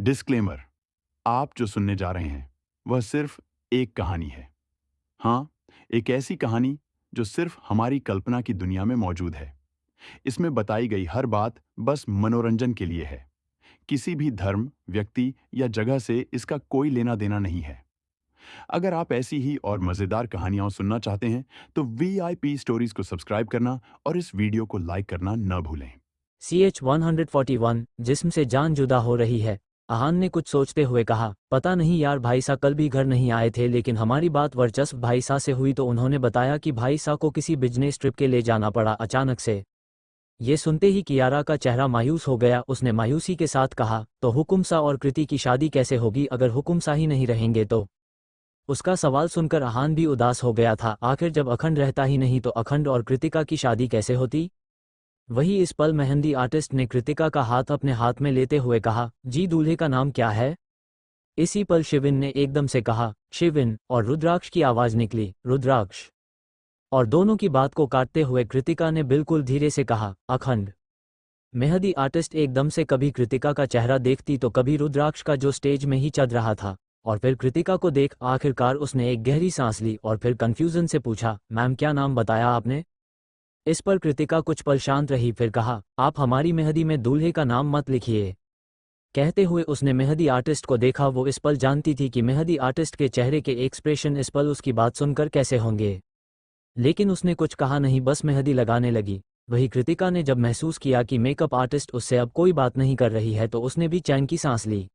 Disclaimer, आप जो सुनने जा रहे हैं वह सिर्फ एक कहानी है। हाँ, एक ऐसी कहानी जो सिर्फ हमारी कल्पना की दुनिया में मौजूद है। इसमें बताई गई हर बात बस मनोरंजन के लिए है। किसी भी धर्म, व्यक्ति या जगह से इसका कोई लेना देना नहीं है। अगर आप ऐसी ही और मजेदार कहानियां सुनना चाहते हैं तो VIP स्टोरीज को सब्सक्राइब करना और इस वीडियो को लाइक करना न भूलें। CH-141 जिस्म से जान जुदा हो रही है। अहान ने कुछ सोचते हुए कहा, पता नहीं यार, भाई सा कल भी घर नहीं आए थे, लेकिन हमारी बात वर्चस्व भाई सा से हुई तो उन्होंने बताया कि भाई सा को किसी बिजनेस ट्रिप के लिए जाना पड़ा अचानक से। ये सुनते ही कियारा का चेहरा मायूस हो गया। उसने मायूसी के साथ कहा, तो हुकुम सा और कृति की शादी कैसे होगी अगर हुकुम सा ही नहीं रहेंगे तो? उसका सवाल सुनकर अहान भी उदास हो गया था। आखिर जब अखंड रहता ही नहीं तो अखंड और कृतिका की शादी कैसे होती? वही इस पल मेहंदी आर्टिस्ट ने कृतिका का हाथ अपने हाथ में लेते हुए कहा, जी दूल्हे का नाम क्या है? इसी पल शिविन ने एकदम से कहा, शिविन, और रुद्राक्ष की आवाज निकली, रुद्राक्ष। और दोनों की बात को काटते हुए कृतिका ने बिल्कुल धीरे से कहा, अखंड। मेहंदी आर्टिस्ट एकदम से कभी कृतिका का चेहरा देखती तो कभी रुद्राक्ष का जो स्टेज में ही चल रहा था, और फिर कृतिका को देख आखिरकार उसने एक गहरी सांस ली और फिर कंफ्यूजन से पूछा, मैम क्या नाम बताया आपने? इस पर कृतिका कुछ पल शांत रही, फिर कहा, आप हमारी मेहंदी में दूल्हे का नाम मत लिखिए। कहते हुए उसने मेहंदी आर्टिस्ट को देखा। वो इस पल जानती थी कि मेहंदी आर्टिस्ट के चेहरे के एक्सप्रेशन इस पल उसकी बात सुनकर कैसे होंगे, लेकिन उसने कुछ कहा नहीं, बस मेहंदी लगाने लगी। वही कृतिका ने जब महसूस किया कि मेकअप आर्टिस्ट उससे अब कोई बात नहीं कर रही है तो उसने भी चैन की सांस ली।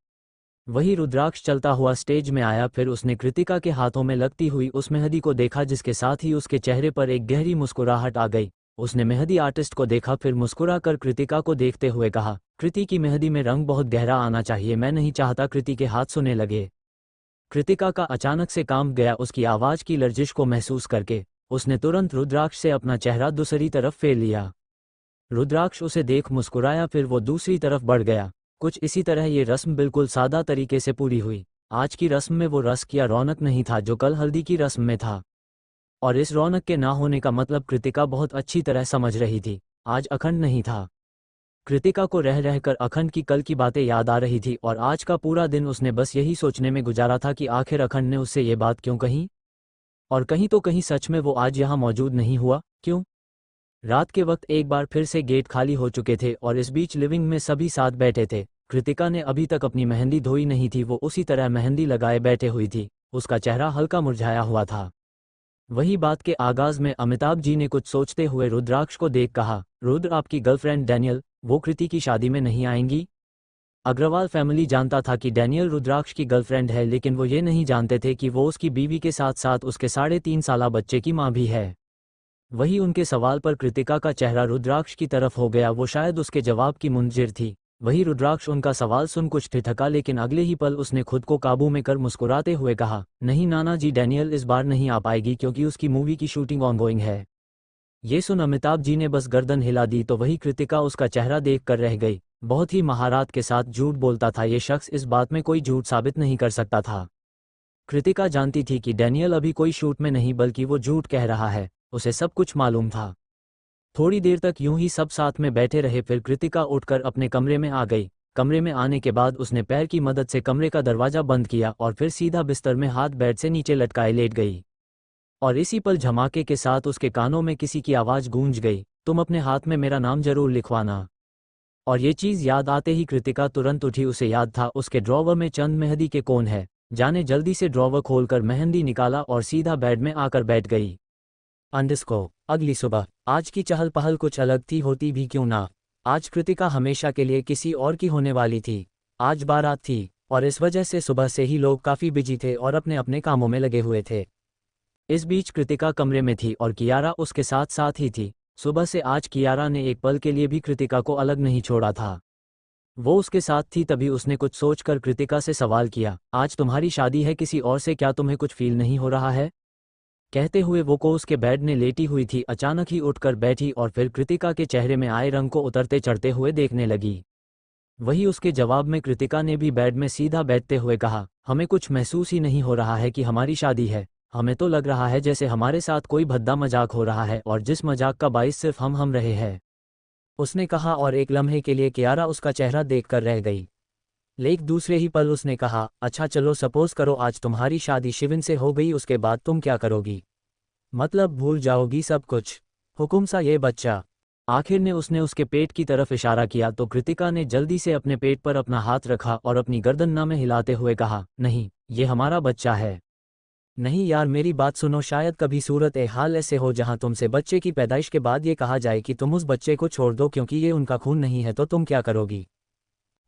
वही रुद्राक्ष चलता हुआ स्टेज में आया। फिर उसने कृतिका के हाथों में लगती हुई उस मेहंदी को देखा, जिसके साथ ही उसके चेहरे पर एक गहरी मुस्कुराहट आ गई। उसने मेहंदी आर्टिस्ट को देखा, फिर मुस्कुरा कर कृतिका को देखते हुए कहा, कृति की मेहंदी में रंग बहुत गहरा आना चाहिए, मैं नहीं चाहता कृति के हाथ सुने लगे। कृतिका का अचानक से काम गया उसकी आवाज की लर्जिश को महसूस करके। उसने तुरंत रुद्राक्ष से अपना चेहरा दूसरी तरफ फेर लिया। रुद्राक्ष उसे देख मुस्कुराया, फिर वो दूसरी तरफ बढ़ गया। कुछ इसी तरह ये रस्म बिल्कुल सादा तरीके से पूरी हुई। आज की रस्म में वो रस या रौनक नहीं था जो कल हल्दी की रस्म में था, और इस रौनक के ना होने का मतलब कृतिका बहुत अच्छी तरह समझ रही थी। आज अखंड नहीं था। कृतिका को रह रहकर अखंड की कल की बातें याद आ रही थी, और आज का पूरा दिन उसने बस यही सोचने में गुजारा था कि आखिर अखंड ने उससे ये बात क्यों कही, और कहीं तो कहीं सच में वो आज यहाँ मौजूद नहीं हुआ, क्यों? रात के वक्त एक बार फिर से गेट खाली हो चुके थे और इस बीच लिविंग में सभी साथ बैठे थे। कृतिका ने अभी तक अपनी मेहंदी धोई नहीं थी, वो उसी तरह मेहंदी लगाए बैठे हुई थी। उसका चेहरा हल्का मुरझाया हुआ था। वही बात के आगाज में अमिताभ जी ने कुछ सोचते हुए रुद्राक्ष को देख कहा, रुद्र आपकी गर्लफ्रेंड डैनियल, वो कृति की शादी में नहीं आएंगी? अग्रवाल फैमिली जानता था कि डैनियल रुद्राक्ष की गर्लफ्रेंड है, लेकिन वो ये नहीं जानते थे कि वो उसकी बीवी के साथ साथ उसके 3.5 साला बच्चे की मां भी है। वही उनके सवाल पर कृतिका का चेहरा रुद्राक्ष की तरफ हो गया। वो शायद उसके जवाब की मुंतजिर थी। वही रुद्राक्ष उनका सवाल सुन कुछ ठिठका, लेकिन अगले ही पल उसने खुद को काबू में कर मुस्कुराते हुए कहा, नहीं नाना जी, डैनियल इस बार नहीं आ पाएगी क्योंकि उसकी मूवी की शूटिंग ऑनगोइंग है। ये सुन अमिताभ जी ने बस गर्दन हिला दी, तो वही कृतिका उसका चेहरा देख कर रह गई। बहुत ही महारत के साथ झूठ बोलता था ये शख्स, इस बात में कोई झूठ साबित नहीं कर सकता था। कृतिका जानती थी कि डैनियल अभी कोई शूट में नहीं बल्कि वो झूठ कह रहा है, उसे सब कुछ मालूम था। थोड़ी देर तक यूं ही सब साथ में बैठे रहे, फिर कृतिका उठकर अपने कमरे में आ गई। कमरे में आने के बाद उसने पैर की मदद से कमरे का दरवाजा बंद किया और फिर सीधा बिस्तर में हाथ बेड से नीचे लटकाए लेट गई। और इसी पल झमाके के साथ उसके कानों में किसी की आवाज गूंज गई, तुम अपने हाथ में मेरा नाम जरूर लिखवाना। और ये चीज याद आते ही कृतिका तुरंत उठी। उसे याद था उसके ड्रॉवर में चंद मेहंदी के कोन है। जाने जल्दी से ड्रॉवर खोलकर मेहंदी निकाला और सीधा बेड में आकर बैठ गई। अगली सुबह आज की चहल पहल कुछ अलग थी, होती भी क्यों ना। आज कृतिका हमेशा के लिए किसी और की होने वाली थी। आज बारात थी और इस वजह से सुबह से ही लोग काफी बिजी थे और अपने अपने कामों में लगे हुए थे। इस बीच कृतिका कमरे में थी और कियारा उसके साथ साथ ही थी। सुबह से आज कियारा ने एक पल के लिए भी कृतिका को अलग नहीं छोड़ा था। वो उसके साथ थी। तभी उसने कुछ सोचकर कृतिका से सवाल किया, आज तुम्हारी शादी है किसी और से, क्या तुम्हें कुछ फील नहीं हो रहा है? कहते हुए वो को उसके बेड में लेटी हुई थी अचानक ही उठकर बैठी और फिर कृतिका के चेहरे में आए रंग को उतरते चढ़ते हुए देखने लगी। वही उसके जवाब में कृतिका ने भी बेड में सीधा बैठते हुए कहा, हमें कुछ महसूस ही नहीं हो रहा है कि हमारी शादी है। हमें तो लग रहा है जैसे हमारे साथ कोई भद्दा मजाक हो रहा है, और जिस मजाक का बाइस सिर्फ हम रहे हैं, उसने कहा। और एक लम्हे के लिए कियारा उसका चेहरा देखकर रह गई। लेकिन दूसरे ही पल उसने कहा, अच्छा चलो सपोज करो आज तुम्हारी शादी शिविन से हो गई, उसके बाद तुम क्या करोगी? मतलब भूल जाओगी सब कुछ। हुकुम सा ये बच्चा। आखिर ने उसने उसके पेट की तरफ इशारा किया तो कृतिका ने जल्दी से अपने पेट पर अपना हाथ रखा और अपनी गर्दन ना में हिलाते हुए कहा, नहीं, ये हमारा बच्चा है। नहीं यार मेरी बात सुनो, शायद कभी सूरत ए हाल ऐसे हो जहां तुमसे बच्चे की पैदाइश के बाद ये कहा जाए कि तुम उस बच्चे को छोड़ दो क्योंकि ये उनका खून नहीं है, तो तुम क्या करोगी?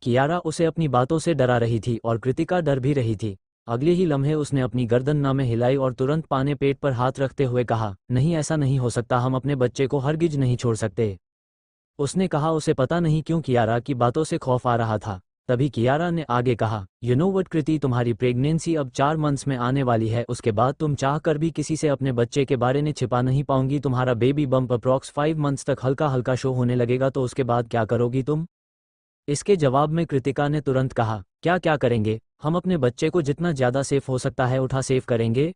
कियारा उसे अपनी बातों से डरा रही थी और कृतिका डर भी रही थी। अगले ही लम्हे उसने अपनी गर्दन ना में हिलाई और तुरंत पाने पेट पर हाथ रखते हुए कहा, नहीं ऐसा नहीं हो सकता, हम अपने बच्चे को हरगिज नहीं छोड़ सकते। उसने कहा उसे पता नहीं क्यों कियारा की बातों से खौफ आ रहा था। तभी कियारा ने आगे कहा, यू नो व्हाट कृति, तुम्हारी प्रेगनेंसी अब 4 मंथ्स में आने वाली है, उसके बाद तुम चाह कर भी किसी से अपने बच्चे के बारे में छिपा नहीं पाऊंगी। तुम्हारा बेबी बम्प अप्रॉक्स 5 मंथ्स तक हल्का हल्का शो होने लगेगा, तो उसके बाद क्या करोगी तुम? इसके जवाब में कृतिका ने तुरंत कहा, क्या क्या करेंगे, हम अपने बच्चे को जितना ज़्यादा सेफ हो सकता है उठा सेफ करेंगे।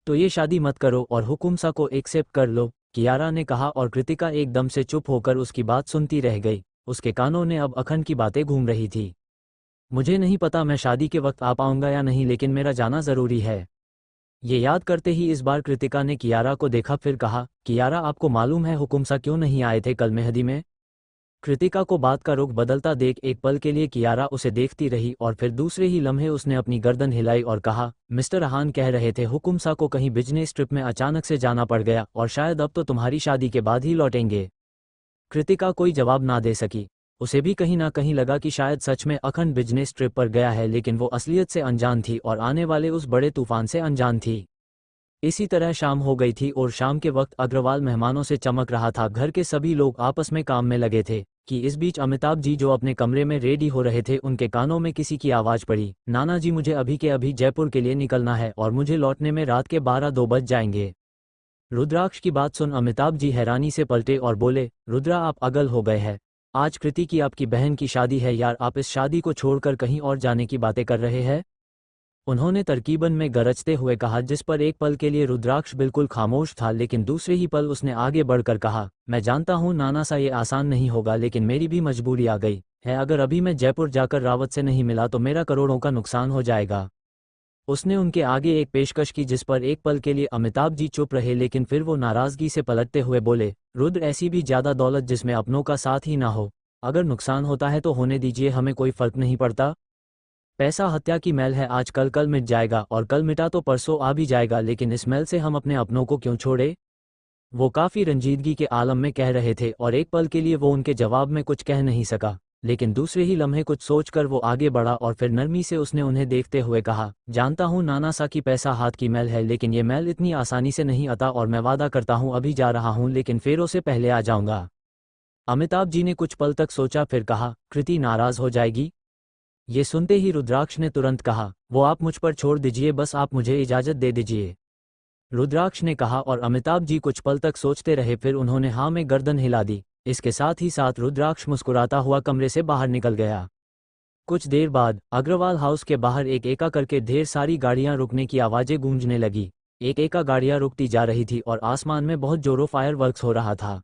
तो ये शादी मत करो और हुकुमसा को एक्सेप्ट कर लो, कियारा ने कहा और कृतिका एकदम से चुप होकर उसकी बात सुनती रह गई। उसके कानों में अब अखंड की बातें घूम रही थी। मुझे नहीं पता मैं शादी के वक्त आ पाऊंगा या नहीं, लेकिन मेरा जाना ज़रूरी है। ये याद करते ही इस बार कृतिका ने कियारा को देखा, फिर कहा, कियारा आपको मालूम है हुकुमसा क्यों नहीं आए थे कल मेहंदी में? कृतिका को बात का रुख बदलता देख एक पल के लिए कियारा उसे देखती रही और फिर दूसरे ही लम्हे उसने अपनी गर्दन हिलाई और कहा, मिस्टर अहान कह रहे थे हुकुमसा को कहीं बिजनेस ट्रिप में अचानक से जाना पड़ गया और शायद अब तो तुम्हारी शादी के बाद ही लौटेंगे। कृतिका कोई जवाब ना दे सकी। उसे भी कहीं ना कहीं लगा कि शायद सच में अखंड बिजनेस ट्रिप पर गया है, लेकिन वो असलियत से अनजान थी और आने वाले उस बड़े तूफान से अनजान थी। इसी तरह शाम हो गई थी और शाम के वक्त अग्रवाल मेहमानों से चमक रहा था। घर के सभी लोग आपस में काम में लगे थे कि इस बीच अमिताभ जी जो अपने कमरे में रेडी हो रहे थे, उनके कानों में किसी की आवाज़ पड़ी, नाना जी मुझे अभी के अभी जयपुर के लिए निकलना है और मुझे लौटने में रात के 12-2 बज जाएंगे। रुद्राक्ष की बात सुन अमिताभ जी हैरानी से पलटे और बोले, रुद्रा आप अगल हो गए हैं, आज कृति की आपकी बहन की शादी है यार, आप इस शादी को छोड़कर कहीं और जाने की बातें कर रहे हैं? उन्होंने तरकीबन में गरजते हुए कहा, जिस पर एक पल के लिए रुद्राक्ष बिल्कुल खामोश था, लेकिन दूसरे ही पल उसने आगे बढ़कर कहा, मैं जानता हूँ नाना सा ये आसान नहीं होगा, लेकिन मेरी भी मजबूरी आ गई है। अगर अभी मैं जयपुर जाकर रावत से नहीं मिला तो मेरा करोड़ों का नुकसान हो जाएगा। उसने उनके आगे एक पेशकश की जिस पर एक पल के लिए अमिताभ जी चुप रहे, लेकिन फिर वो नाराजगी से पलटते हुए बोले, रुद्र ऐसी भी ज्यादा दौलत जिसमें अपनों का साथ ही ना हो, अगर नुकसान होता है तो होने दीजिए, हमें कोई फर्क नहीं पड़ता। पैसा हत्या की मैल है, आज कल कल मिट जाएगा और कल मिटा तो परसों आ भी जाएगा, लेकिन इस मैल से हम अपने अपनों को क्यों छोड़े? वो काफी रंजीदगी के आलम में कह रहे थे और एक पल के लिए वो उनके जवाब में कुछ कह नहीं सका, लेकिन दूसरे ही लम्हे कुछ सोचकर वो आगे बढ़ा और फिर नरमी से उसने उन्हें देखते हुए कहा, जानता हूँ नाना सा की पैसा हाथ की मैल है, लेकिन ये मैल इतनी आसानी से नहीं आता और मैं वादा करता हूँ अभी जा रहा हूँ लेकिन फेरों से पहले आ जाऊंगा। अमिताभ जी ने कुछ पल तक सोचा, फिर कहा, कृति नाराज हो जाएगी? ये सुनते ही रुद्राक्ष ने तुरंत कहा, वो आप मुझ पर छोड़ दीजिए, बस आप मुझे इजाजत दे दीजिए। रुद्राक्ष ने कहा और अमिताभ जी कुछ पल तक सोचते रहे, फिर उन्होंने हाँ में गर्दन हिला दी। इसके साथ ही साथ रुद्राक्ष मुस्कुराता हुआ कमरे से बाहर निकल गया। कुछ देर बाद अग्रवाल हाउस के बाहर एक एका करके ढेर सारी गाड़ियां रुकने की आवाजें गूंजने लगी। एक एका गाड़ियां रुकती जा रही थी और आसमान में बहुत जोरों फायरवर्क्स हो रहा था,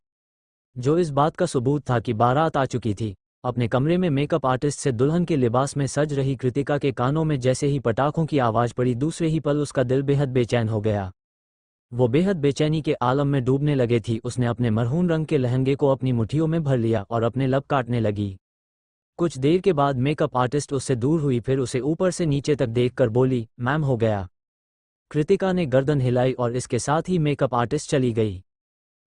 जो इस बात का सबूत था कि बारात आ चुकी थी। अपने कमरे में मेकअप आर्टिस्ट से दुल्हन के लिबास में सज रही कृतिका के कानों में जैसे ही पटाखों की आवाज पड़ी, दूसरे ही पल उसका दिल बेहद बेचैन हो गया। वो बेहद बेचैनी के आलम में डूबने लगे थी। उसने अपने मरहून रंग के लहंगे को अपनी मुट्ठियों में भर लिया और अपने लब काटने लगी। कुछ देर के बाद मेकअप आर्टिस्ट उससे दूर हुई, फिर उसे ऊपर से नीचे तक देखकर बोली, मैम हो गया। कृतिका ने गर्दन हिलाई और इसके साथ ही मेकअप आर्टिस्ट चली गई।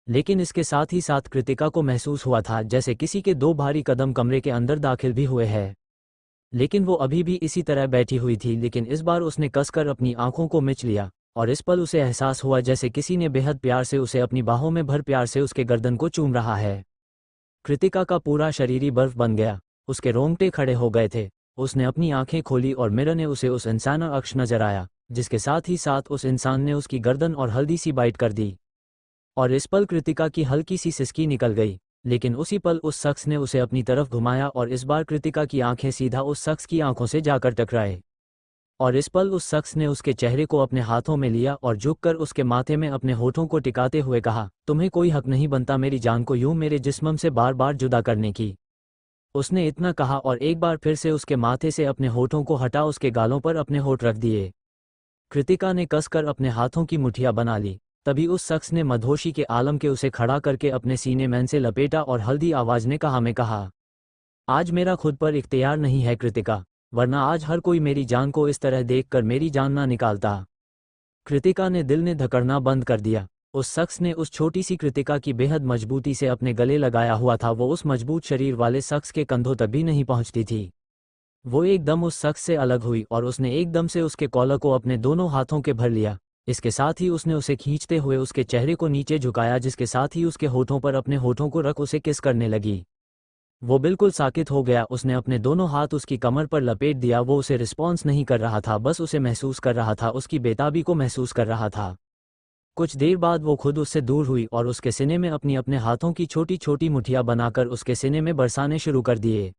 लेकिन इसके साथ ही साथ कृतिका को महसूस हुआ था जैसे किसी के 2 भारी कदम कमरे के अंदर दाखिल भी हुए हैं। लेकिन वो अभी भी इसी तरह बैठी हुई थी, लेकिन इस बार उसने कसकर अपनी आंखों को मिच लिया और इस पल उसे एहसास हुआ जैसे किसी ने बेहद प्यार से उसे अपनी बाहों में भर प्यार से उसके गर्दन को चूम रहा है। कृतिका का पूरा शरीर ही बर्फ बन गया, उसके रोंगटे खड़े हो गए थे। उसने अपनी आंखें खोली और मिरर ने उसे उस इंसान अक्ष नजर आया, जिसके साथ ही साथ उस इंसान ने उसकी गर्दन और हल्दी सी बाइट कर दी। और इस पल कृतिका की हल्की सी सिसकी निकल गई, लेकिन उसी पल उस शख्स ने उसे अपनी तरफ घुमाया और इस बार कृतिका की आंखें सीधा उस शख्स की आंखों से जाकर टकराए। और इस पल उस शख्स ने उसके चेहरे को अपने हाथों में लिया और झुककर उसके माथे में अपने होठों को टिकाते हुए कहा, तुम्हें कोई हक नहीं बनता मेरी जान को यूं मेरे जिस्म से बार बार जुदा करने की। उसने इतना कहा और एक बार फिर से उसके माथे से अपने होठों को हटा उसके गालों पर अपने होठ रख दिए। कृतिका ने कसकर अपने हाथों की मुठ्ठियां बना ली। तभी उस शख्स ने मदहोशी के आलम के उसे खड़ा करके अपने सीने में से लपेटा और हल्दी आवाज ने कहा, मैं कहा, आज मेरा खुद पर इख्तियार नहीं है कृतिका, वरना आज हर कोई मेरी जान को इस तरह देखकर मेरी जान ना निकालता। कृतिका ने दिल ने धकड़ना बंद कर दिया। उस शख्स ने उस छोटी सी कृतिका की बेहद मजबूती से अपने गले लगाया हुआ था। वो उस मजबूत शरीर वाले शख्स के कंधों तक भी नहीं पहुंचती थी। वो एकदम उस शख्स से अलग हुई और उसने एकदम से उसके कॉलर को अपने दोनों हाथों के भर लिया। इसके साथ ही उसने उसे खींचते हुए उसके चेहरे को नीचे झुकाया, जिसके साथ ही उसके होठों पर अपने होठों को रख उसे किस करने लगी। वो बिल्कुल साकित हो गया। उसने अपने दोनों हाथ उसकी कमर पर लपेट दिया। वो उसे रिस्पॉन्स नहीं कर रहा था, बस उसे महसूस कर रहा था, उसकी बेताबी को महसूस कर रहा था। कुछ देर बाद वो खुद उससे दूर हुई और उसके सीने में अपने हाथों की छोटी छोटी मुठ्ठियां बनाकर उसके सीने में बरसाने शुरू कर दिए।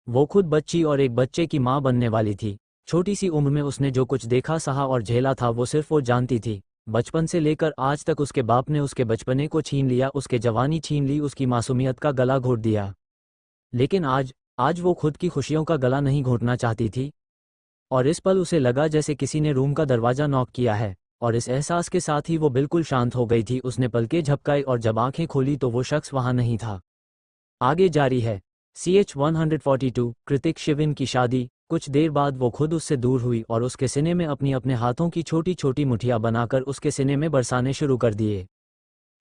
वो खुद बच्ची और एक बच्चे की माँ बनने वाली थी। छोटी सी उम्र में उसने जो कुछ देखा, सहा और झेला था, वो सिर्फ वो जानती थी। बचपन से लेकर आज तक उसके बाप ने उसके बचपने को छीन लिया, उसके जवानी छीन ली, उसकी मासूमियत का गला घोट दिया। लेकिन आज वो खुद की खुशियों का गला नहीं घोटना चाहती थी। और इस पल उसे लगा जैसे किसी ने रूम का दरवाज़ा नॉक किया है, और इस एहसास के साथ ही वो बिल्कुल शांत हो गई थी। उसने पलकें झपकाई और जब आंखें खोली तो वो शख्स वहां नहीं था। आगे जारी है। CH 142 कृतिक शिविन की शादी। कुछ देर बाद वो खुद उससे दूर हुई और उसके सीने में अपने हाथों की छोटी छोटी मुठ्ठियां बनाकर उसके सीने में बरसाने शुरू कर दिए।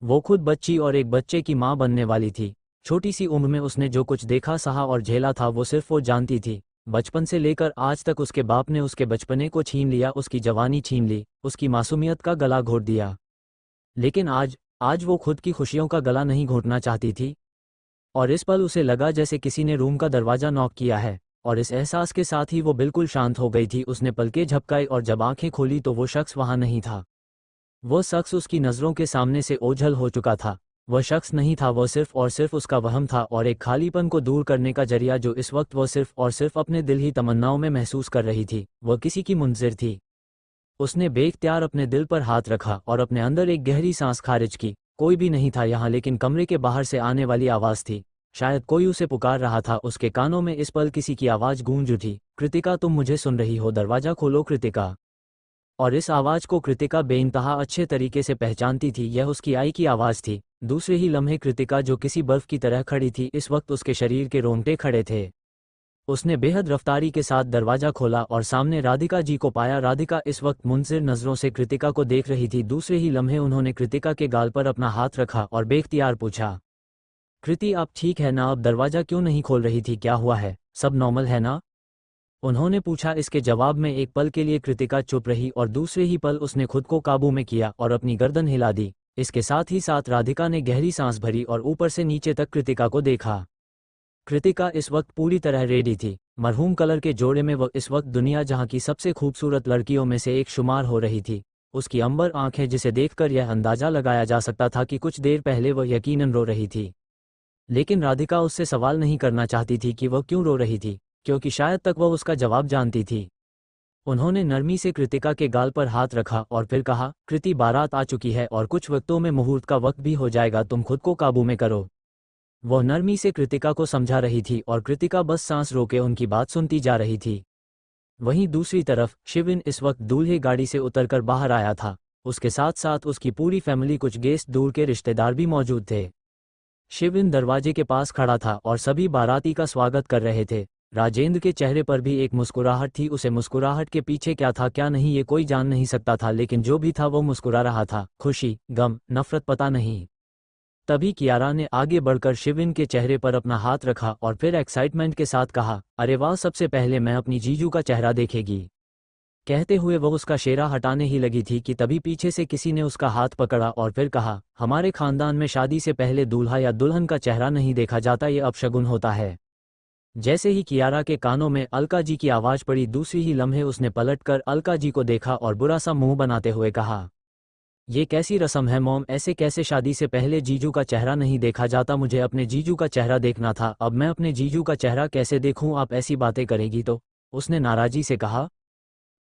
वो खुद बच्ची और एक बच्चे की माँ बनने वाली थी। छोटी सी उम्र में उसने जो कुछ देखा, सहा और झेला था, वो सिर्फ वो जानती थी। बचपन से लेकर आज तक उसके बाप ने उसके बचपने को छीन लिया, उसकी जवानी छीन ली, उसकी मासूमियत का गला घोट दिया। लेकिन आज वो खुद की खुशियों का गला नहीं घोटना चाहती थी। और इस पल उसे लगा जैसे किसी ने रूम का दरवाज़ा नॉक किया है, और इस एहसास के साथ ही वो बिल्कुल शांत हो गई थी। उसने पलकें झपकाई और जब आंखें खोली तो वो शख्स वहां नहीं था। वो शख्स उसकी नज़रों के सामने से ओझल हो चुका था। वह शख्स नहीं था, वह सिर्फ और सिर्फ उसका वहम था और एक खालीपन को दूर करने का जरिया जो इस वक्त वह सिर्फ और सिर्फ अपने दिल ही तमन्नाओं में महसूस कर रही थी। वह किसी की मुंजिर थी। उसने बेख्तियार अपने दिल पर हाथ रखा और अपने अंदर एक गहरी सांस खारिज की। कोई भी नहीं था यहाँ, लेकिन कमरे के बाहर से आने वाली आवाज़ थी। शायद कोई उसे पुकार रहा था। उसके कानों में इस पल किसी की आवाज़ गूंज उठी, कृतिका, तुम मुझे सुन रही हो? दरवाज़ा खोलो कृतिका। और इस आवाज़ को कृतिका बेइंतहा अच्छे तरीके से पहचानती थी। यह उसकी आई की आवाज़ थी। दूसरे ही लम्हे कृतिका, जो किसी बर्फ की तरह खड़ी थी, इस वक्त उसके शरीर के रोंगटे खड़े थे। उसने बेहद रफ्तारी के साथ दरवाज़ा खोला और सामने राधिका जी को पाया। राधिका इस वक्त मुनसिर नज़रों से कृतिका को देख रही थी। दूसरे ही लम्हे उन्होंने कृतिका के गाल पर अपना हाथ रखा और बेख्तियार पूछा, कृति, आप ठीक है ना? अब दरवाज़ा क्यों नहीं खोल रही थी? क्या हुआ है? सब नॉर्मल है ना? उन्होंने पूछा। इसके जवाब में एक पल के लिए कृतिका चुप रही और दूसरे ही पल उसने खुद को काबू में किया और अपनी गर्दन हिला दी। इसके साथ ही साथ राधिका ने गहरी सांस भरी और ऊपर से नीचे तक कृतिका को देखा। कृतिका इस वक्त पूरी तरह रेडी थी। मरहूम कलर के जोड़े में वह इस वक्त दुनिया जहां की सबसे खूबसूरत लड़कियों में से एक शुमार हो रही थी। उसकी अंबर आंखें, जिसे देखकर यह अंदाजा लगाया जा सकता था कि कुछ देर पहले वह यकीनन रो रही थी। लेकिन राधिका उससे सवाल नहीं करना चाहती थी कि वह क्यों रो रही थी, क्योंकि शायद तक वह उसका जवाब जानती थी। उन्होंने नरमी से कृतिका के गाल पर हाथ रखा और फिर कहा, कृति, बारात आ चुकी है और कुछ वक्तों में मुहूर्त का वक्त भी हो जाएगा, तुम खुद को काबू में करो। वह नरमी से कृतिका को समझा रही थी और कृतिका बस सांस रोके उनकी बात सुनती जा रही थी। वहीं दूसरी तरफ शिविन इस वक्त दूल्हे गाड़ी से उतरकर बाहर आया था। उसके साथ साथ उसकी पूरी फैमिली, कुछ गेस्ट, दूर के रिश्तेदार भी मौजूद थे। शिविन दरवाजे के पास खड़ा था और सभी बाराती का स्वागत कर रहे थे। राजेंद्र के चेहरे पर भी एक मुस्कुराहट थी। उसे मुस्कुराहट के पीछे क्या था, क्या नहीं, ये कोई जान नहीं सकता था, लेकिन जो भी था वो मुस्कुरा रहा था। खुशी, गम, नफरत, पता नहीं। तभी कियारा ने आगे बढ़कर शिविन के चेहरे पर अपना हाथ रखा और फिर एक्साइटमेंट के साथ कहा, अरे वाह, सबसे पहले मैं अपनी जीजू का चेहरा देखेगी। कहते हुए वह उसका शेरा हटाने ही लगी थी कि तभी पीछे से किसी ने उसका हाथ पकड़ा और फिर कहा, हमारे खानदान में शादी से पहले दूल्हा या दुल्हन का चेहरा नहीं देखा जाता, ये अपशगुन होता है। जैसे ही कियारा के कानों में अलका जी की आवाज़ पड़ी, दूसरी ही लम्हे उसने पलटकर अलका जी को देखा और बुरा सा मुंह बनाते हुए कहा, ये कैसी रस्म है मॉम? ऐसे कैसे? शादी से पहले जीजू का चेहरा नहीं देखा जाता? मुझे अपने जीजू का चेहरा देखना था। अब मैं अपने जीजू का चेहरा कैसे देखूं? आप ऐसी बातें करेगी तो? उसने नाराज़गी से कहा।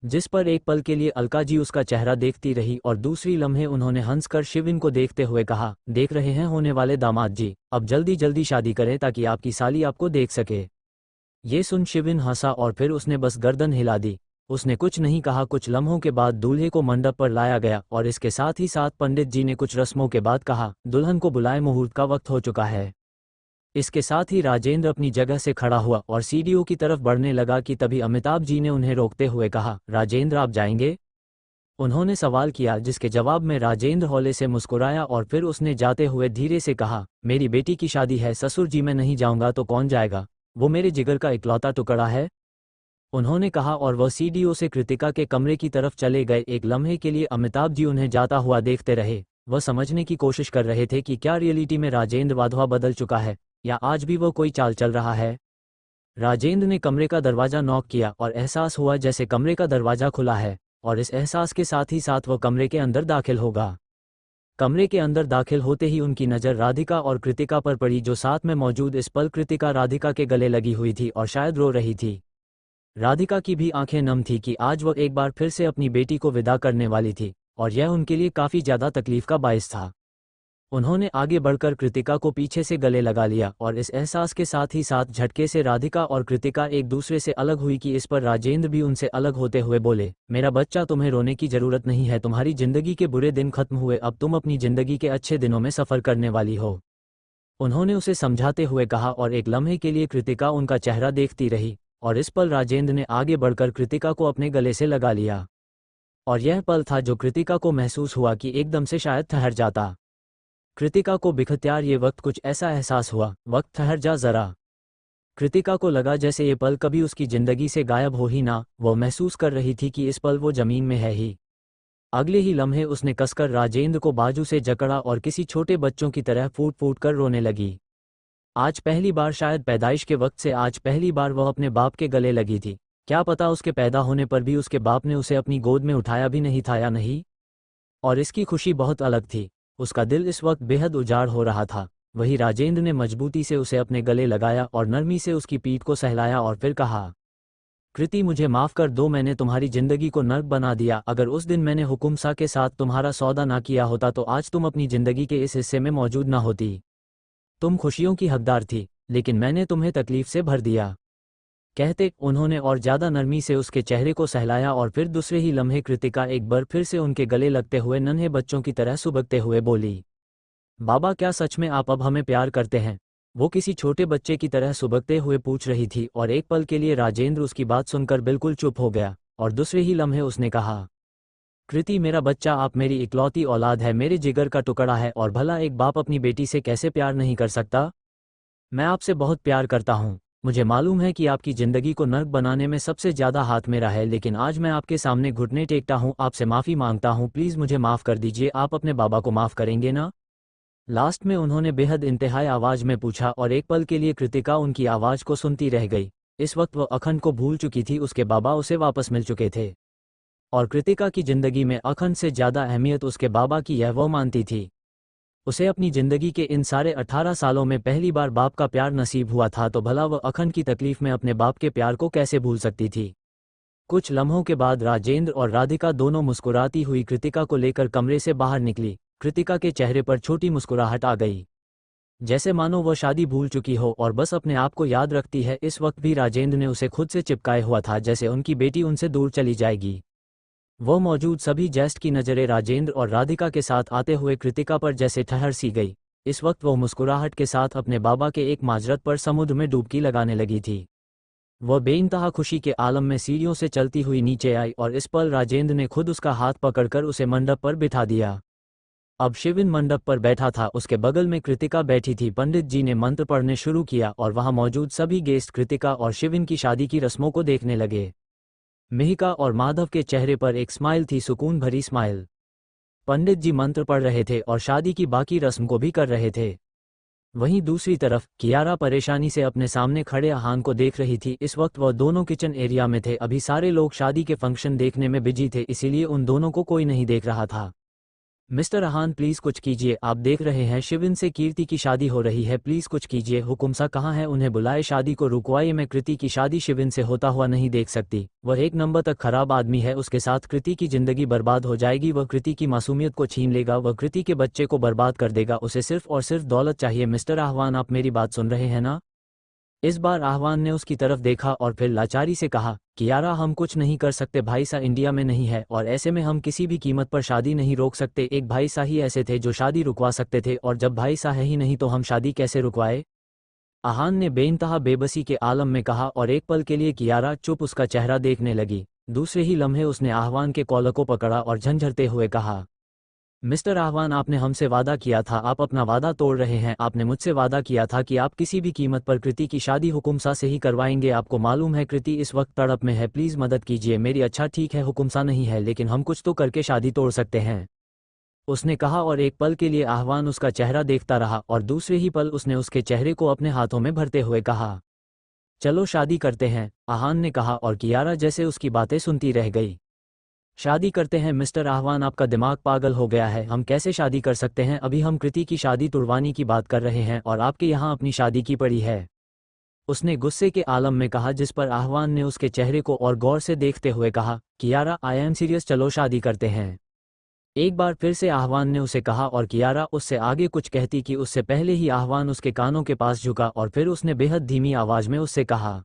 जिस पर एक पल के लिए अलका जी उसका चेहरा देखती रही और दूसरी लम्हे उन्होंने हंसकर शिविन को देखते हुए कहा, देख रहे हैं होने वाले दामाद जी, अब जल्दी जल्दी शादी करें ताकि आपकी साली आपको देख सके। ये सुन शिविन हंसा और फिर उसने बस गर्दन हिला दी। उसने कुछ नहीं कहा। कुछ लम्हों के बाद दूल्हे को मंडप पर लाया गया और इसके साथ ही साथ पंडित जी ने कुछ रस्मों के बाद कहा, दुल्हन को बुलाए, मुहूर्त का वक्त हो चुका है। इसके साथ ही राजेंद्र अपनी जगह से खड़ा हुआ और सीढ़ियों की तरफ बढ़ने लगा कि तभी अमिताभ जी ने उन्हें रोकते हुए कहा, राजेंद्र आप जाएंगे? उन्होंने सवाल किया, जिसके जवाब में राजेंद्र हौले से मुस्कुराया और फिर उसने जाते हुए धीरे से कहा, मेरी बेटी की शादी है ससुर जी, मैं नहीं जाऊंगा तो कौन जाएगा, वो मेरे जिगर का इकलौता टुकड़ा है। उन्होंने कहा और वह सीढ़ियों से कृतिका के कमरे की तरफ चले गए। एक लम्हे के लिए अमिताभ जी उन्हें जाता हुआ देखते रहे। वह समझने की कोशिश कर रहे थे कि क्या रियलिटी में राजेंद्र वाधवा बदल चुका है या आज भी वो कोई चाल चल रहा है। राजेंद्र ने कमरे का दरवाजा नॉक किया और एहसास हुआ जैसे कमरे का दरवाजा खुला है और इस एहसास के साथ ही साथ वह कमरे के अंदर दाखिल होगा। कमरे के अंदर दाखिल होते ही उनकी नज़र राधिका और कृतिका पर पड़ी, जो साथ में मौजूद। इस पल कृतिका राधिका के गले लगी हुई थी और शायद रो रही थी। राधिका की भी आंखें नम थी कि आज वह एक बार फिर से अपनी बेटी को विदा करने वाली थी और यह उनके लिए काफ़ी ज़्यादा तकलीफ का बायस था। उन्होंने आगे बढ़कर कृतिका को पीछे से गले लगा लिया और इस एहसास के साथ ही साथ झटके से राधिका और कृतिका एक दूसरे से अलग हुई कि इस पर राजेंद्र भी उनसे अलग होते हुए बोले, मेरा बच्चा, तुम्हें रोने की ज़रूरत नहीं है, तुम्हारी ज़िंदगी के बुरे दिन खत्म हुए, अब तुम अपनी ज़िंदगी के अच्छे दिनों में सफ़र करने वाली हो। उन्होंने उसे समझाते हुए कहा और एक लम्हे के लिए कृतिका उनका चेहरा देखती रही और इस पल राजेंद्र ने आगे बढ़कर कृतिका को अपने गले से लगा लिया और यह पल था जो कृतिका को महसूस हुआ कि एकदम से शायद ठहर जाता। कृतिका को बिखत्यार ये वक्त कुछ ऐसा एहसास हुआ, वक्त ठहर जा ज़रा। कृतिका को लगा जैसे ये पल कभी उसकी ज़िंदगी से गायब हो ही ना। वो महसूस कर रही थी कि इस पल वो ज़मीन में है ही। अगले ही लम्हे उसने कसकर राजेंद्र को बाजू से जकड़ा और किसी छोटे बच्चों की तरह फूट फूट कर रोने लगी। आज पहली बार, शायद पैदाइश के वक्त से आज पहली बार वह अपने बाप के गले लगी थी। क्या पता उसके पैदा होने पर भी उसके बाप ने उसे अपनी गोद में उठाया भी नहीं था या नहीं। और इसकी खुशी बहुत अलग थी। उसका दिल इस वक्त बेहद उजाड़ हो रहा था। वही राजेंद्र ने मजबूती से उसे अपने गले लगाया और नरमी से उसकी पीठ को सहलाया और फिर कहा, कृति, मुझे माफ़ कर दो, मैंने तुम्हारी ज़िंदगी को नर्क बना दिया। अगर उस दिन मैंने हुकुमसा के साथ तुम्हारा सौदा ना किया होता तो आज तुम अपनी ज़िंदगी के इस हिस्से में मौजूद ना होती। तुम खुशियों की हकदार थी, लेकिन मैंने तुम्हें तकलीफ से भर दिया। कहते उन्होंने और ज़्यादा नरमी से उसके चेहरे को सहलाया और फिर दूसरे ही लम्हे कृतिका एक बार फिर से उनके गले लगते हुए नन्हे बच्चों की तरह सुबकते हुए बोली, बाबा, क्या सच में आप अब हमें प्यार करते हैं? वो किसी छोटे बच्चे की तरह सुबकते हुए पूछ रही थी और एक पल के लिए राजेंद्र उसकी बात सुनकर बिल्कुल चुप हो गया और दूसरे ही लम्हे उसने कहा, कृति, मेरा बच्चा, आप मेरी इकलौती औलाद है, मेरे जिगर का टुकड़ा है और भला एक बाप अपनी बेटी से कैसे प्यार नहीं कर सकता? मैं आपसे बहुत प्यार करता हूँ। मुझे मालूम है कि आपकी ज़िंदगी को नर्क बनाने में सबसे ज़्यादा हाथ मेरा है, लेकिन आज मैं आपके सामने घुटने टेकता हूँ, आपसे माफ़ी मांगता हूँ, प्लीज़ मुझे माफ़ कर दीजिए। आप अपने बाबा को माफ़ करेंगे ना? लास्ट में उन्होंने बेहद इंतहाई आवाज़ में पूछा और एक पल के लिए कृतिका उनकी आवाज़ को सुनती रह गई। इस वक्त वह अखंड को भूल चुकी थी। उसके बाबा उसे वापस मिल चुके थे और कृतिका की ज़िंदगी में अखंड से ज़्यादा अहमियत उसके बाबा की यह वो मानती थी। उसे अपनी ज़िंदगी के इन सारे 18 सालों में पहली बार बाप का प्यार नसीब हुआ था, तो भला वह अखंड की तकलीफ़ में अपने बाप के प्यार को कैसे भूल सकती थी। कुछ लम्हों के बाद राजेंद्र और राधिका दोनों मुस्कुराती हुई कृतिका को लेकर कमरे से बाहर निकली। कृतिका के चेहरे पर छोटी मुस्कुराहट आ गई, जैसे मानो वह शादी भूल चुकी हो और बस अपने आप को याद रखती है। इस वक्त भी राजेंद्र ने उसे खुद से चिपकाए हुआ था, जैसे उनकी बेटी उनसे दूर चली जाएगी। वो मौजूद सभी जेस्ट की नज़रें राजेंद्र और राधिका के साथ आते हुए कृतिका पर जैसे ठहर सी गई। इस वक्त वो मुस्कुराहट के साथ अपने बाबा के एक माजरत पर समुद्र में डुबकी लगाने लगी थी। वह बेइंतहा खुशी के आलम में सीढ़ियों से चलती हुई नीचे आई और इस पल राजेंद्र ने खुद उसका हाथ पकड़कर उसे मंडप पर बिठा दिया। अब शिविन मंडप पर बैठा था, उसके बगल में कृतिका बैठी थी। पंडित जी ने मंत्र पढ़ने शुरू किया और वहां मौजूद सभी गेस्ट कृतिका और शिविन की शादी की रस्मों को देखने लगे। मिहिका और माधव के चेहरे पर एक स्माइल थी, सुकून भरी स्माइल। पंडित जी मंत्र पढ़ रहे थे और शादी की बाकी रस्म को भी कर रहे थे। वहीं दूसरी तरफ कियारा परेशानी से अपने सामने खड़े अहान को देख रही थी। इस वक्त वह दोनों किचन एरिया में थे। अभी सारे लोग शादी के फंक्शन देखने में बिजी थे, इसीलिए उन दोनों को कोई नहीं देख रहा था। मिस्टर आहान प्लीज कुछ कीजिए, आप देख रहे हैं शिविन से कीर्ति की शादी हो रही है, प्लीज कुछ कीजिए। हुकुमसा कहाँ है, उन्हें बुलाए, शादी को रुकवाइए, मैं कृति की शादी शिविन से होता हुआ नहीं देख सकती। वह एक नंबर तक खराब आदमी है, उसके साथ कृति की जिंदगी बर्बाद हो जाएगी। वह कृति की मासूमियत को छीन लेगा, वह कृति के बच्चे को बर्बाद कर देगा, उसे सिर्फ और सिर्फ दौलत चाहिए। मिस्टर आह्वान, आप मेरी बात सुन रहे हैं ना? इस बार आह्वान ने उसकी तरफ देखा और फिर लाचारी से कहा, कियारा हम कुछ नहीं कर सकते, भाई सा इंडिया में नहीं है और ऐसे में हम किसी भी कीमत पर शादी नहीं रोक सकते। एक भाई सा ही ऐसे थे जो शादी रुकवा सकते थे और जब भाई सा है ही नहीं तो हम शादी कैसे रुकवाए? आहान ने बेइंतहा बेबसी के आलम में कहा और एक पल के लिए कियारा चुप उसका चेहरा देखने लगी। दूसरे ही लम्हे उसने आह्वान के कॉलर को पकड़ा और झंझरते हुए कहा, मिस्टर आह्वान, आपने हमसे वादा किया था, आप अपना वादा तोड़ रहे हैं। आपने मुझसे वादा किया था कि आप किसी भी कीमत पर कृति की शादी हुकुमसा से ही करवाएंगे। आपको मालूम है कृति इस वक्त तड़प में है, प्लीज मदद कीजिए मेरी। अच्छा ठीक है, हुकुमसा नहीं है लेकिन हम कुछ तो करके शादी तोड़ सकते हैं, उसने कहा और एक पल के लिए आह्वान उसका चेहरा देखता रहा और दूसरे ही पल उसने उसके चेहरे को अपने हाथों में भरते हुए कहा, चलो शादी करते हैं, आहान ने कहा और कियारा जैसे उसकी बातें सुनती रह गई। शादी करते हैं? मिस्टर आह्वान, आपका दिमाग पागल हो गया है, हम कैसे शादी कर सकते हैं? अभी हम कृति की शादी तुड़वाने की बात कर रहे हैं और आपके यहाँ अपनी शादी की पड़ी है, उसने गुस्से के आलम में कहा, जिस पर आह्वान ने उसके चेहरे को और गौर से देखते हुए कहा, कियारा आई एम सीरियस, चलो शादी करते हैं। एक बार फिर से आह्वान ने उसे कहा और कियारा उससे आगे कुछ कहती कि उससे पहले ही आह्वान उसके कानों के पास झुका और फिर उसने बेहद धीमी आवाज में उससे कहा,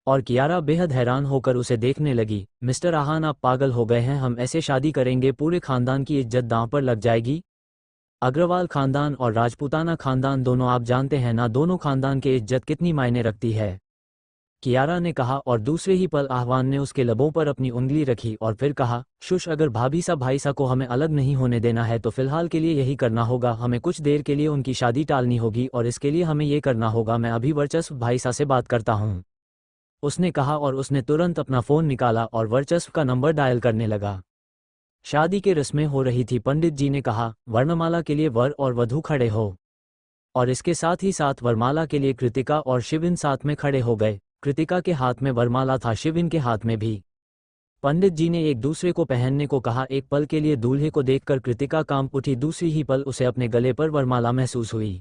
और कियारा बेहद हैरान होकर उसे देखने लगी, मिस्टर आहान आप पागल हो गए हैं, हम ऐसे शादी करेंगे पूरे खानदान की इज्जत दांव पर लग जाएगी। अग्रवाल खानदान और राजपूताना खानदान दोनों आप जानते हैं ना, दोनों खानदान की इज्जत कितनी मायने रखती है, कियारा ने कहा और दूसरे ही पल आह्वान ने उसके लबों पर अपनी उंगली रखी और फिर कहा, शुश अगर भाभी सा भाई सा को हमें अलग नहीं होने देना है तो फिलहाल के लिए यही करना होगा, हमें कुछ देर के लिए उनकी शादी टालनी होगी और इसके लिए हमें ये करना होगा, मैं अभी वर्चस्व भाई सा से बात करता हूँ, उसने कहा और उसने तुरंत अपना फ़ोन निकाला और वर्चस्व का नंबर डायल करने लगा। शादी की रस्में हो रही थी, पंडित जी ने कहा, वर्णमाला के लिए वर और वधू खड़े हो, और इसके साथ ही साथ वरमाला के लिए कृतिका और शिविन साथ में खड़े हो गए। कृतिका के हाथ में वरमाला था, शिविन के हाथ में भी। पंडित जी ने एक दूसरे को पहनने को कहा। एक पल के लिए दूल्हे को देखकर कृतिका कांप उठी, दूसरी ही पल उसे अपने गले पर वरमाला महसूस हुई।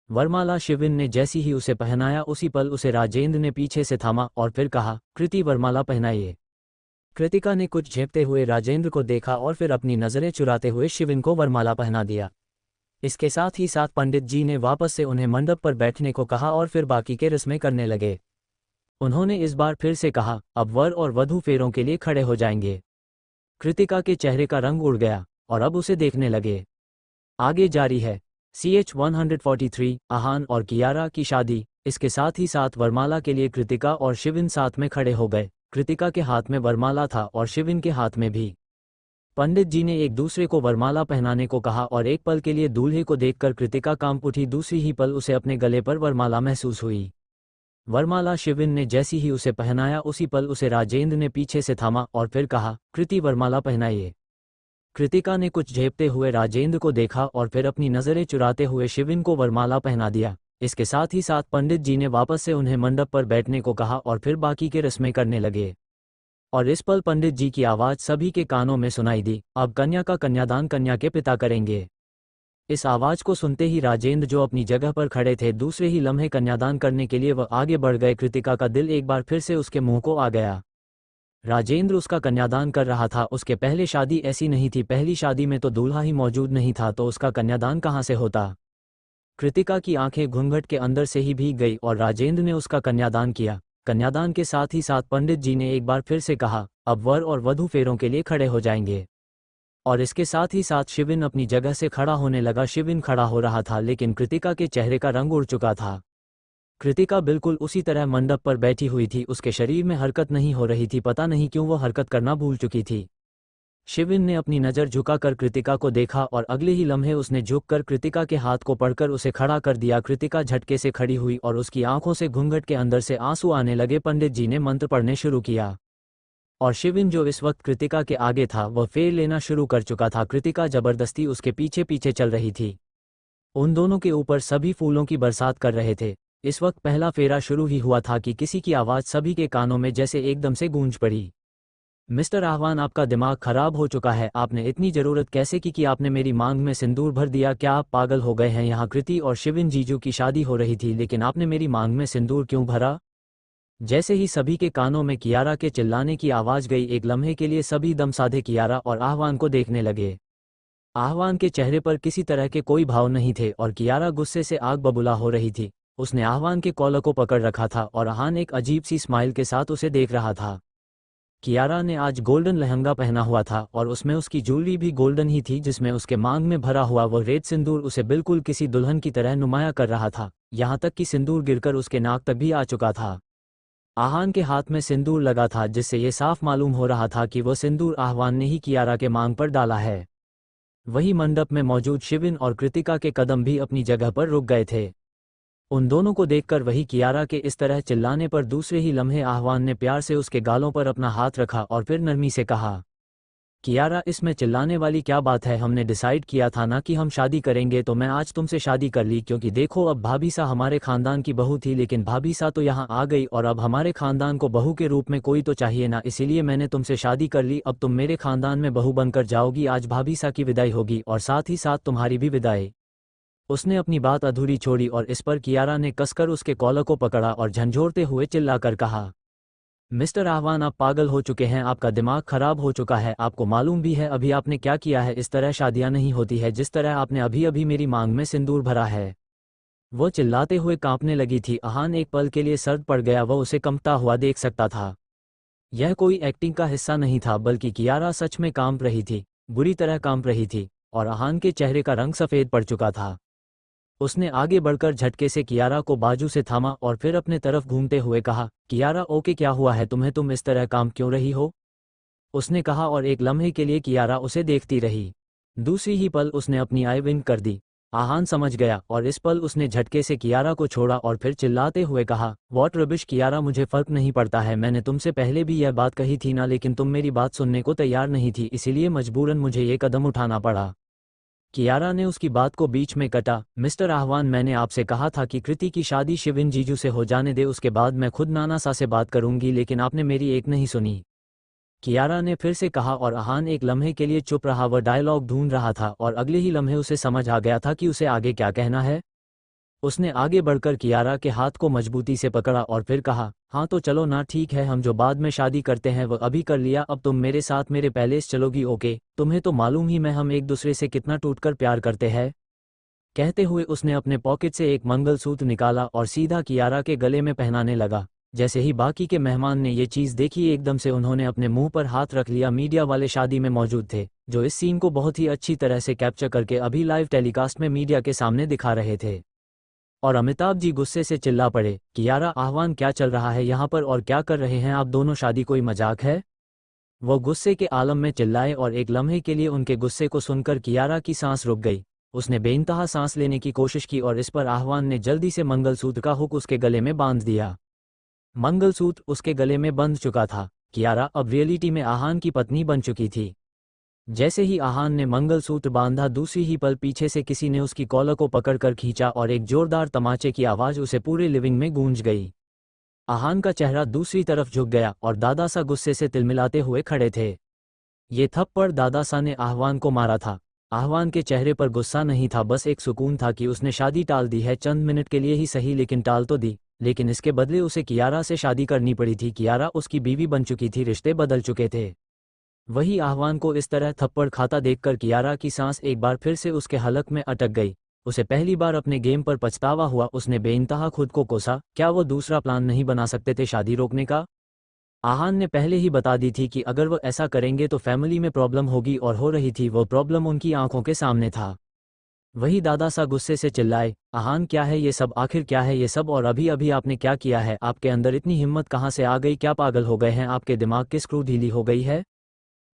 वरमाला शिविन ने जैसी ही उसे पहनाया उसी पल उसे राजेंद्र ने पीछे से थामा और फिर कहा, कृति वरमाला पहनाइए। कृतिका ने कुछ झेपते हुए राजेंद्र को देखा और फिर अपनी नजरें चुराते हुए शिविन को वरमाला पहना दिया। इसके साथ ही साथ पंडित जी ने वापस से उन्हें मंडप पर बैठने को कहा और फिर बाकी के रस्में करने लगे। उन्होंने इस बार फिर से कहा, अब वर और वधू फेरों के लिए खड़े हो जाएंगे। कृतिका के चेहरे का रंग उड़ गया और अब उसे देखने लगे। आगे जारी है। CH 143 आहान और कियारा की शादी। इसके साथ ही साथ वरमाला के लिए कृतिका और शिविन साथ में खड़े हो गए। कृतिका के हाथ में वरमाला था और शिविन के हाथ में भी। पंडित जी ने एक दूसरे को वरमाला पहनाने को कहा और एक पल के लिए दूल्हे को देखकर कृतिका कांप उठी, दूसरी ही पल उसे अपने गले पर वरमाला महसूस हुई। वरमाला शिविन ने जैसी ही उसे पहनाया उसी पल उसे राजेंद्र ने पीछे से थामा और फिर कहा, कृति वरमाला पहनाइए। कृतिका ने कुछ झेपते हुए राजेंद्र को देखा और फिर अपनी नजरें चुराते हुए शिविन को वरमाला पहना दिया। इसके साथ ही साथ पंडित जी ने वापस से उन्हें मंडप पर बैठने को कहा और फिर बाकी के रस्में करने लगे। और इस पल पंडित जी की आवाज सभी के कानों में सुनाई दी, अब कन्या का कन्यादान कन्या के पिता करेंगे। इस आवाज को सुनते ही राजेंद्र जो अपनी जगह पर खड़े थे, दूसरे ही लम्हे कन्यादान करने के लिए वह आगे बढ़ गए। कृतिका का दिल एक बार फिर से उसके मुंह को आ गया। राजेंद्र उसका कन्यादान कर रहा था। उसके पहले शादी ऐसी नहीं थी, पहली शादी में तो दूल्हा ही मौजूद नहीं था, तो उसका कन्यादान कहाँ से होता। कृतिका की आंखें घूंघट के अंदर से ही भीग गई और राजेंद्र ने उसका कन्यादान किया। कन्यादान के साथ ही साथ पंडित जी ने एक बार फिर से कहा, अब वर और वधू फेरों के लिए खड़े हो जाएंगे। और इसके साथ ही साथ शिविन अपनी जगह से खड़ा होने लगा। शिविन खड़ा हो रहा था लेकिन कृतिका के चेहरे का रंग उड़ चुका था। कृतिका बिल्कुल उसी तरह मंडप पर बैठी हुई थी, उसके शरीर में हरकत नहीं हो रही थी, पता नहीं क्यों वो हरकत करना भूल चुकी थी। शिविन ने अपनी नज़र झुकाकर कृतिका को देखा और अगले ही लम्हे उसने झुककर कृतिका के हाथ को पकड़कर उसे खड़ा कर दिया। कृतिका झटके से खड़ी हुई और उसकी आंखों से घूंघट के अंदर से आंसू आने लगे। पंडित जी ने मंत्र पढ़ने शुरू किया और शिविन जो इस वक्त कृतिका के आगे था वह फेर लेना शुरू कर चुका था। कृतिका जबरदस्ती उसके पीछे पीछे चल रही थी। उन दोनों के ऊपर सभी फूलों की बरसात कर रहे थे। इस वक्त पहला फेरा शुरू ही हुआ था कि किसी की आवाज़ सभी के कानों में जैसे एकदम से गूंज पड़ी। मिस्टर आहवान, आपका दिमाग खराब हो चुका है। आपने इतनी जरूरत कैसे की कि आपने मेरी मांग में सिंदूर भर दिया? क्या आप पागल हो गए हैं? यहाँ कृति और शिविन जीजू की शादी हो रही थी, लेकिन आपने मेरी मांग में सिंदूर क्यों भरा? जैसे ही सभी के कानों में कियारा के चिल्लाने की आवाज गई, एक लम्हे के लिए सभी दम साधे कियारा और आहवान को देखने लगे। आहवान के चेहरे पर किसी तरह के कोई भाव नहीं थे और कियारा गुस्से से आग बबूला हो रही थी। उसने आहवान के कॉलर को पकड़ रखा था और आहान एक अजीब सी स्माइल के साथ उसे देख रहा था। कियारा ने आज गोल्डन लहंगा पहना हुआ था और उसमें उसकी ज्वेलरी भी गोल्डन ही थी, जिसमें उसके मांग में भरा हुआ वो रेड सिंदूर उसे बिल्कुल किसी दुल्हन की तरह नुमाया कर रहा था। यहाँ तक कि सिंदूर गिरकर उसके नाक तक भी आ चुका था। आहान के हाथ में सिंदूर लगा था, जिससे ये साफ मालूम हो रहा था कि वह सिंदूर आहवान ने ही कियारा के मांग पर डाला है। वही मंडप में मौजूद शिविन और कृतिका के कदम भी अपनी जगह पर रुक गए थे। उन दोनों को देखकर वही कियारा के इस तरह चिल्लाने पर दूसरे ही लम्हे आहवान ने प्यार से उसके गालों पर अपना हाथ रखा और फिर नरमी से कहा, कियारा, इसमें चिल्लाने वाली क्या बात है? हमने डिसाइड किया था ना कि हम शादी करेंगे, तो मैं आज तुमसे शादी कर ली, क्योंकि देखो अब भाभी सा हमारे खानदान की बहू थी, लेकिन भाभी सा तो यहाँ आ गई और अब हमारे खानदान को बहू के रूप में कोई तो चाहिए ना, इसीलिए मैंने तुमसे शादी कर ली। अब तुम मेरे खानदान में बहू बनकर जाओगी। आज भाभी सा की विदाई होगी और साथ ही साथ तुम्हारी भी विदाई। उसने अपनी बात अधूरी छोड़ी और इस पर कियारा ने कसकर उसके कॉलर को पकड़ा और झंझोड़ते हुए चिल्लाकर कहा, मिस्टर आहवान, आप पागल हो चुके हैं। आपका दिमाग खराब हो चुका है। आपको मालूम भी है अभी आपने क्या किया है? इस तरह शादियां नहीं होती है, जिस तरह आपने अभी अभी मेरी मांग में सिंदूर भरा है। वो चिल्लाते हुए कांपने लगी थी। आहान एक पल के लिए सर्द पड़ गया। वह उसे कंपता हुआ देख सकता था। यह कोई एक्टिंग का हिस्सा नहीं था, बल्कि कियारा सच में कांप रही थी, बुरी तरह कांप रही थी, और आहान के चेहरे का रंग सफ़ेद पड़ चुका था। उसने आगे बढ़कर झटके से कियारा को बाजू से थामा और फिर अपने तरफ घूमते हुए कहा, कियारा, ओके, क्या हुआ है तुम्हें? तुम इस तरह काम क्यों रही हो? उसने कहा और एक लम्हे के लिए कियारा उसे देखती रही। दूसरी ही पल उसने अपनी आई विंक कर दी। आहान समझ गया और इस पल उसने झटके से कियारा को छोड़ा और फिर चिल्लाते हुए कहा, व्हाट रबिश कियारा, मुझे फर्क नहीं पड़ता है। मैंने तुमसे पहले भी यह बात कही थी ना, लेकिन तुम मेरी बात सुनने को तैयार नहीं थी, इसीलिए मजबूरन मुझे ये कदम उठाना पड़ा। कियारा ने उसकी बात को बीच में कटा। मिस्टर आहवान, मैंने आपसे कहा था कि कृति की शादी शिविन जीजू से हो जाने दे, उसके बाद मैं खुद नाना सा से बात करूंगी, लेकिन आपने मेरी एक नहीं सुनी। कियारा ने फिर से कहा और आहान एक लम्हे के लिए चुप रहा। वह डायलॉग ढूंढ रहा था और अगले ही लम्हे उसे समझ आ गया था कि उसे आगे क्या कहना है। उसने आगे बढ़कर कियारा के हाथ को मजबूती से पकड़ा और फिर कहा, हाँ तो चलो ना, ठीक है, हम जो बाद में शादी करते हैं वह अभी कर लिया। अब तुम मेरे साथ मेरे पैलेस चलोगी? ओके, तुम्हें तो मालूम ही मैं हम एक दूसरे से कितना टूटकर प्यार करते हैं। कहते हुए उसने अपने पॉकेट से एक मंगलसूत्र निकाला और सीधा कियारा के गले में पहनाने लगा। जैसे ही बाकी के मेहमान ने ये चीज़ देखी, एकदम से उन्होंने अपने मुंह पर हाथ रख लिया। मीडिया वाले शादी में मौजूद थे, जो इस सीन को बहुत ही अच्छी तरह से कैप्चर करके अभी लाइव टेलीकास्ट में मीडिया के सामने दिखा रहे थे। और अमिताभ जी गुस्से से चिल्ला पड़े, कियारा, आहवान, क्या चल रहा है यहाँ पर और क्या कर रहे हैं आप दोनों? शादी कोई मजाक है? वो गुस्से के आलम में चिल्लाए और एक लम्हे के लिए उनके गुस्से को सुनकर कियारा की सांस रुक गई। उसने बेइंतहा सांस लेने की कोशिश की और इस पर आहवान ने जल्दी से मंगलसूत्र का हुक उसके गले में बांध दिया। मंगलसूत्र उसके गले में बंध चुका था। कियारा अब रियलिटी में आहान की पत्नी बन चुकी थी। जैसे ही आहान ने मंगलसूत्र बांधा, दूसरी ही पल पीछे से किसी ने उसकी कॉलर को पकड़कर खींचा और एक जोरदार तमाचे की आवाज उसे पूरे लिविंग में गूंज गई। आहान का चेहरा दूसरी तरफ झुक गया और दादासा गुस्से से तिलमिलाते हुए खड़े थे। ये थप्पड़ दादासा ने आहवान को मारा था। आहवान के चेहरे पर गुस्सा नहीं था, बस एक सुकून था कि उसने शादी टाल दी है, चंद मिनट के लिए ही सही, लेकिन टाल तो दी। लेकिन इसके बदले उसे कियारा से शादी करनी पड़ी थी। कियारा उसकी बीवी बन चुकी थी, रिश्ते बदल चुके थे। वही आहवान को इस तरह थप्पड़ खाता देखकर कियारा की सांस एक बार फिर से उसके हलक में अटक गई। उसे पहली बार अपने गेम पर पछतावा हुआ। उसने बेइंतहा खुद को कोसा। क्या वो दूसरा प्लान नहीं बना सकते थे शादी रोकने का? आहान ने पहले ही बता दी थी कि अगर वो ऐसा करेंगे तो फैमिली में प्रॉब्लम होगी, और हो रही थी। वो प्रॉब्लम उनकी आंखों के सामने था। वही दादासा गुस्से से चिल्लाए, आहान, क्या है ये सब? आखिर क्या है ये सब? और अभी अभी आपने क्या किया है? आपके अंदर इतनी हिम्मत कहाँ से आ गई? क्या पागल हो गए हैं? आपके दिमाग की स्क्रू ढीली हो गई है?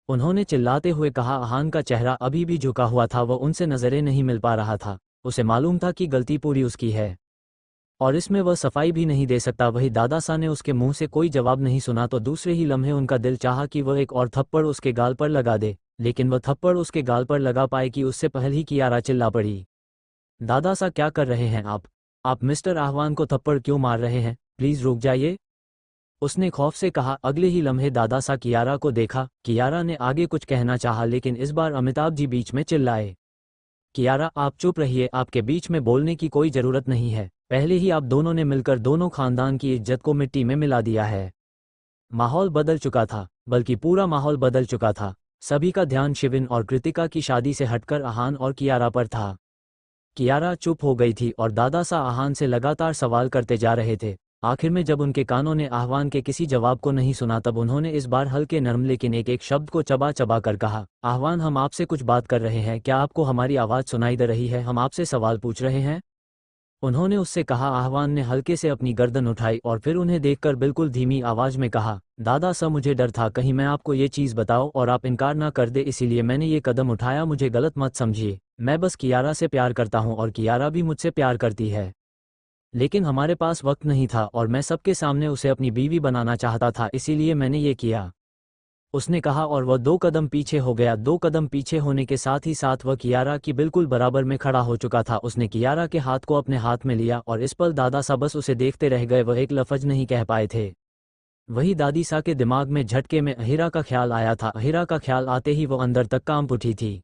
उन्होंने चिल्लाते हुए कहा। आहान का चेहरा अभी भी झुका हुआ था। वह उनसे नजरें नहीं मिल पा रहा था। उसे मालूम था कि गलती पूरी उसकी है और इसमें वह सफाई भी नहीं दे सकता। वही दादासा ने उसके मुंह से कोई जवाब नहीं सुना तो दूसरे ही लम्हे उनका दिल चाहा कि वह एक और थप्पड़ उसके गाल पर लगा दे, लेकिन वह थप्पड़ उसके गाल पर लगा पाए कि उससे पहले ही कियारा चिल्ला पड़ी, दादासा, क्या कर रहे हैं आप? आप मिस्टर आहवान को थप्पड़ क्यों मार रहे हैं? प्लीज रुक जाइए। उसने खौफ से कहा। अगले ही लम्हे दादासा कियारा को देखा। कियारा ने आगे कुछ कहना चाहा लेकिन इस बार अमिताभ जी बीच में चिल्लाए। कियारा, आप चुप रहिए, आपके बीच में बोलने की कोई जरूरत नहीं है। पहले ही आप दोनों ने मिलकर दोनों खानदान की इज्जत को मिट्टी में मिला दिया है। माहौल बदल चुका था, बल्कि पूरा माहौल बदल चुका था। सभी का ध्यान शिविन और कृतिका की शादी से हटकर आहान और कियारा पर था। कियारा चुप हो गई थी और दादासा आहान से लगातार सवाल करते जा रहे थे। आखिर में जब उनके कानों ने आह्वान के किसी जवाब को नहीं सुना तब उन्होंने इस बार हल्के नरम लेकिन एक एक शब्द को चबा चबा कर कहा, आह्वान, हम आपसे कुछ बात कर रहे हैं, क्या आपको हमारी आवाज़ सुनाई दे रही है? हम आपसे सवाल पूछ रहे हैं। उन्होंने उससे कहा। आह्वान ने हल्के से अपनी गर्दन उठाई और फिर उन्हें देखकर बिल्कुल धीमी आवाज में कहा, दादा सा, मुझे डर था कहीं मैं आपको ये चीज़ बताऊं और आप इनकार ना कर दे, इसीलिए मैंने ये कदम उठाया। मुझे गलत मत समझिए, मैं बस कियारा से प्यार करता हूं और कियारा भी मुझसे प्यार करती है। लेकिन हमारे पास वक्त नहीं था और मैं सबके सामने उसे अपनी बीवी बनाना चाहता था, इसीलिए मैंने ये किया, उसने कहा। और वह 2 कदम पीछे हो गया। 2 कदम पीछे होने के साथ ही साथ वह कियारा की बिल्कुल बराबर में खड़ा हो चुका था। उसने कियारा के हाथ को अपने हाथ में लिया और इस पल दादा सा बस उसे देखते रह गए। वह एक लफ्ज नहीं कह पाए थे। वही दादी सा के दिमाग में झटके में अहिरा का ख्याल आया था। अहिरा का ख्याल आते ही वो अंदर तक कांप उठी थी।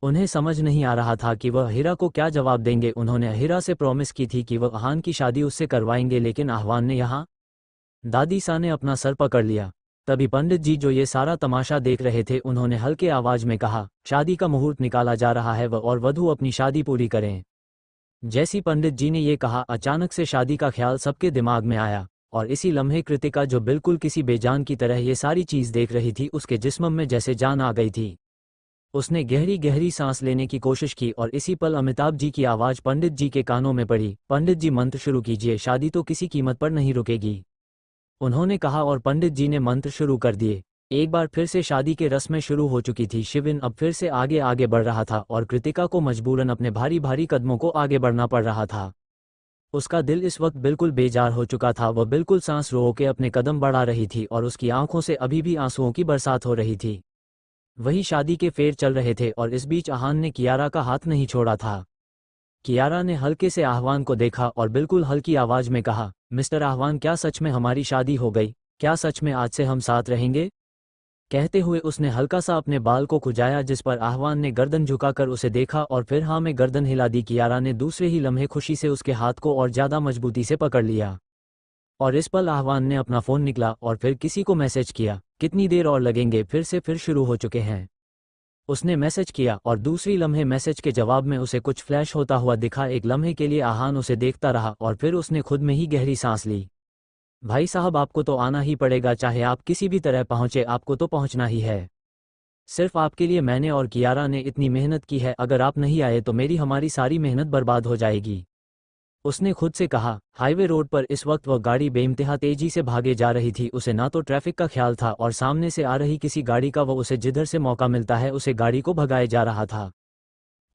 उन्हें समझ नहीं आ रहा था कि वह अहिरा को क्या जवाब देंगे। उन्होंने अहिरा से प्रॉमिस की थी कि वह आहान की शादी उससे करवाएंगे, लेकिन आह्वान ने यहाँ। दादी सा ने अपना सर पकड़ लिया। तभी पंडित जी, जो ये सारा तमाशा देख रहे थे, उन्होंने हल्के आवाज में कहा, शादी का मुहूर्त निकाला जा रहा है, वह और वधू अपनी शादी पूरी करें। जैसी पंडित जी ने ये कहा, अचानक से शादी का ख्याल सबके दिमाग में आया और इसी लम्हे कृतिका, जो बिल्कुल किसी बेजान की तरह ये सारी चीज देख रही थी, उसके जिस्म में जैसे जान आ गई थी। उसने गहरी गहरी सांस लेने की कोशिश की और इसी पल अमिताभ जी की आवाज पंडित जी के कानों में पड़ी। पंडित जी, मंत्र शुरू कीजिए, शादी तो किसी कीमत पर नहीं रुकेगी, उन्होंने कहा। और पंडित जी ने मंत्र शुरू कर दिए। एक बार फिर से शादी के रस्में शुरू हो चुकी थी। शिविन अब फिर से आगे आगे बढ़ रहा था और कृतिका को मजबूरन अपने भारी भारी कदमों को आगे बढ़ना पड़ रहा था। उसका दिल इस वक्त बिल्कुल बेजार हो चुका था। वह बिल्कुल सांस रोक के अपने कदम बढ़ा रही थी और उसकी आंखों से अभी भी आंसुओं की बरसात हो रही थी। वही शादी के फेर चल रहे थे और इस बीच आहान ने कियारा का हाथ नहीं छोड़ा था। कियारा ने हल्के से आह्वान को देखा और बिल्कुल हल्की आवाज में कहा, मिस्टर आह्वान, क्या सच में हमारी शादी हो गई? क्या सच में आज से हम साथ रहेंगे? कहते हुए उसने हल्का सा अपने बाल को खुजाया, जिस पर आह्वान ने गर्दन झुकाकर उसे देखा और फिर हाँ में गर्दन हिला दी। कियारा ने दूसरे ही लम्हे खुशी से उसके हाथ को और ज्यादा मजबूती से पकड़ लिया और इस पल आह्वान ने अपना फोन निकला और फिर किसी को मैसेज किया, कितनी देर और लगेंगे? फिर शुरू हो चुके हैं, उसने मैसेज किया। और दूसरी लम्हे मैसेज के जवाब में उसे कुछ फ्लैश होता हुआ दिखा। एक लम्हे के लिए आहान उसे देखता रहा और फिर उसने खुद में ही गहरी सांस ली। भाई साहब, आपको तो आना ही पड़ेगा, चाहे आप किसी भी तरह पहुंचे, आपको तो पहुंचना ही है। सिर्फ आपके लिए मैंने और कियारा ने इतनी मेहनत की है, अगर आप नहीं आए तो हमारी सारी मेहनत बर्बाद हो जाएगी, उसने खुद से कहा। हाईवे रोड पर इस वक्त वह गाड़ी बेइंतहा तेजी से भागे जा रही थी। उसे ना तो ट्रैफिक का ख्याल था और सामने से आ रही किसी गाड़ी का। वह उसे जिधर से मौका मिलता है उसे गाड़ी को भगाए जा रहा था।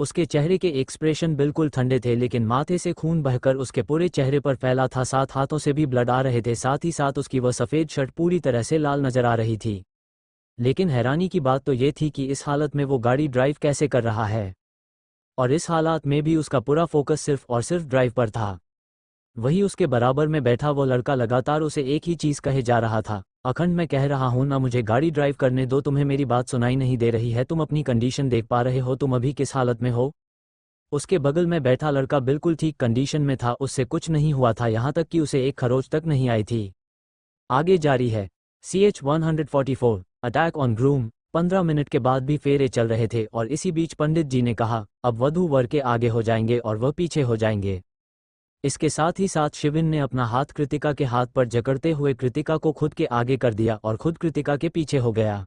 उसके चेहरे के एक्सप्रेशन बिल्कुल ठंडे थे, लेकिन माथे से खून बहकर उसके पूरे चेहरे पर फैला था। 7 हाथों से भी ब्लड आ रहे थे। साथ ही साथ उसकी वह सफ़ेद शर्ट पूरी तरह से लाल नजर आ रही थी। लेकिन हैरानी की बात तो ये थी कि इस हालत में वो गाड़ी ड्राइव कैसे कर रहा है, और इस हालात में भी उसका पूरा फोकस सिर्फ और सिर्फ ड्राइव पर था। वही उसके बराबर में बैठा वो लड़का लगातार उसे एक ही चीज़ कहे जा रहा था, अखंड, मैं कह रहा हूं ना, मुझे गाड़ी ड्राइव करने दो, तुम्हें मेरी बात सुनाई नहीं दे रही है? तुम अपनी कंडीशन देख पा रहे हो? तुम अभी किस हालत में हो? उसके बगल में बैठा लड़का बिल्कुल ठीक कंडीशन में था, उससे कुछ नहीं हुआ था, यहाँ तक कि उसे एक खरोच तक नहीं आई थी। आगे जारी है। CH 144 attack on groom. 15 minute के बाद भी फेरे चल रहे थे और इसी बीच पंडित जी ने कहा, अब वधू वर के आगे हो जाएंगे और वह पीछे हो जाएंगे। इसके साथ ही साथ शिविन ने अपना हाथ कृतिका के हाथ पर जकड़ते हुए कृतिका को खुद के आगे कर दिया और खुद कृतिका के पीछे हो गया।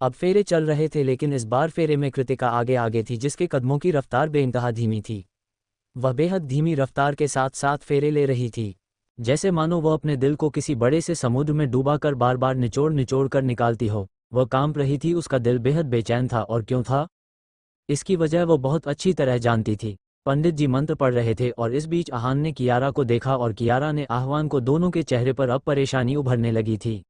अब फेरे चल रहे थे, लेकिन इस बार फेरे में कृतिका आगे आगे थी, जिसके कदमों की रफ्तार बेइंतहा धीमी थी। वह बेहद धीमी रफ्तार के साथ साथ फेरे ले रही थी, जैसे मानो वह अपने दिल को किसी बड़े से समुद्र में डूबाकर बार बार निचोड़ निचोड़ कर निकालती हो। वह कांप रही थी, उसका दिल बेहद बेचैन था। और क्यों था? इसकी वजह वो बहुत अच्छी तरह जानती थी। पंडित जी मंत्र पढ़ रहे थे और इस बीच आहान ने कियारा को देखा और कियारा ने आह्वान को। दोनों के चेहरे पर अब परेशानी उभरने लगी थी।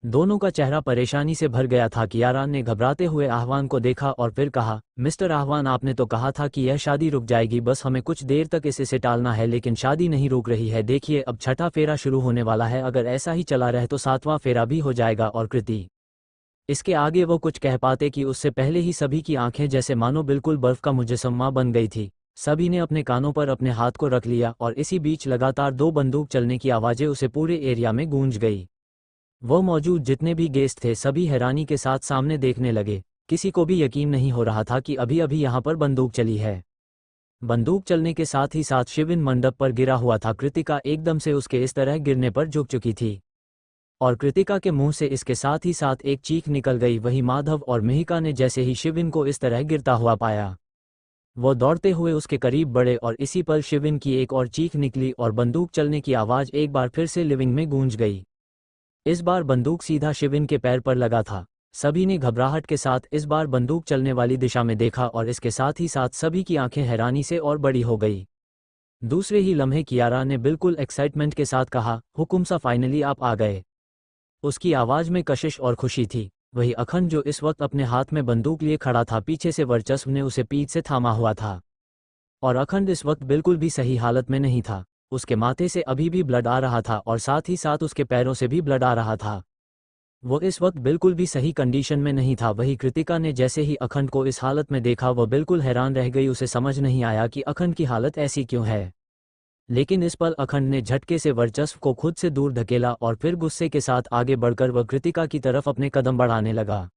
दोनों का चेहरा परेशानी से भर गया था। कियारा ने घबराते हुए आहवान को देखा और फिर कहा, मिस्टर आहवान, आपने तो कहा था कि यह शादी रुक जाएगी, बस हमें कुछ देर तक इसे टालना है, लेकिन शादी नहीं रुक रही है। देखिए, अब छठा फेरा शुरू होने वाला है, अगर ऐसा ही चला रहे तो सातवां फेरा भी हो जाएगा। और कृति, इसके आगे वो कुछ कह पाते कि उससे पहले ही सभी की आंखें जैसे मानो बिल्कुल बर्फ का मुजस्समा बन गई थी। सभी ने अपने कानों पर अपने हाथ को रख लिया और इसी बीच लगातार 2 बंदूक चलने की आवाज़ें उसे पूरे एरिया में गूंज गई। वो मौजूद जितने भी गेस्ट थे सभी हैरानी के साथ सामने देखने लगे। किसी को भी यकीन नहीं हो रहा था कि अभी अभी यहाँ पर बंदूक चली है। बंदूक चलने के साथ ही साथ शिविन मंडप पर गिरा हुआ था। कृतिका एकदम से उसके इस तरह गिरने पर झुक चुकी थी और कृतिका के मुंह से इसके साथ ही साथ एक चीख निकल गई। वही माधव और मिहिका ने जैसे ही शिविन को इस तरह गिरता हुआ पाया, वो दौड़ते हुए उसके करीब बढ़े और इसी पल शिविन की एक और चीख निकली और बंदूक चलने की आवाज़ एक बार फिर से लिविंग में गूंज गई। इस बार बंदूक सीधा शिविन के पैर पर लगा था। सभी ने घबराहट के साथ इस बार बंदूक चलने वाली दिशा में देखा और इसके साथ ही साथ सभी की आंखें हैरानी से और बड़ी हो गई। दूसरे ही लम्हे कियारा ने बिल्कुल एक्साइटमेंट के साथ कहा, हुकुम सा, फाइनली आप आ गए। उसकी आवाज़ में कशिश और खुशी थी। वही अखंड जो इस वक्त अपने हाथ में बंदूक लिए खड़ा था, पीछे से वर्चस्व ने उसे पीठ से थामा हुआ था और अखंड इस वक्त बिल्कुल भी सही हालत में नहीं था। उसके माथे से अभी भी ब्लड आ रहा था और साथ ही साथ उसके पैरों से भी ब्लड आ रहा था। वो इस वक्त बिल्कुल भी सही कंडीशन में नहीं था। वही कृतिका ने जैसे ही अखंड को इस हालत में देखा वो बिल्कुल हैरान रह गई। उसे समझ नहीं आया कि अखंड की हालत ऐसी क्यों है। लेकिन इस पल अखंड ने झटके से वर्चस्व को खुद से दूर धकेला और फिर गुस्से के साथ आगे बढ़कर वह कृतिका की तरफ अपने कदम बढ़ाने लगा।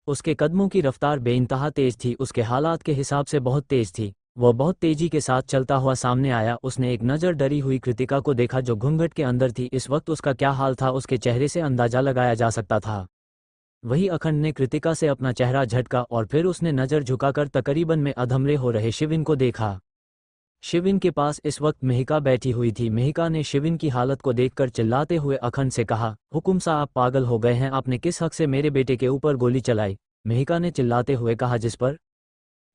उसके कदमों की रफ्तार बेइंतहा तेज थी, उसके हालात के हिसाब से बहुत तेज थी। वह बहुत तेजी के साथ चलता हुआ सामने आया। उसने एक नज़र डरी हुई कृतिका को देखा जो घूंघट के अंदर थी। इस वक्त उसका क्या हाल था उसके चेहरे से अंदाजा लगाया जा सकता था। वही अखंड ने कृतिका से अपना चेहरा झटका और फिर उसने नज़र झुकाकर तकरीबन में अधमरे हो रहे शिविन को देखा। शिविन के पास इस वक्त मिहिका बैठी हुई थी। मिहिका ने शिविन की हालत को देखकर चिल्लाते हुए अखंड से कहा, हुकुम सा, आप पागल हो गए हैं, आपने किस हक से मेरे बेटे के ऊपर गोली चलाई? मिहिका ने चिल्लाते हुए कहा, जिस पर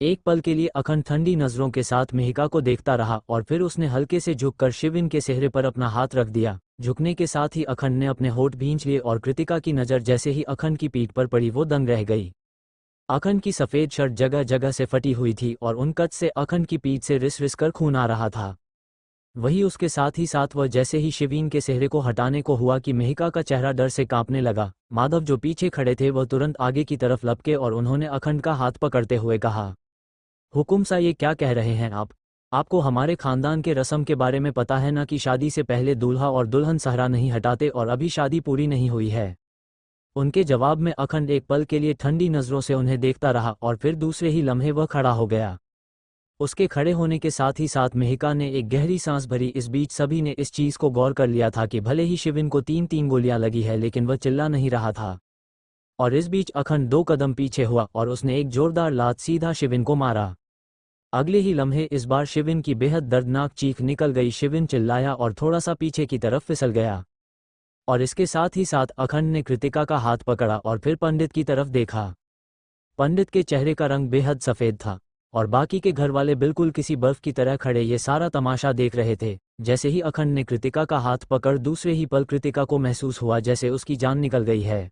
एक पल के लिए अखंड ठंडी नज़रों के साथ मिहिका को देखता रहा और फिर उसने हल्के से झुककर शिविन के चेहरे पर अपना हाथ रख दिया। झुकने के साथ ही अखंड ने अपने होंठ भींच लिए और कृतिका की नज़र जैसे ही अखंड की पीठ पर पड़ी वो दंग रह गई। अखंड की सफ़ेद शर्ट जगह जगह से फटी हुई थी और उन कच से अखंड की पीठ से रिस रिस कर खून आ रहा था। वही उसके साथ ही साथ वह जैसे ही शिवीन के चेहरे को हटाने को हुआ कि मिहिका का चेहरा डर से कांपने लगा। माधव जो पीछे खड़े थे वह तुरंत आगे की तरफ लपके और उन्होंने अखंड का हाथ पकड़ते हुए कहा, हुकुम सा, ये क्या कह रहे हैं आप? आपको हमारे खानदान के रस्म के बारे में पता है ना कि शादी से पहले दूल्हा और दुल्हन सहरा नहीं हटाते और अभी शादी पूरी नहीं हुई है। उनके जवाब में अखंड एक पल के लिए ठंडी नज़रों से उन्हें देखता रहा और फिर दूसरे ही लम्हे वह खड़ा हो गया। उसके खड़े होने के साथ ही साथ मिहिका ने एक गहरी सांस भरी। इस बीच सभी ने इस चीज़ को गौर कर लिया था कि भले ही शिविन को 3-3 गोलियां लगी है लेकिन वह चिल्ला नहीं रहा था। और इस बीच अखंड 2 कदम पीछे हुआ और उसने एक जोरदार लात सीधा शिविन को मारा। अगले ही लम्हे इस बार शिविन की बेहद दर्दनाक चीख निकल गई। शिविन चिल्लाया और थोड़ा सा पीछे की तरफ फिसल गया और इसके साथ ही साथ अखंड ने कृतिका का हाथ पकड़ा और फिर पंडित की तरफ देखा। पंडित के चेहरे का रंग बेहद सफ़ेद था और बाकी के घर वाले बिल्कुल किसी बर्फ की तरह खड़े ये सारा तमाशा देख रहे थे। जैसे ही अखंड ने कृतिका का हाथ पकड़ दूसरे ही पल कृतिका को महसूस हुआ जैसे उसकी जान निकल गई है।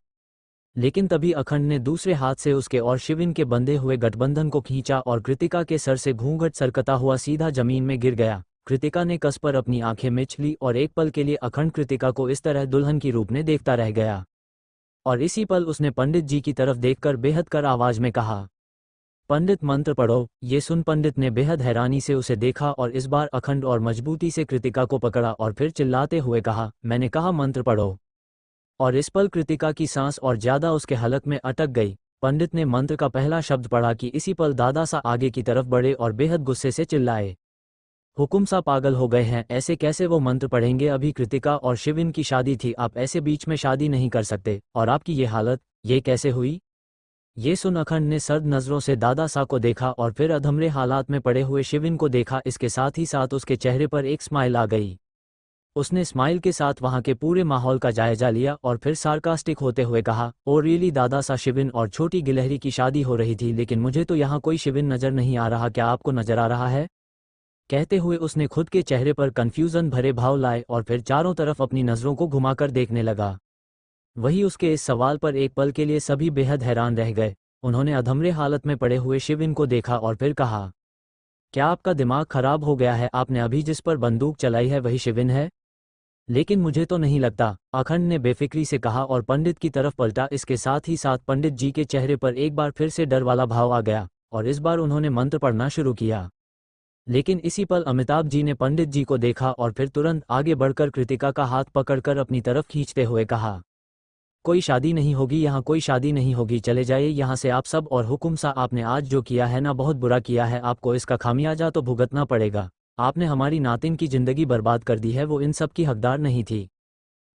लेकिन तभी अखंड ने दूसरे हाथ से उसके और शिविन के बंधे हुए गठबंधन को खींचा और कृतिका के सर से घूंघट सरकता हुआ सीधा जमीन में गिर गया। कृतिका ने कस पर अपनी आंखें मिच ली और एक पल के लिए अखंड कृतिका को इस तरह दुल्हन की रूप में देखता रह गया और इसी पल उसने पंडित जी की तरफ देखकर बेहद कर आवाज में कहा, पंडित, मंत्र पढ़ो। ये सुन पंडित ने बेहद हैरानी से उसे देखा और इस बार अखंड और मजबूती से कृतिका को पकड़ा और फिर चिल्लाते हुए कहा, मैंने कहा मंत्र पढ़ो। और इस पल कृतिका की सांस और ज्यादा उसके हलक में अटक गई। पंडित ने मंत्र का पहला शब्द पढ़ा कि इसी पल दादा सा आगे की तरफ बढ़े और बेहद गुस्से से चिल्लाए, हुकुम सा, पागल हो गए हैं? ऐसे कैसे वो मंत्र पढ़ेंगे? अभी कृतिका और शिविन की शादी थी, आप ऐसे बीच में शादी नहीं कर सकते। और आपकी ये हालत, ये कैसे हुई? ये सुन अखंड ने सर्द नज़रों से दादा सा को देखा और फिर अधमरे हालात में पड़े हुए शिविन को देखा। इसके साथ ही साथ उसके चेहरे पर एक स्माइल आ गई। उसने स्माइल के साथ वहां के पूरे माहौल का जायजा लिया और फिर सार्कास्टिक होते हुए कहा, ओ रियली दादा सा, शिविन और छोटी गिलहरी की शादी हो रही थी लेकिन मुझे तो यहाँ कोई शिविन नज़र नहीं आ रहा, क्या आपको नज़र आ रहा है? कहते हुए उसने खुद के चेहरे पर कन्फ्यूजन भरे भाव लाए और फिर चारों तरफ अपनी नज़रों को घुमाकर देखने लगा। वही उसके इस सवाल पर एक पल के लिए सभी बेहद हैरान रह गए। उन्होंने अधमरे हालत में पड़े हुए शिविन को देखा और फिर कहा, क्या आपका दिमाग खराब हो गया है? आपने अभी जिस पर बंदूक चलाई है वही शिविन है? लेकिन मुझे तो नहीं लगता, अखंड ने बेफिक्री से कहा और पंडित की तरफ पलटा। इसके साथ ही साथ पंडित जी के चेहरे पर एक बार फिर से डर वाला भाव आ गया और इस बार उन्होंने मंत्र पढ़ना शुरू किया। लेकिन इसी पल अमिताभ जी ने पंडित जी को देखा और फिर तुरंत आगे बढ़कर कृतिका का हाथ पकड़कर अपनी तरफ खींचते हुए कहा, कोई शादी नहीं होगी यहाँ, कोई शादी नहीं होगी, चले जाइए यहाँ से आप सब। और हुकुम सा, आपने आज जो किया है ना, बहुत बुरा किया है, आपको इसका खामियाजा तो भुगतना पड़ेगा। आपने हमारी नातिन की जिंदगी बर्बाद कर दी है, वो इन सब की हकदार नहीं थी।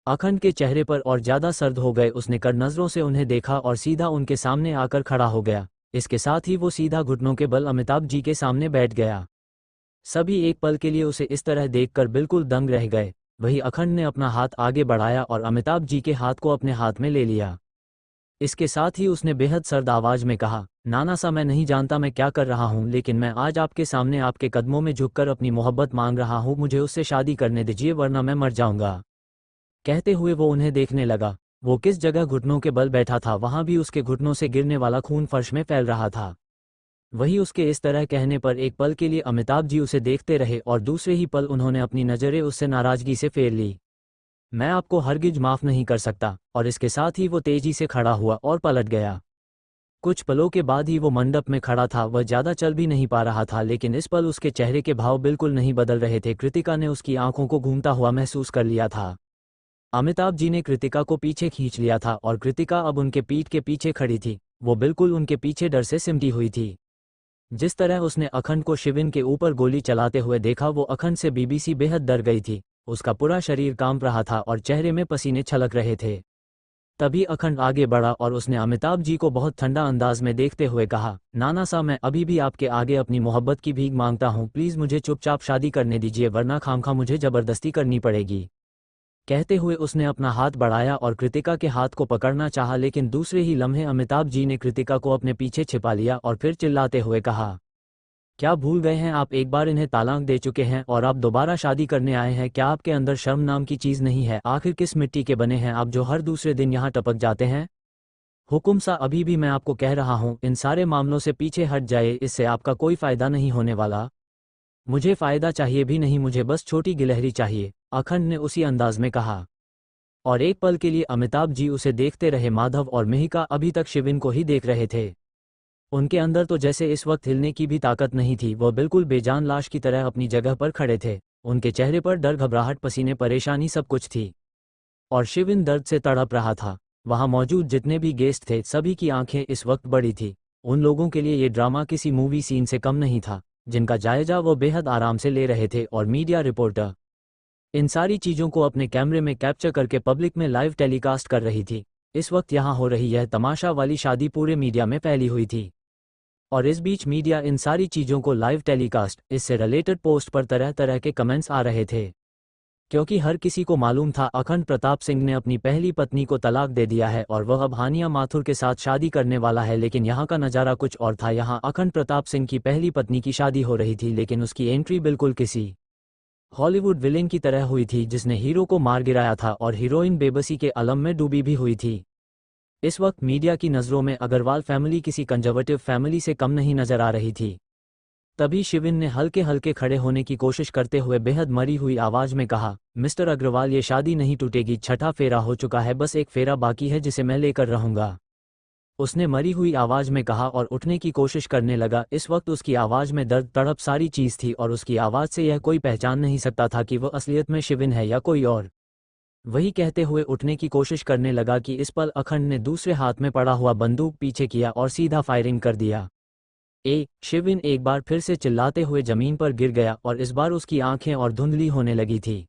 अखंड के चेहरे पर और ज्यादा सर्द हो गए। उसने कर नजरों से उन्हें देखा और सीधा उनके सामने आकर खड़ा हो गया। इसके साथ ही वो सीधा घुटनों के बल अमिताभ जी के सामने बैठ गया। सभी एक पल के लिए उसे इस तरह देखकर बिल्कुल दंग रह गए। वही अखंड ने अपना हाथ आगे बढ़ाया और अमिताभ जी के हाथ को अपने हाथ में ले लिया। इसके साथ ही उसने बेहद सर्द आवाज में कहा, नाना सा, मैं नहीं जानता मैं क्या कर रहा हूँ, लेकिन मैं आज आपके सामने आपके कदमों में झुककर अपनी मोहब्बत मांग रहा हूँ। मुझे उससे शादी करने दीजिए वरना मैं मर जाऊंगा। कहते हुए वो उन्हें देखने लगा। वो किस जगह घुटनों के बल बैठा था, वहां भी उसके घुटनों से गिरने वाला खून फर्श में फैल रहा था। वही उसके इस तरह कहने पर एक पल के लिए अमिताभ जी उसे देखते रहे और दूसरे ही पल उन्होंने अपनी नज़रें उससे नाराजगी से फेर ली। मैं आपको हरगिज माफ नहीं कर सकता। और इसके साथ ही वो तेजी से खड़ा हुआ और पलट गया। कुछ पलों के बाद ही वो मंडप में खड़ा था। वह ज्यादा चल भी नहीं पा रहा था, लेकिन इस पल उसके चेहरे के भाव बिल्कुल नहीं बदल रहे थे। कृतिका ने उसकी आंखों को घूमता हुआ महसूस कर लिया था। अमिताभ जी ने कृतिका को पीछे खींच लिया था और कृतिका अब उनके पीठ के पीछे खड़ी थी। वो बिल्कुल उनके पीछे डर से सिमटी हुई थी। जिस तरह उसने अखंड को शिविन के ऊपर गोली चलाते हुए देखा, वो अखंड से बीबीसी बेहद डर गई थी। उसका पूरा शरीर कांप रहा था और चेहरे में पसीने छलक रहे थे। तभी अखंड आगे बढ़ा और उसने अमिताभ जी को बहुत ठंडा अंदाज में देखते हुए कहा, नाना सा, मैं अभी भी आपके आगे अपनी मोहब्बत की भीख मांगता हूँ। प्लीज़ मुझे चुपचाप शादी करने दीजिए वरना खामखा मुझे जबरदस्ती करनी पड़ेगी। कहते हुए उसने अपना हाथ बढ़ाया और कृतिका के हाथ को पकड़ना चाहा, लेकिन दूसरे ही लम्हे अमिताभ जी ने कृतिका को अपने पीछे छिपा लिया और फिर चिल्लाते हुए कहा, क्या भूल गए हैं आप? एक बार इन्हें तलाक दे चुके हैं और आप दोबारा शादी करने आए हैं। क्या आपके अंदर शर्म नाम की चीज़ नहीं है? आखिर किस मिट्टी के बने हैं आप जो हर दूसरे दिन यहाँ टपक जाते हैं? हुकुम सा, अभी भी मैं आपको कह रहा हूँ, इन सारे मामलों से पीछे हट जाए, इससे आपका कोई फ़ायदा नहीं होने वाला। मुझे फ़ायदा चाहिए भी नहीं, मुझे बस छोटी गिलहरी चाहिए, अखंड ने उसी अंदाज में कहा। और एक पल के लिए अमिताभ जी उसे देखते रहे। माधव और मिहिका अभी तक शिविन को ही देख रहे थे। उनके अंदर तो जैसे इस वक्त हिलने की भी ताकत नहीं थी। वह बिल्कुल बेजान लाश की तरह अपनी जगह पर खड़े थे। उनके चेहरे पर डर, घबराहट, पसीने, परेशानी सब कुछ थी। और शिविन दर्द से तड़प रहा था। वहां मौजूद जितने भी गेस्ट थे सभी की आंखें इस वक्त बड़ी थी। उन लोगों के लिए ये ड्रामा किसी मूवी सीन से कम नहीं था, जिनका जायजा वो बेहद आराम से ले रहे थे। और मीडिया रिपोर्टर इन सारी चीज़ों को अपने कैमरे में कैप्चर करके पब्लिक में लाइव टेलीकास्ट कर रही थी। इस वक्त यहाँ हो रही यह तमाशा वाली शादी पूरे मीडिया में फैली हुई थी। और इस बीच मीडिया इन सारी चीज़ों को लाइव टेलीकास्ट, इससे रिलेटेड पोस्ट पर तरह तरह के कमेंट्स आ रहे थे। क्योंकि हर किसी को मालूम था अखंड प्रताप सिंह ने अपनी पहली पत्नी को तलाक दे दिया है और वह अब हानिया माथुर के साथ शादी करने वाला है। लेकिन यहाँ का नज़ारा कुछ और था। यहाँ अखंड प्रताप सिंह की पहली पत्नी की शादी हो रही थी, लेकिन उसकी एंट्री बिल्कुल किसी हॉलीवुड विलेन की तरह हुई थी जिसने हीरो को मार गिराया था और हीरोइन बेबसी के अलम में डूबी भी हुई थी। इस वक्त मीडिया की नज़रों में अग्रवाल फैमिली किसी कंजर्वेटिव फैमिली से कम नहीं नजर आ रही थी। तभी शिविन ने हल्के हल्के खड़े होने की कोशिश करते हुए बेहद मरी हुई आवाज में कहा, मिस्टर अग्रवाल, ये शादी नहीं टूटेगी। छठा फेरा हो चुका है, बस एक फेरा बाकी है जिसे मैं लेकर रहूंगा। उसने मरी हुई आवाज में कहा और उठने की कोशिश करने लगा। इस वक्त उसकी आवाज में दर्द, तड़प सारी चीज थी और उसकी आवाज से यह कोई पहचान नहीं सकता था कि वह असलियत में शिविन है या कोई और। वही कहते हुए उठने की कोशिश करने लगा कि इस पल अखंड ने दूसरे हाथ में पड़ा हुआ बंदूक पीछे किया और सीधा फायरिंग कर दिया। शिविन एक बार फिर से चिल्लाते हुए जमीन पर गिर गया और इस बार उसकी आंखें और धुंधली होने लगी थी।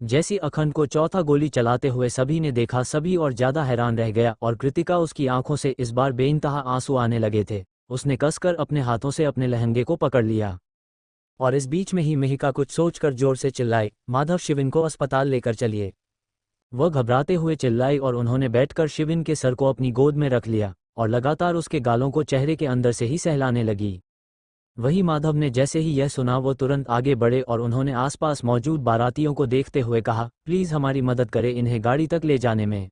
जैसी अखंड को चौथा गोली चलाते हुए सभी ने देखा, सभी और ज्यादा हैरान रह गया और कृतिका, उसकी आंखों से इस बार बेइंतहा आंसू आने लगे थे। उसने कसकर अपने हाथों से अपने लहंगे को पकड़ लिया और इस बीच में ही मिहिका कुछ सोचकर जोर से चिल्लाई, माधव, शिविन को अस्पताल लेकर चलिए। वह घबराते हुए चिल्लाई और उन्होंने बैठकर शिविन के सर को अपनी गोद में रख लिया और लगातार उसके गालों को चेहरे के अंदर से ही सहलाने लगी। वही माधव ने जैसे ही यह सुना वो तुरंत आगे बढ़े और उन्होंने आसपास मौजूद बारातियों को देखते हुए कहा, प्लीज़ हमारी मदद करें, इन्हें गाड़ी तक ले जाने में।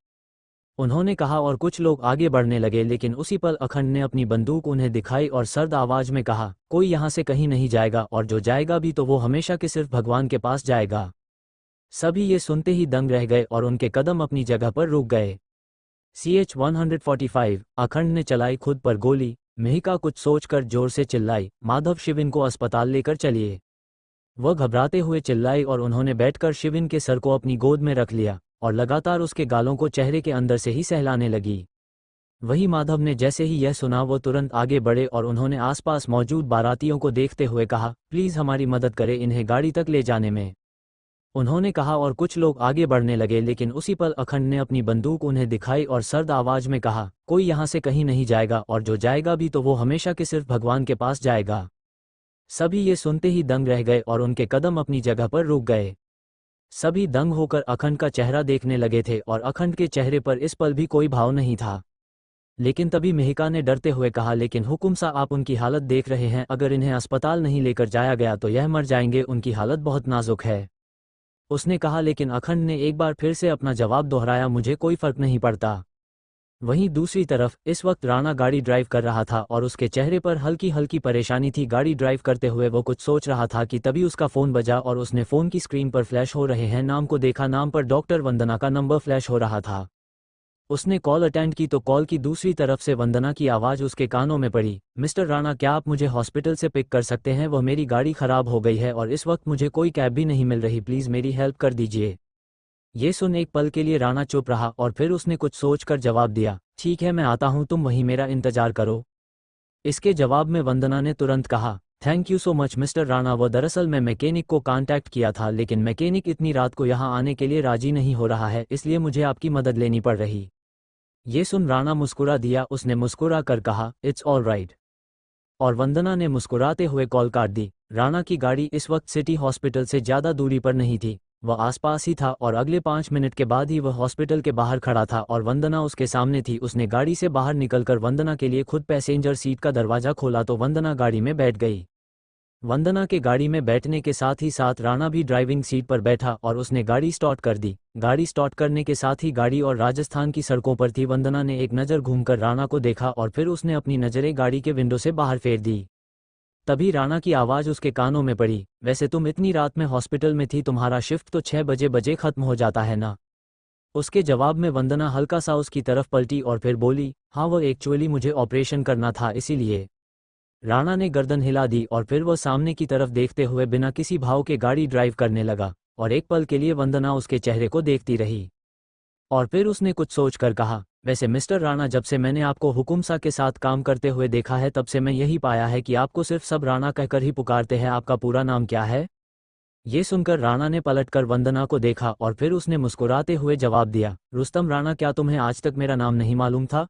उन्होंने कहा और कुछ लोग आगे बढ़ने लगे, लेकिन उसी पल अखंड ने अपनी बंदूक उन्हें दिखाई और सर्द आवाज में कहा, कोई यहाँ से कहीं नहीं जाएगा, और जो जाएगा भी तो वो हमेशा के सिर्फ भगवान के पास जाएगा। सभी ये सुनते ही दंग रह गए और उनके कदम अपनी जगह पर रुक गए। CH-145 अखंड ने चलाई खुद पर गोली। मिहिका कुछ सोचकर जोर से चिल्लाई, माधव शिविन को अस्पताल लेकर चलिए। वह घबराते हुए चिल्लाई और उन्होंने बैठकर शिविन के सर को अपनी गोद में रख लिया और लगातार उसके गालों को चेहरे के अंदर से ही सहलाने लगी। वही माधव ने जैसे ही यह सुना वो तुरंत आगे बढ़े और उन्होंने आसपास मौजूद बारातियों को देखते हुए कहा, प्लीज़ हमारी मदद करें इन्हें गाड़ी तक ले जाने में। उन्होंने कहा और कुछ लोग आगे बढ़ने लगे, लेकिन उसी पल अखंड ने अपनी बंदूक उन्हें दिखाई और सर्द आवाज में कहा, कोई यहाँ से कहीं नहीं जाएगा, और जो जाएगा भी तो वो हमेशा के सिर्फ भगवान के पास जाएगा। सभी ये सुनते ही दंग रह गए और उनके कदम अपनी जगह पर रुक गए। सभी दंग होकर अखंड का चेहरा देखने लगे थे और अखंड के चेहरे पर इस पल भी कोई भाव नहीं था। लेकिन तभी मिहिका ने डरते हुए कहा, लेकिन हुकुम सा आप उनकी हालत देख रहे हैं, अगर इन्हें अस्पताल नहीं लेकर जाया गया तो यह मर जाएंगे, उनकी हालत बहुत नाजुक है। उसने कहा, लेकिन अखंड ने एक बार फिर से अपना जवाब दोहराया, मुझे कोई फर्क नहीं पड़ता। वहीं दूसरी तरफ इस वक्त राणा गाड़ी ड्राइव कर रहा था और उसके चेहरे पर हल्की हल्की परेशानी थी। गाड़ी ड्राइव करते हुए वो कुछ सोच रहा था कि तभी उसका फ़ोन बजा और उसने फ़ोन की स्क्रीन पर फ्लैश हो रहे हैं नाम को देखा। नाम पर डॉक्टर वंदना का नंबर फ्लैश हो रहा था। उसने कॉल अटेंड की तो कॉल की दूसरी तरफ से वंदना की आवाज़ उसके कानों में पड़ी, मिस्टर राणा, क्या आप मुझे हॉस्पिटल से पिक कर सकते हैं? वह मेरी गाड़ी ख़राब हो गई है और इस वक्त मुझे कोई कैब भी नहीं मिल रही, प्लीज़ मेरी हेल्प कर दीजिए। ये सुन एक पल के लिए राणा चुप रहा और फिर उसने कुछ सोचकर जवाब दिया, ठीक है मैं आता हूँ, तुम वहीं मेरा इंतजार करो। इसके जवाब में वंदना ने तुरंत कहा, thank you so much mister Rana. वो दरअसल मैं मैकेनिक को कांटेक्ट किया था, लेकिन मैकेनिक इतनी रात को यहाँ आने के लिए राजी नहीं हो रहा है, इसलिए मुझे आपकी मदद लेनी पड़ रही। ये सुन राणा मुस्कुरा दिया। उसने मुस्कुरा कर कहा, इट्स ऑल राइट। और वंदना ने मुस्कुराते हुए कॉल काट दी। राणा की गाड़ी इस वक्त सिटी हॉस्पिटल से ज़्यादा दूरी पर नहीं थी, वह आसपास ही था और अगले 5 मिनट के बाद ही वह हॉस्पिटल के बाहर खड़ा था और वंदना उसके सामने थी। उसने गाड़ी से बाहर निकलकर वंदना के लिए खुद पैसेंजर सीट का दरवाज़ा खोला तो वंदना गाड़ी में बैठ गई। वंदना के गाड़ी में बैठने के साथ ही साथ राणा भी ड्राइविंग सीट पर बैठा और उसने गाड़ी स्टार्ट कर दी। गाड़ी स्टार्ट करने के साथ ही गाड़ी और राजस्थान की सड़कों पर थी। वंदना ने एक नज़र घूमकर राणा को देखा और फिर उसने अपनी नज़रें गाड़ी के विंडो से बाहर फेर दी। तभी राणा की आवाज़ उसके कानों में पड़ी, वैसे तुम इतनी रात में हॉस्पिटल में थी, तुम्हारा शिफ्ट तो 6 बजे खत्म हो जाता है ना? उसके जवाब में वंदना हल्का सा उसकी तरफ पलटी और फिर बोली, हाँ वो एक्चुअली मुझे ऑपरेशन करना था इसीलिए। राणा ने गर्दन हिला दी और फिर वह सामने की तरफ देखते हुए बिना किसी भाव के गाड़ी ड्राइव करने लगा और एक पल के लिए वंदना उसके चेहरे को देखती रही और फिर उसने कुछ सोच कर कहा, वैसे मिस्टर राणा, जब से मैंने आपको हुकुम सा के साथ काम करते हुए देखा है तब से मैं यही पाया है कि आपको सिर्फ सब राणा कहकर ही पुकारते हैं, आपका पूरा नाम क्या है? ये सुनकर राणा ने पलटकर वंदना को देखा और फिर उसने मुस्कुराते हुए जवाब दिया, रुस्तम राणा। क्या तुम्हें आज तक मेरा नाम नहीं मालूम था?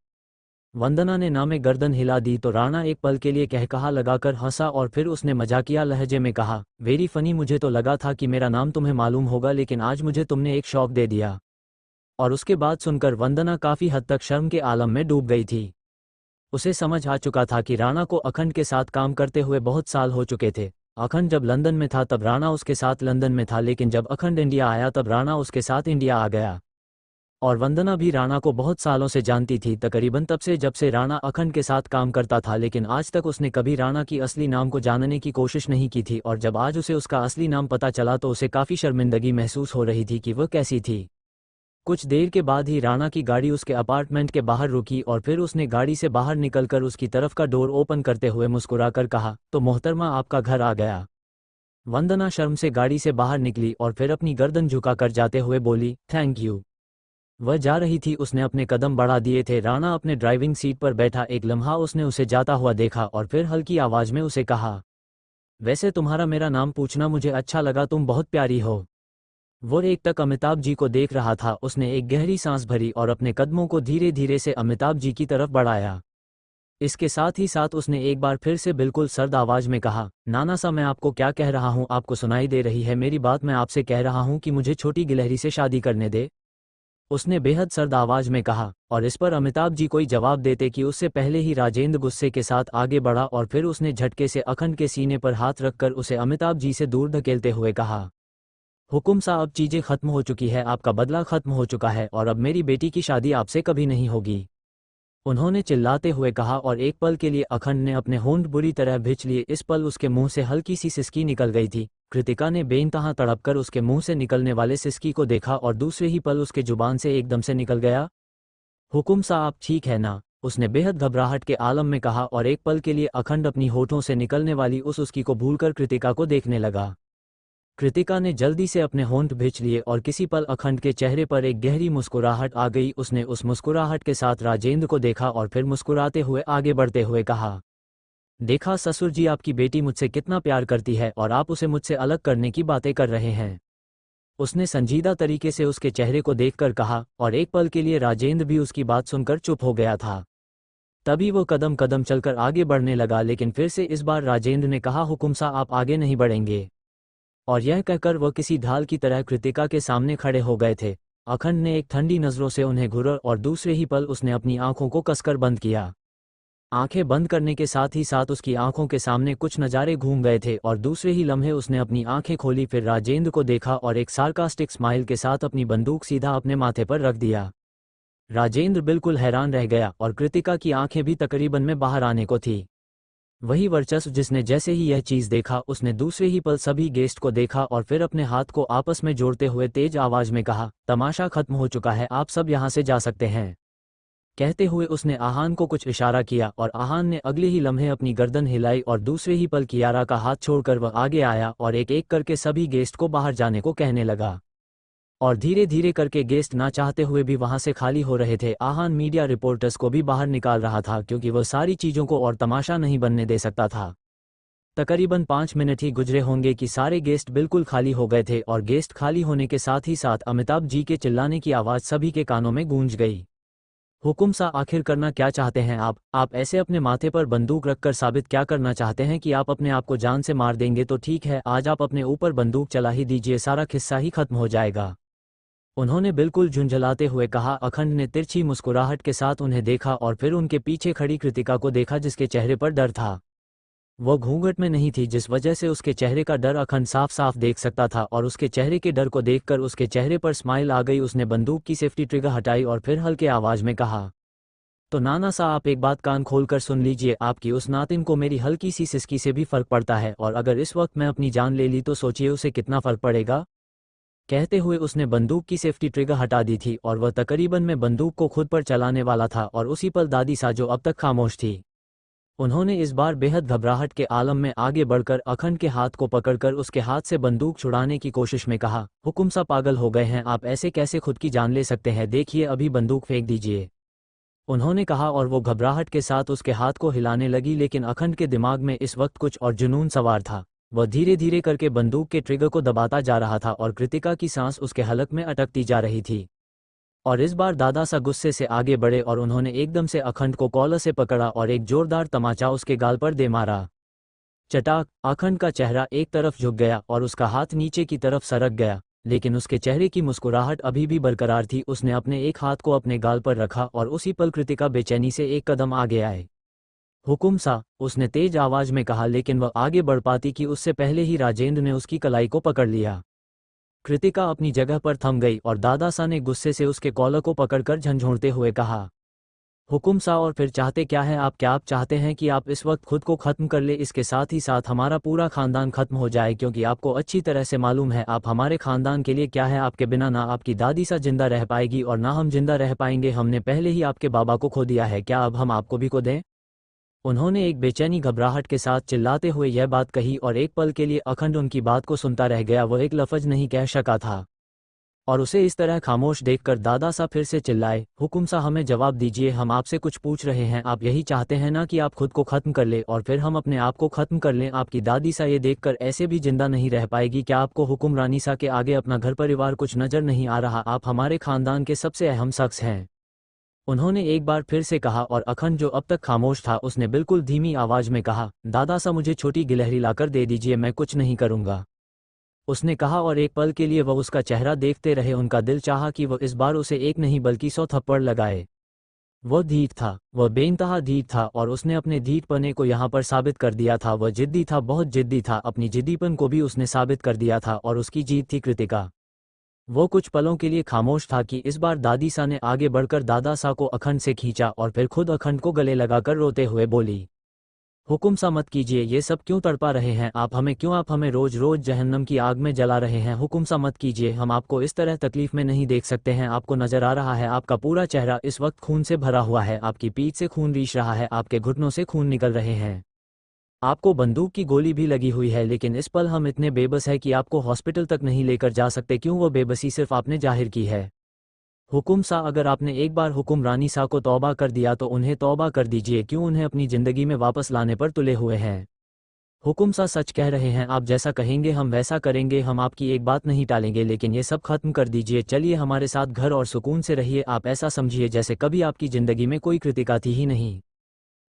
वंदना ने ना में गर्दन हिला दी तो राणा एक पल के लिए कहकहा लगाकर हंसा और फिर उसने मजाकिया लहजे में कहा, वेरी फनी, मुझे तो लगा था कि मेरा नाम तुम्हें मालूम होगा, लेकिन आज मुझे तुमने एक शौक दे दिया। और उसके बाद सुनकर वंदना काफ़ी हद तक शर्म के आलम में डूब गई थी। उसे समझ आ चुका था कि राणा को अखंड के साथ काम करते हुए बहुत साल हो चुके थे। अखंड जब लंदन में था तब राणा उसके साथ लंदन में था, लेकिन जब अखंड इंडिया आया तब राणा उसके साथ इंडिया आ गया। और वंदना भी राणा को बहुत सालों से जानती थी, तकरीबन तब से जब से राणा अखंड के साथ काम करता था, लेकिन आज तक उसने कभी राणा की असली नाम को जानने की कोशिश नहीं की थी। और जब आज उसे उसका असली नाम पता चला तो उसे काफ़ी शर्मिंदगी महसूस हो रही थी कि वह कैसी थी। कुछ देर के बाद ही राणा की गाड़ी उसके अपार्टमेंट के बाहर रुकी और फिर उसने गाड़ी से बाहर निकलकर उसकी तरफ का डोर ओपन करते हुए मुस्कुराकर कहा, तो मोहतरमा, आपका घर आ गया। वंदना शर्म से गाड़ी से बाहर निकली और फिर अपनी गर्दन झुकाकर जाते हुए बोली, थैंक यू। वह जा रही थी, उसने अपने कदम बढ़ा दिए थे। राणा अपने ड्राइविंग सीट पर बैठा। एक लम्हा उसने उसे जाता हुआ देखा और फिर हल्की आवाज़ में उसे कहा, वैसे तुम्हारा मेरा नाम पूछना मुझे अच्छा लगा, तुम बहुत प्यारी हो। वो एक टक अमिताभ जी को देख रहा था। उसने एक गहरी सांस भरी और अपने कदमों को धीरे धीरे से अमिताभ जी की तरफ बढ़ाया। इसके साथ ही साथ उसने एक बार फिर से बिल्कुल सर्द आवाज में कहा, नाना सा, मैं आपको क्या कह रहा हूँ, आपको सुनाई दे रही है मेरी बात? मैं आपसे कह रहा हूँ कि मुझे छोटी गिलहरी से शादी करने दे। उसने बेहद सर्द आवाज में कहा और इस पर अमिताभ जी कोई जवाब देते कि उससे पहले ही राजेंद्र गुस्से के साथ आगे बढ़ा और फिर उसने झटके से अखंड के सीने पर हाथ रखकर उसे अमिताभ जी से दूर धकेलते हुए कहा, हुकुम सा, अब चीजें खत्म हो चुकी है, आपका बदला खत्म हो चुका है और अब मेरी बेटी की शादी आपसे कभी नहीं होगी, उन्होंने चिल्लाते हुए कहा। और एक पल के लिए अखंड ने अपने होंठ बुरी तरह भिंच लिए। इस पल उसके मुंह से हल्की सी सिसकी निकल गई थी। कृतिका ने बेइंतहा तड़पकर उसके मुंह से निकलने वाले सिसकी को देखा और दूसरे ही पल उसके जुबान से एकदम से निकल गया, हुकुम सा, आप ठीक है ना, उसने बेहद घबराहट के आलम में कहा। और एक पल के लिए अखंड अपनी होठों से निकलने वाली उस उसकी को भूलकर कृतिका को देखने लगा। कृतिका ने जल्दी से अपने होंठ भींच लिए और किसी पल अखंड के चेहरे पर एक गहरी मुस्कुराहट आ गई। उसने उस मुस्कुराहट के साथ राजेंद्र को देखा और फिर मुस्कुराते हुए आगे बढ़ते हुए कहा, देखा ससुर जी, आपकी बेटी मुझसे कितना प्यार करती है और आप उसे मुझसे अलग करने की बातें कर रहे हैं, उसने संजीदा तरीके से उसके चेहरे को देखकर कहा। और एक पल के लिए राजेंद्र भी उसकी बात सुनकर चुप हो गया था। तभी वो कदम कदम चलकर आगे बढ़ने लगा, लेकिन फिर से इस बार राजेंद्र ने कहा, हुकुम सा, आप आगे नहीं बढ़ेंगे। और यह कहकर वह किसी ढाल की तरह कृतिका के सामने खड़े हो गए थे। अखंड ने एक ठंडी नजरों से उन्हें घूरा और दूसरे ही पल उसने अपनी आंखों को कसकर बंद किया। आंखें बंद करने के साथ ही साथ उसकी आंखों के सामने कुछ नज़ारे घूम गए थे और दूसरे ही लम्हे उसने अपनी आंखें खोली, फिर राजेंद्र को देखा और एक सार्कास्टिक स्माइल के साथ अपनी बंदूक सीधा अपने माथे पर रख दिया। राजेंद्र बिल्कुल हैरान रह गया और कृतिका की आंखें भी तकरीबन में बाहर आने को थी। वही वर्चस्व जिसने जैसे ही यह चीज देखा, उसने दूसरे ही पल सभी गेस्ट को देखा और फिर अपने हाथ को आपस में जोड़ते हुए तेज आवाज में कहा, तमाशा खत्म हो चुका है, आप सब यहाँ से जा सकते हैं। कहते हुए उसने आहान को कुछ इशारा किया और आहान ने अगले ही लम्हे अपनी गर्दन हिलाई और दूसरे ही पल कियारा का हाथ छोड़कर वह आगे आया और एक एक करके सभी गेस्ट को बाहर जाने को कहने लगा। और धीरे धीरे करके गेस्ट ना चाहते हुए भी वहां से खाली हो रहे थे। आहान मीडिया रिपोर्टर्स को भी बाहर निकाल रहा था क्योंकि वह सारी चीजों को और तमाशा नहीं बनने दे सकता था। तकरीबन 5 मिनट ही गुजरे होंगे कि सारे गेस्ट बिल्कुल खाली हो गए थे और गेस्ट खाली होने के साथ ही साथ अमिताभ जी के चिल्लाने की आवाज सभी के कानों में गूंज गई। हुकुम सा, आखिर करना क्या चाहते हैं आप ऐसे अपने माथे पर बंदूक रखकर साबित क्या करना चाहते हैं कि आप अपने आप को जान से मार देंगे? तो ठीक है, आज आप अपने ऊपर बंदूक चला ही दीजिए, सारा किस्सा ही खत्म हो जाएगा, उन्होंने बिल्कुल झुंझलाते हुए कहा। अखंड ने तिरछी मुस्कुराहट के साथ उन्हें देखा और फिर उनके पीछे खड़ी कृतिका को देखा जिसके चेहरे पर डर था। वह घूंघट में नहीं थी जिस वजह से उसके चेहरे का डर अखंड साफ साफ देख सकता था और उसके चेहरे के डर को देखकर उसके चेहरे पर स्माइल आ गई। उसने बंदूक की सेफ्टी ट्रिगर हटाई और फिर हल्के आवाज में कहा, तो नाना सा, आप एक बात कान खोलकर सुन लीजिए, आपकी उस नातिन को मेरी हल्की सी सिसकी से भी फर्क पड़ता है और अगर इस वक्त मैं अपनी जान ले ली तो सोचिए उसे कितना फर्क पड़ेगा। कहते हुए उसने बंदूक की सेफ्टी ट्रिगर हटा दी थी और वह तकरीबन में बंदूक को खुद पर चलाने वाला था और उसी पल दादी सा, जो अब तक खामोश थी, उन्होंने इस बार बेहद घबराहट के आलम में आगे बढ़कर अखंड के हाथ को पकड़कर उसके हाथ से बंदूक छुड़ाने की कोशिश में कहा, हुकुम सा, पागल हो गए हैं आप? ऐसे कैसे खुद की जान ले सकते हैं? देखिए, अभी बंदूक फेंक दीजिए, उन्होंने कहा। और वो घबराहट के साथ उसके हाथ को हिलाने लगी, लेकिन अखंड के दिमाग में इस वक्त कुछ और जुनून सवार था। वह धीरे धीरे करके बंदूक के ट्रिगर को दबाता जा रहा था और कृतिका की सांस उसके हलक में अटकती जा रही थी। और इस बार दादा सा गुस्से से आगे बढ़े और उन्होंने एकदम से अखंड को कॉलर से पकड़ा और एक जोरदार तमाचा उसके गाल पर दे मारा। चटाक! अखंड का चेहरा एक तरफ झुक गया और उसका हाथ नीचे की तरफ सरक गया, लेकिन उसके चेहरे की मुस्कुराहट अभी भी बरकरार थी। उसने अपने एक हाथ को अपने गाल पर रखा और उसी पल कृतिका बेचैनी से एक कदम आगे आए। हुकुम सा, उसने तेज आवाज में कहा, लेकिन वह आगे बढ़ पाती कि उससे पहले ही राजेंद्र ने उसकी कलाई को पकड़ लिया। कृतिका अपनी जगह पर थम गई और दादा सा ने गुस्से से उसके कॉलर को पकड़कर झंझोड़ते हुए कहा, हुकुम सा, और फिर चाहते क्या है आप? क्या आप चाहते हैं कि आप इस वक्त खुद को खत्म कर ले, इसके साथ ही साथ हमारा पूरा खानदान खत्म हो जाए? क्योंकि आपको अच्छी तरह से मालूम है आप हमारे खानदान के लिए क्या है। आपके बिना ना आपकी दादी सा जिंदा रह पाएगी और ना हम जिंदा रह पाएंगे। हमने पहले ही आपके बाबा को खो दिया है, क्या अब हम आपको भी खो दें? उन्होंने एक बेचैनी घबराहट के साथ चिल्लाते हुए यह बात कही और एक पल के लिए अखंड उनकी बात को सुनता रह गया। वह एक लफ्ज नहीं कह सका था और उसे इस तरह खामोश देखकर दादा सा फिर से चिल्लाए, हुकुम सा, हमें जवाब दीजिए, हम आपसे कुछ पूछ रहे हैं। आप यही चाहते हैं ना कि आप खुद को खत्म कर ले और फिर हम अपने आप को खत्म कर लें? आपकी दादी सा ये देखकर ऐसे भी जिंदा नहीं रह पाएगी। क्या आपको हुक्मरानी सा के आगे अपना घर परिवार कुछ नजर नहीं आ रहा? आप हमारे खानदान के सबसे अहम शख्स हैं, उन्होंने एक बार फिर से कहा। और अखंड, जो अब तक खामोश था, उसने बिल्कुल धीमी आवाज में कहा, दादा सा, मुझे छोटी गिलहरी लाकर दे दीजिए, मैं कुछ नहीं करूंगा, उसने कहा। और एक पल के लिए वह उसका चेहरा देखते रहे। उनका दिल चाहा कि वह इस बार उसे एक नहीं बल्कि 100 थप्पड़ लगाए। वह ढीठ था, वह बेइंतहा ढीठ था और उसने अपने ढीठपने को यहाँ पर साबित कर दिया था। वह जिद्दी था, बहुत जिद्दी था, अपनी जिद्दीपन को भी उसने साबित कर दिया था और उसकी जीत थी कृतिका। वो कुछ पलों के लिए खामोश था कि इस बार दादीसा ने आगे बढ़कर दादासा को अखंड से खींचा और फिर खुद अखंड को गले लगाकर रोते हुए बोली, हुकुम सा मत कीजिए, ये सब क्यों तड़पा रहे हैं आप हमें रोज रोज जहन्नम की आग में जला रहे हैं। हुकुम सा मत कीजिए, हम आपको इस तरह तकलीफ में नहीं देख सकते हैं। आपको नजर आ रहा है आपका पूरा चेहरा इस वक्त खून से भरा हुआ है, आपकी पीठ से खून रीश रहा है, आपके घुटनों से खून निकल रहे हैं, आपको बंदूक की गोली भी लगी हुई है, लेकिन इस पल हम इतने बेबस है कि आपको हॉस्पिटल तक नहीं लेकर जा सकते। क्यों? वो बेबसी सिर्फ आपने जाहिर की है। हुकुम सा, अगर आपने एक बार हुक्मरानी सा को तौबा कर दिया तो उन्हें तौबा कर दीजिए। क्यों उन्हें अपनी ज़िंदगी में वापस लाने पर तुले हुए हैं? हुकुम सा, सच कह रहे हैं, आप जैसा कहेंगे हम वैसा करेंगे, हम आपकी एक बात नहीं टालेंगे, लेकिन ये सब खत्म कर दीजिए। चलिए हमारे साथ घर और सुकून से रहिए। आप ऐसा समझिए जैसे कभी आपकी ज़िंदगी में कोई कृतिका थी ही नहीं।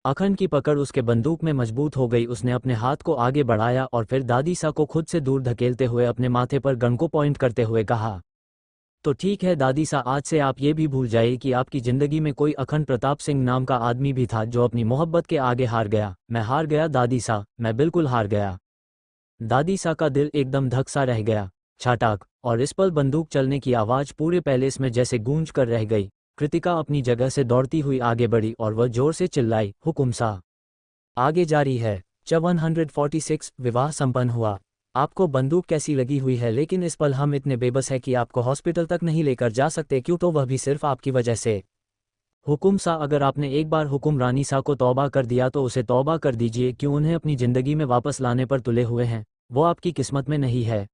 अखंड की पकड़ उसके बंदूक में मजबूत हो गई। उसने अपने हाथ को आगे बढ़ाया और फिर दादीसा को खुद से दूर धकेलते हुए अपने माथे पर गन को पॉइंट करते हुए कहा, तो ठीक है दादीसा, आज से आप ये भी भूल जाइए कि आपकी ज़िंदगी में कोई अखंड प्रताप सिंह नाम का आदमी भी था जो अपनी मोहब्बत के आगे हार गया। मैं हार गया दादीसा, मैं बिल्कुल हार गया। दादीसा का दिल एकदम धक सा रह गया। छाटाक, और इस पल बंदूक चलने की आवाज़ पूरे पैलेस में जैसे गूंज कर रह गई। कृतिका अपनी जगह से दौड़ती हुई आगे बढ़ी और वह जोर से चिल्लाई, हुकुम सा। आगे जारी है। 146 विवाह संपन्न हुआ। आपको बंदूक कैसी लगी हुई है, लेकिन इस पल हम इतने बेबस है कि आपको हॉस्पिटल तक नहीं लेकर जा सकते। क्यों? तो वह भी सिर्फ आपकी वजह से। हुकुम सा, अगर आपने एक बार हुक्मरानी सा को तौबा कर दिया तो उसे तौबा कर दीजिए। क्यों उन्हें अपनी ज़िंदगी में वापस लाने पर तुले हुए हैं? वो आपकी किस्मत में नहीं है।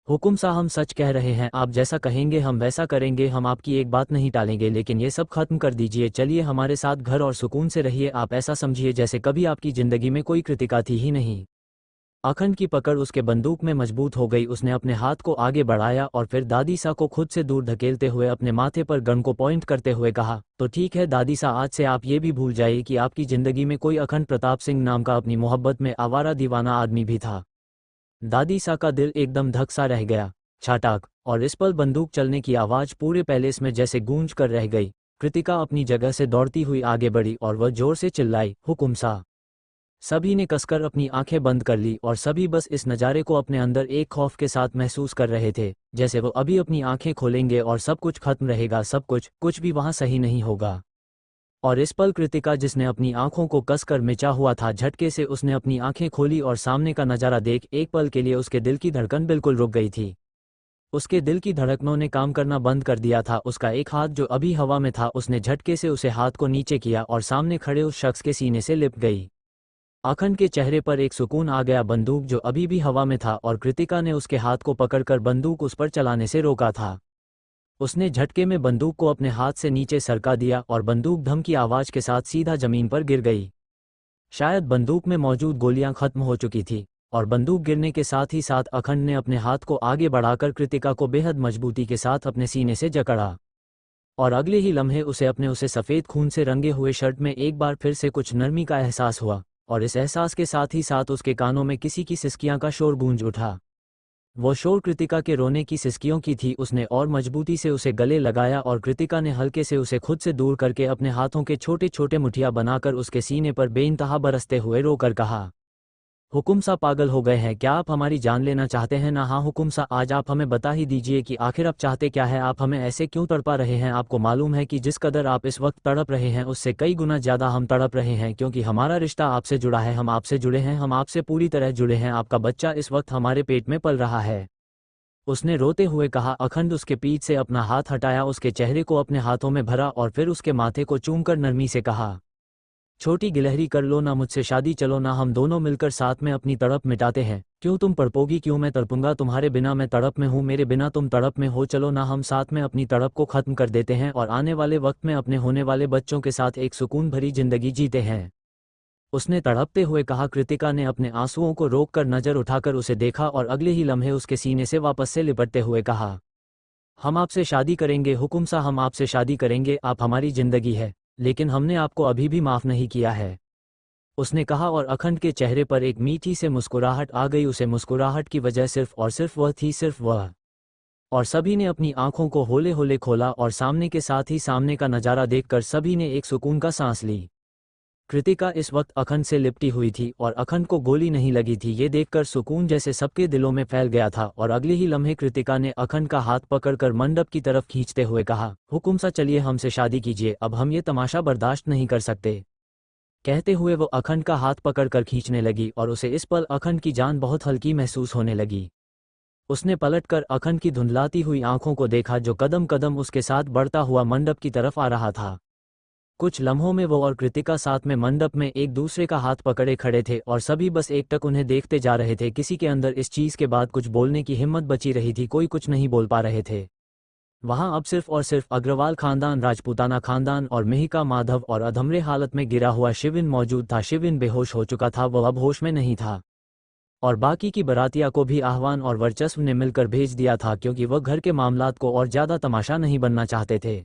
हुकुम सा, हम सच कह रहे हैं, आप जैसा कहेंगे हम वैसा करेंगे, हम आपकी एक बात नहीं टालेंगे, लेकिन ये सब खत्म कर दीजिए। चलिए हमारे साथ घर और सुकून से रहिए। आप ऐसा समझिए जैसे कभी आपकी ज़िंदगी में कोई कृतिका थी ही नहीं। अखंड की पकड़ उसके बंदूक में मजबूत हो गई। उसने अपने हाथ को आगे बढ़ाया और फिर दादीसा को खुद से दूर धकेलते हुए अपने माथे पर गन को पॉइंट करते हुए कहा, तो ठीक है दादीसा, आज से आप ये भी भूल जाइए कि आपकी ज़िंदगी में कोई अखंड प्रताप सिंह नाम का अपनी मोहब्बत में आवारा दीवाना आदमी भी था। दादीसा का दिल एकदम धक सा रह गया। छाटाक, और इस पल बंदूक चलने की आवाज़ पूरे पैलेस में जैसे गूंज कर रह गई। कृतिका अपनी जगह से दौड़ती हुई आगे बढ़ी और वह जोर से चिल्लाई, हुकुम सा। सभी ने कसकर अपनी आंखें बंद कर ली और सभी बस इस नज़ारे को अपने अंदर एक खौफ के साथ महसूस कर रहे थे, जैसे वो अभी अपनी आंखें खोलेंगे और सब कुछ खत्म रहेगा, सब कुछ भी वहाँ सही नहीं होगा। और इस पल कृतिका, जिसने अपनी आंखों को कसकर मिचा हुआ था, झटके से उसने अपनी आंखें खोली और सामने का नज़ारा देख एक पल के लिए उसके दिल की धड़कन बिल्कुल रुक गई थी। उसके दिल की धड़कनों ने काम करना बंद कर दिया था। उसका एक हाथ जो अभी हवा में था, उसने झटके से उसे हाथ को नीचे किया और सामने खड़े उस शख्स के सीने से लिपट गई। अखंड के चेहरे पर एक सुकून आ गया। बंदूक जो अभी भी हवा में था और कृतिका ने उसके हाथ को पकड़कर बंदूक उस पर चलाने से रोका था। उसने झटके में बंदूक को अपने हाथ से नीचे सरका दिया और बंदूक धम की आवाज़ के साथ सीधा जमीन पर गिर गई। शायद बंदूक में मौजूद गोलियां खत्म हो चुकी थी और बंदूक गिरने के साथ ही साथ अखंड ने अपने हाथ को आगे बढ़ाकर कृतिका को बेहद मजबूती के साथ अपने सीने से जकड़ा और अगले ही लम्हे उसे सफ़ेद खून से रंगे हुए शर्ट में एक बार फिर से कुछ नरमी का एहसास हुआ और इस एहसास के साथ ही साथ उसके कानों में किसी की सिसकियां का शोर गूंज उठा। वो शोर कृतिका के रोने की सिसकियों की थी। उसने और मजबूती से उसे गले लगाया और कृतिका ने हल्के से उसे खुद से दूर करके अपने हाथों के छोटे छोटे मुठिया बनाकर उसके सीने पर बेइंतहा बरसते हुए रोकर कहा, हुकुम सा, पागल हो गए हैं क्या? आप हमारी जान लेना चाहते हैं ना? हाँ हुकुम सा, आज आप हमें बता ही दीजिए कि आखिर आप चाहते क्या है? आप हमें ऐसे क्यों तड़पा रहे हैं? आपको मालूम है कि जिस कदर आप इस वक्त तड़प रहे हैं उससे कई गुना ज़्यादा हम तड़प रहे हैं, क्योंकि हमारा रिश्ता आपसे जुड़ा है, हम आपसे जुड़े हैं, हम आपसे पूरी तरह जुड़े हैं। आपका बच्चा इस वक्त हमारे पेट में पल रहा है, उसने रोते हुए कहा। अखंड उसके पीठ से अपना हाथ हटाया, उसके चेहरे को अपने हाथों में भरा और फिर उसके माथे को चूमकर नरमी से कहा, छोटी गिलहरी कर लो ना मुझसे शादी, चलो ना हम दोनों मिलकर साथ में अपनी तड़प मिटाते हैं। क्यों तुम तड़पोगी? क्यों मैं तड़पूंगा? तुम्हारे बिना मैं तड़प में हूँ, मेरे बिना तुम तड़प में हो। चलो ना हम साथ में अपनी तड़प को ख़त्म कर देते हैं और आने वाले वक्त में अपने होने वाले बच्चों के साथ एक सुकून भरी जिंदगी जीते हैं, उसने तड़पते हुए कहा। कृतिका ने अपने आंसुओं को रोककर नज़र उठाकर उसे देखा और अगले ही लम्हे उसके सीने से वापस से लिपटते हुए कहा, हम आपसे शादी करेंगे हुकुम सा, हम आपसे शादी करेंगे, आप हमारी ज़िंदगी है, लेकिन हमने आपको अभी भी माफ़ नहीं किया है, उसने कहा। और अखंड के चेहरे पर एक मीठी से मुस्कुराहट आ गई। उसे मुस्कुराहट की वजह सिर्फ और सिर्फ वह थी, सिर्फ वह। और सभी ने अपनी आंखों को होले होले खोला और सामने के साथ ही सामने का नज़ारा देखकर सभी ने एक सुकून का सांस ली। कृतिका इस वक्त अखंड से लिपटी हुई थी और अखंड को गोली नहीं लगी थी। ये देखकर सुकून जैसे सबके दिलों में फैल गया था और अगले ही लम्हे कृतिका ने अखंड का हाथ पकड़कर मंडप की तरफ खींचते हुए कहा, हुकुम सा चलिए हमसे शादी कीजिए, अब हम ये तमाशा बर्दाश्त नहीं कर सकते। कहते हुए वो अखंड का हाथ पकड़कर खींचने लगी और उसे इस पल अखंड की जान बहुत हल्की महसूस होने लगी। उसने पलटकर अखंड की धुंधलाती हुई आंखों को देखा जो कदम कदम उसके साथ बढ़ता हुआ मंडप की तरफ आ रहा था। कुछ लम्हों में वो और कृतिका साथ में मंडप में एक दूसरे का हाथ पकड़े खड़े थे और सभी बस एकटक उन्हें देखते जा रहे थे। किसी के अंदर इस चीज के बाद कुछ बोलने की हिम्मत बची रही थी, कोई कुछ नहीं बोल पा रहे थे। वहां अब सिर्फ और सिर्फ अग्रवाल खानदान, राजपूताना खानदान और मेहिका माधव और अधमरे हालत में गिरा हुआ शिविन मौजूद था। शिविन बेहोश हो चुका था, वो अब होश में नहीं था और बाकी की बरातिया को भी आह्वान और वर्चस्व ने मिलकर भेज दिया था क्योंकि वह घर के मामलात को और ज्यादा तमाशा नहीं बनना चाहते थे।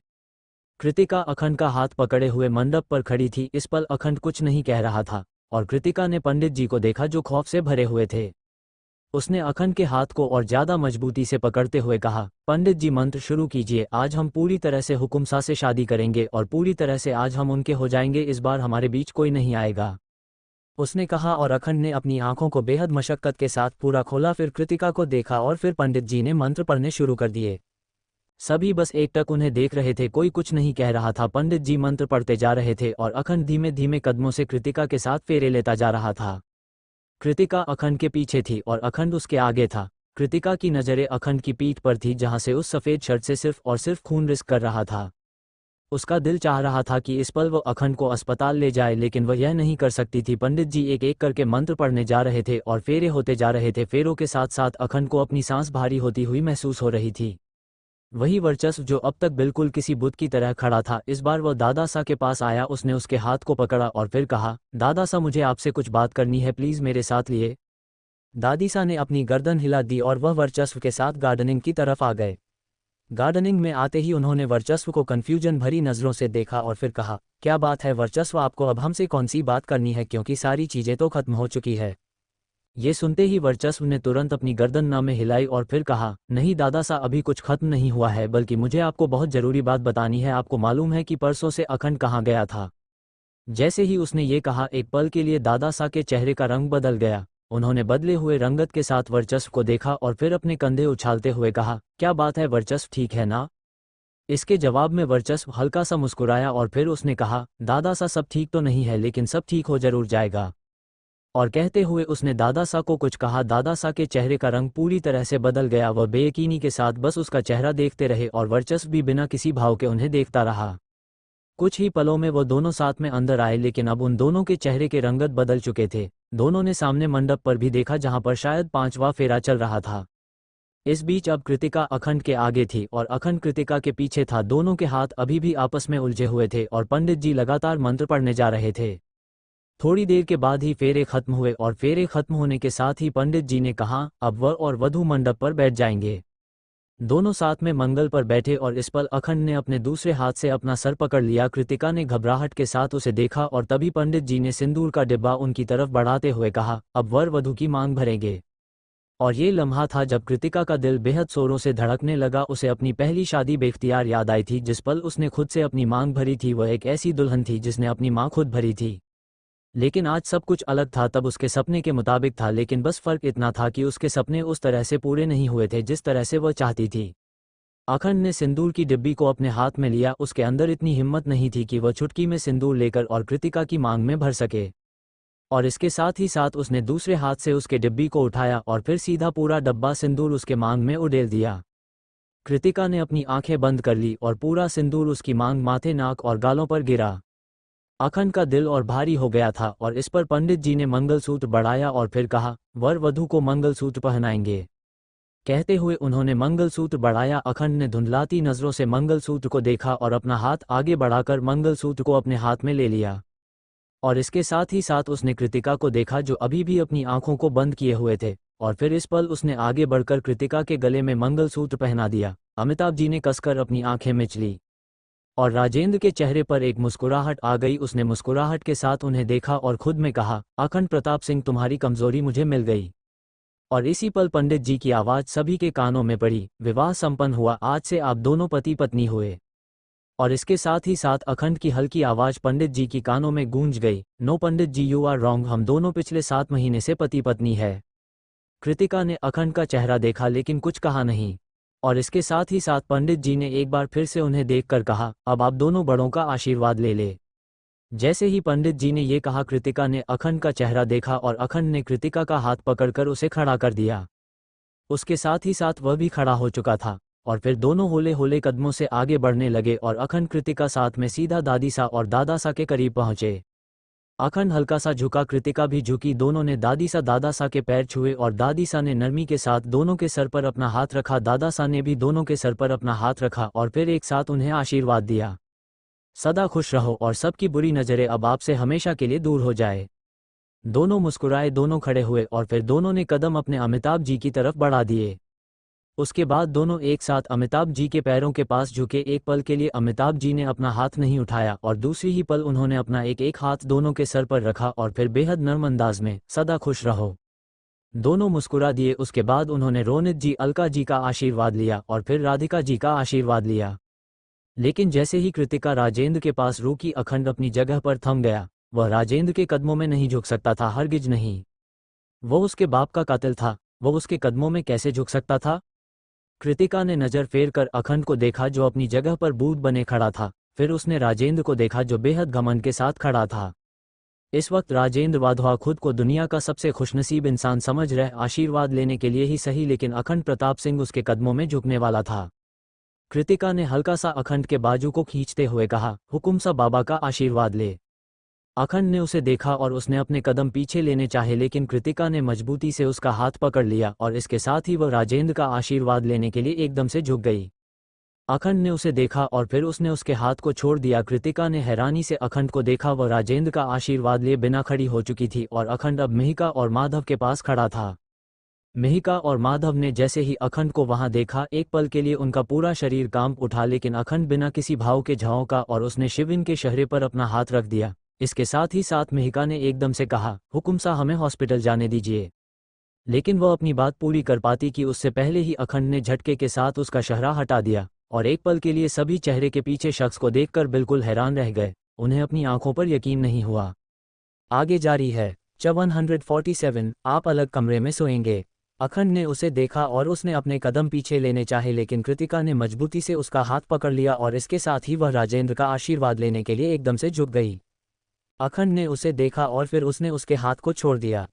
कृतिका अखंड का हाथ पकड़े हुए मंडप पर खड़ी थी। इस पल अखंड कुछ नहीं कह रहा था और कृतिका ने पंडित जी को देखा जो खौफ से भरे हुए थे। उसने अखंड के हाथ को और ज्यादा मजबूती से पकड़ते हुए कहा, पंडित जी मंत्र शुरू कीजिए, आज हम पूरी तरह से हुकुम सा से शादी करेंगे और पूरी तरह से आज हम उनके हो जाएंगे, इस बार हमारे बीच कोई नहीं आएगा। उसने कहा और अखंड ने अपनी आंखों को बेहद मशक्कत के साथ पूरा खोला, फिर कृतिका को देखा और फिर पंडित जी ने मंत्र पढ़ने शुरू कर दिए। सभी बस एकटक उन्हें देख रहे थे, कोई कुछ नहीं कह रहा था। पंडित जी मंत्र पढ़ते जा रहे थे और अखंड धीमे धीमे कदमों से कृतिका के साथ फेरे लेता जा रहा था। कृतिका अखंड के पीछे थी और अखंड उसके आगे था। कृतिका की नज़रें अखंड की पीठ पर थी जहां से उस सफ़ेद शर्ट से सिर्फ और सिर्फ खून रिस्क कर रहा था। उसका दिल चाह रहा था कि इस पल वो अखंड को अस्पताल ले जाए, लेकिन वह यह नहीं कर सकती थी। पंडित जी एक एक करके मंत्र पढ़ने जा रहे थे और फेरे होते जा रहे थे। फेरों के साथ साथ अखंड को अपनी सांस भारी होती हुई महसूस हो रही थी। वही वर्चस्व जो अब तक बिल्कुल किसी बुत की तरह खड़ा था, इस बार वह दादा सा के पास आया। उसने उसके हाथ को पकड़ा और फिर कहा, दादा सा मुझे आपसे कुछ बात करनी है, प्लीज़ मेरे साथ लिए। दादी सा ने अपनी गर्दन हिला दी और वह वर्चस्व के साथ गार्डनिंग की तरफ आ गए। गार्डनिंग में आते ही उन्होंने वर्चस्व को कन्फ्यूजन भरी नज़रों से देखा और फिर कहा, क्या बात है वर्चस्व, आपको अब हमसे कौन सी बात करनी है, क्योंकि सारी चीज़ें तो खत्म हो चुकी है। ये सुनते ही वर्चस्व ने तुरंत अपनी गर्दन ना में हिलाई और फिर कहा, नहीं दादा सा, अभी कुछ खत्म नहीं हुआ है, बल्कि मुझे आपको बहुत ज़रूरी बात बतानी है। आपको मालूम है कि परसों से अखंड कहाँ गया था? जैसे ही उसने ये कहा, एक पल के लिए दादा सा के चेहरे का रंग बदल गया। उन्होंने बदले हुए रंगत के साथ वर्चस्व को देखा और फिर अपने कंधे उछालते हुए कहा, क्या बात है वर्चस्व, ठीक है ना? इसके जवाब में वर्चस्व हल्का सा मुस्कुराया और फिर उसने कहा, दादा सा सब ठीक तो नहीं है, लेकिन सब ठीक हो जरूर जाएगा। और कहते हुए उसने दादा सा को कुछ कहा। दादा सा के चेहरे का रंग पूरी तरह से बदल गया। वह बेयकीनी के साथ बस उसका चेहरा देखते रहे और वर्चस्व भी बिना किसी भाव के उन्हें देखता रहा। कुछ ही पलों में वो दोनों साथ में अंदर आए, लेकिन अब उन दोनों के चेहरे के रंगत बदल चुके थे। दोनों ने सामने मंडप पर भी देखा जहां पर शायद 5वां फेरा चल रहा था। इस बीच अब कृतिका अखंड के आगे थी और अखंड कृतिका के पीछे था। दोनों के हाथ अभी भी आपस में उलझे हुए थे और पंडित जी लगातार मंत्र पढ़ने जा रहे थे। थोड़ी देर के बाद ही फेरे खत्म हुए और फेरे खत्म होने के साथ ही पंडित जी ने कहा, अब वर और वधू मंडप पर बैठ जाएंगे। दोनों साथ में मंगल पर बैठे और इस पल अखंड ने अपने दूसरे हाथ से अपना सर पकड़ लिया। कृतिका ने घबराहट के साथ उसे देखा और तभी पंडित जी ने सिंदूर का डिब्बा उनकी तरफ बढ़ाते हुए कहा, अब वर वधू की मांग भरेंगे। और ये लम्हा था जब कृतिका का दिल बेहद जोरों से धड़कने लगा। उसे अपनी पहली शादी बेख्तियार याद आई थी। जिस पल उसने खुद से अपनी मांग भरी थी, वह एक ऐसी दुल्हन थी जिसने अपनी मां खुद भरी थी। लेकिन आज सब कुछ अलग था। तब उसके सपने के मुताबिक था, लेकिन बस फर्क इतना था कि उसके सपने उस तरह से पूरे नहीं हुए थे जिस तरह से वह चाहती थी। अखंड ने सिंदूर की डिब्बी को अपने हाथ में लिया। उसके अंदर इतनी हिम्मत नहीं थी कि वह चुटकी में सिंदूर लेकर और कृतिका की मांग में भर सके। और इसके साथ ही साथ उसने दूसरे हाथ से उसके डिब्बी को उठाया और फिर सीधा पूरा डब्बा सिंदूर उसके मांग में उड़ेल दिया। कृतिका ने अपनी आंखें बंद कर ली और पूरा सिंदूर उसकी मांग, माथे, नाक और गालों पर गिरा। अखंड का दिल और भारी हो गया था और इस पर पंडित जी ने मंगलसूत्र बढ़ाया और फिर कहा, वर वधू को मंगलसूत्र पहनाएंगे। कहते हुए उन्होंने मंगलसूत्र बढ़ाया। अखंड ने धुंधलाती नजरों से मंगलसूत्र को देखा और अपना हाथ आगे बढ़ाकर मंगलसूत्र को अपने हाथ में ले लिया। और इसके साथ ही साथ उसने कृतिका को देखा जो अभी भी अपनी आंखों को बंद किए हुए थे। और फिर इस पल उसने आगे बढ़कर कृतिका के गले में मंगलसूत्र पहना दिया। अमिताभ जी ने कसकर अपनी आंखें मिच ली और राजेंद्र के चेहरे पर एक मुस्कुराहट आ गई। उसने मुस्कुराहट के साथ उन्हें देखा और खुद में कहा, अखंड प्रताप सिंह, तुम्हारी कमजोरी मुझे मिल गई। और इसी पल पंडित जी की आवाज सभी के कानों में पड़ी, विवाह संपन्न हुआ, आज से आप दोनों पति पत्नी हुए। और इसके साथ ही साथ अखंड की हल्की आवाज पंडित जी की कानों में गूंज गई, no Pandit ji you are wrong, हम दोनों पिछले 7 महीने से पति पत्नी है। कृतिका ने अखंड का चेहरा देखा लेकिन कुछ कहा नहीं। और इसके साथ ही साथ पंडित जी ने एक बार फिर से उन्हें देखकर कहा, अब आप दोनों बड़ों का आशीर्वाद ले ले। जैसे ही पंडित जी ने ये कहा, कृतिका ने अखंड का चेहरा देखा और अखंड ने कृतिका का हाथ पकड़कर उसे खड़ा कर दिया। उसके साथ ही साथ वह भी खड़ा हो चुका था और फिर दोनों होले होले कदमों से आगे बढ़ने लगे और अखंड कृतिका साथ में सीधा दादी सा और दादा सा के करीब पहुंचे। अखंड हल्का सा झुका, कृतिका भी झुकी, दोनों ने दादी सा दादा सा के पैर छुए और दादी सा ने नरमी के साथ दोनों के सर पर अपना हाथ रखा, दादा सा ने भी दोनों के सर पर अपना हाथ रखा और फिर एक साथ उन्हें आशीर्वाद दिया, सदा खुश रहो और सबकी बुरी नजरें अब आपसे हमेशा के लिए दूर हो जाए। दोनों मुस्कुराए, दोनों खड़े हुए और फिर दोनों ने कदम अपने अमिताभ जी की तरफ बढ़ा दिए। उसके बाद दोनों एक साथ अमिताभ जी के पैरों के पास झुके। एक पल के लिए अमिताभ जी ने अपना हाथ नहीं उठाया और दूसरी ही पल उन्होंने अपना एक हाथ दोनों के सर पर रखा और फिर बेहद नर्म अंदाज में, सदा खुश रहो। दोनों मुस्कुरा दिए। उसके बाद उन्होंने रोनित जी, अलका जी का आशीर्वाद लिया और फिर राधिका जी का आशीर्वाद लिया। लेकिन जैसे ही कृतिका राजेंद्र के पास रुकी, अखंड अपनी जगह पर थम गया। वह राजेंद्र के कदमों में नहीं झुक सकता था, हरगिज नहीं। वो उसके बाप का कातिल था, वो उसके कदमों में कैसे झुक सकता था? कृतिका ने नजर फेर कर अखंड को देखा जो अपनी जगह पर बूंद बने खड़ा था। फिर उसने राजेंद्र को देखा जो बेहद घमंड के साथ खड़ा था। इस वक्त राजेंद्र वाधवा खुद को दुनिया का सबसे खुशनसीब इंसान समझ रहे, आशीर्वाद लेने के लिए ही सही, लेकिन अखंड प्रताप सिंह उसके कदमों में झुकने वाला था। कृतिका ने हल्का सा अखंड के बाजू को खींचते हुए कहा, हुकुम सा बाबा का आशीर्वाद ले। अखंड ने उसे देखा और उसने अपने कदम पीछे लेने चाहे, लेकिन कृतिका ने मजबूती से उसका हाथ पकड़ लिया और इसके साथ ही वह राजेंद्र का आशीर्वाद लेने के लिए एकदम से झुक गई। अखंड ने उसे देखा और फिर उसने उसके हाथ को छोड़ दिया। कृतिका ने हैरानी से अखंड को देखा, वह राजेंद्र का आशीर्वाद लिए बिना खड़ी हो चुकी थी और अखंड अब मिहिका और माधव के पास खड़ा था। मिहिका और माधव ने जैसे ही अखंड को वहां देखा, एक पल के लिए उनका पूरा शरीर कांप उठा, लेकिन अखंड बिना किसी भाव के झोंका और उसने शिविन के चेहरे पर अपना हाथ रख दिया। इसके साथ ही साथ मिहिका ने एकदम से कहा, हुकुम सा हमें हॉस्पिटल जाने दीजिए। लेकिन वह अपनी बात पूरी कर पाती कि उससे पहले ही अखंड ने झटके के साथ उसका शहरा हटा दिया और एक पल के लिए सभी चेहरे के पीछे शख्स को देखकर बिल्कुल हैरान रह गए। उन्हें अपनी आंखों पर यकीन नहीं हुआ। आगे जारी है। 147 आप अलग कमरे में सोएंगे। अखंड ने उसे देखा और उसने अपने कदम पीछे लेने चाहे, लेकिन कृतिका ने मजबूती से उसका हाथ पकड़ लिया और इसके साथ ही वह राजेंद्र का आशीर्वाद लेने के लिए एकदम से झुक गई। अखंड ने उसे देखा और फिर उसने उसके हाथ को छोड़ दिया।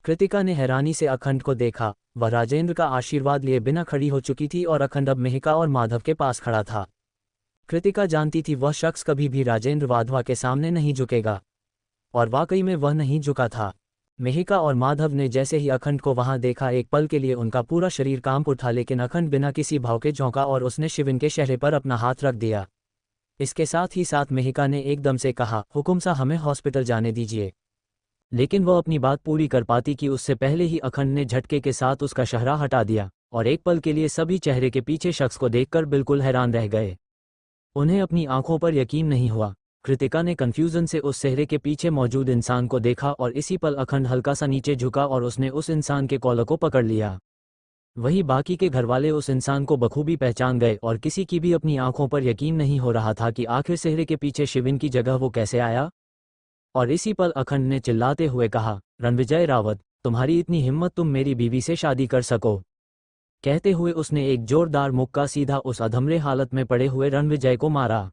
कृतिका ने हैरानी से अखंड को देखा, वह राजेंद्र का आशीर्वाद लिए बिना खड़ी हो चुकी थी और अखंड अब मिहिका और माधव के पास खड़ा था। कृतिका जानती थी वह शख्स कभी भी राजेंद्र वाधवा के सामने नहीं झुकेगा, और वाकई में वह नहीं झुका था। मिहिका और माधव ने जैसे ही अखंड को वहां देखा, एक पल के लिए उनका पूरा शरीर कांप उठा, लेकिन अखंड बिना किसी भाव के झोंका और उसने शिविन के चेहरे पर अपना हाथ रख दिया। इसके साथ ही साथ मिहिका ने एकदम से कहा, हुकुम सा हमें हॉस्पिटल जाने दीजिए। लेकिन वह अपनी बात पूरी कर पाती कि उससे पहले ही अखंड ने झटके के साथ उसका शहरा हटा दिया और एक पल के लिए सभी चेहरे के पीछे शख्स को देखकर बिल्कुल हैरान रह गए। उन्हें अपनी आंखों पर यकीन नहीं हुआ। कृतिका ने कंफ्यूजन से उस चेहरे के पीछे मौजूद इंसान को देखा और इसी पल अखंड हल्का सा नीचे झुका और उसने उस इंसान के कॉलर को पकड़ लिया। वही बाकी के घरवाले उस इंसान को बखूबी पहचान गए और किसी की भी अपनी आंखों पर यकीन नहीं हो रहा था कि आखिर चेहरे के पीछे शिविन की जगह वो कैसे आया। और इसी पल अखंड ने चिल्लाते हुए कहा, रणविजय रावत, तुम्हारी इतनी हिम्मत, तुम मेरी बीवी से शादी कर सको। कहते हुए उसने एक जोरदार मुक्का सीधा उस अधमरे हालत में पड़े हुए रणविजय को मारा।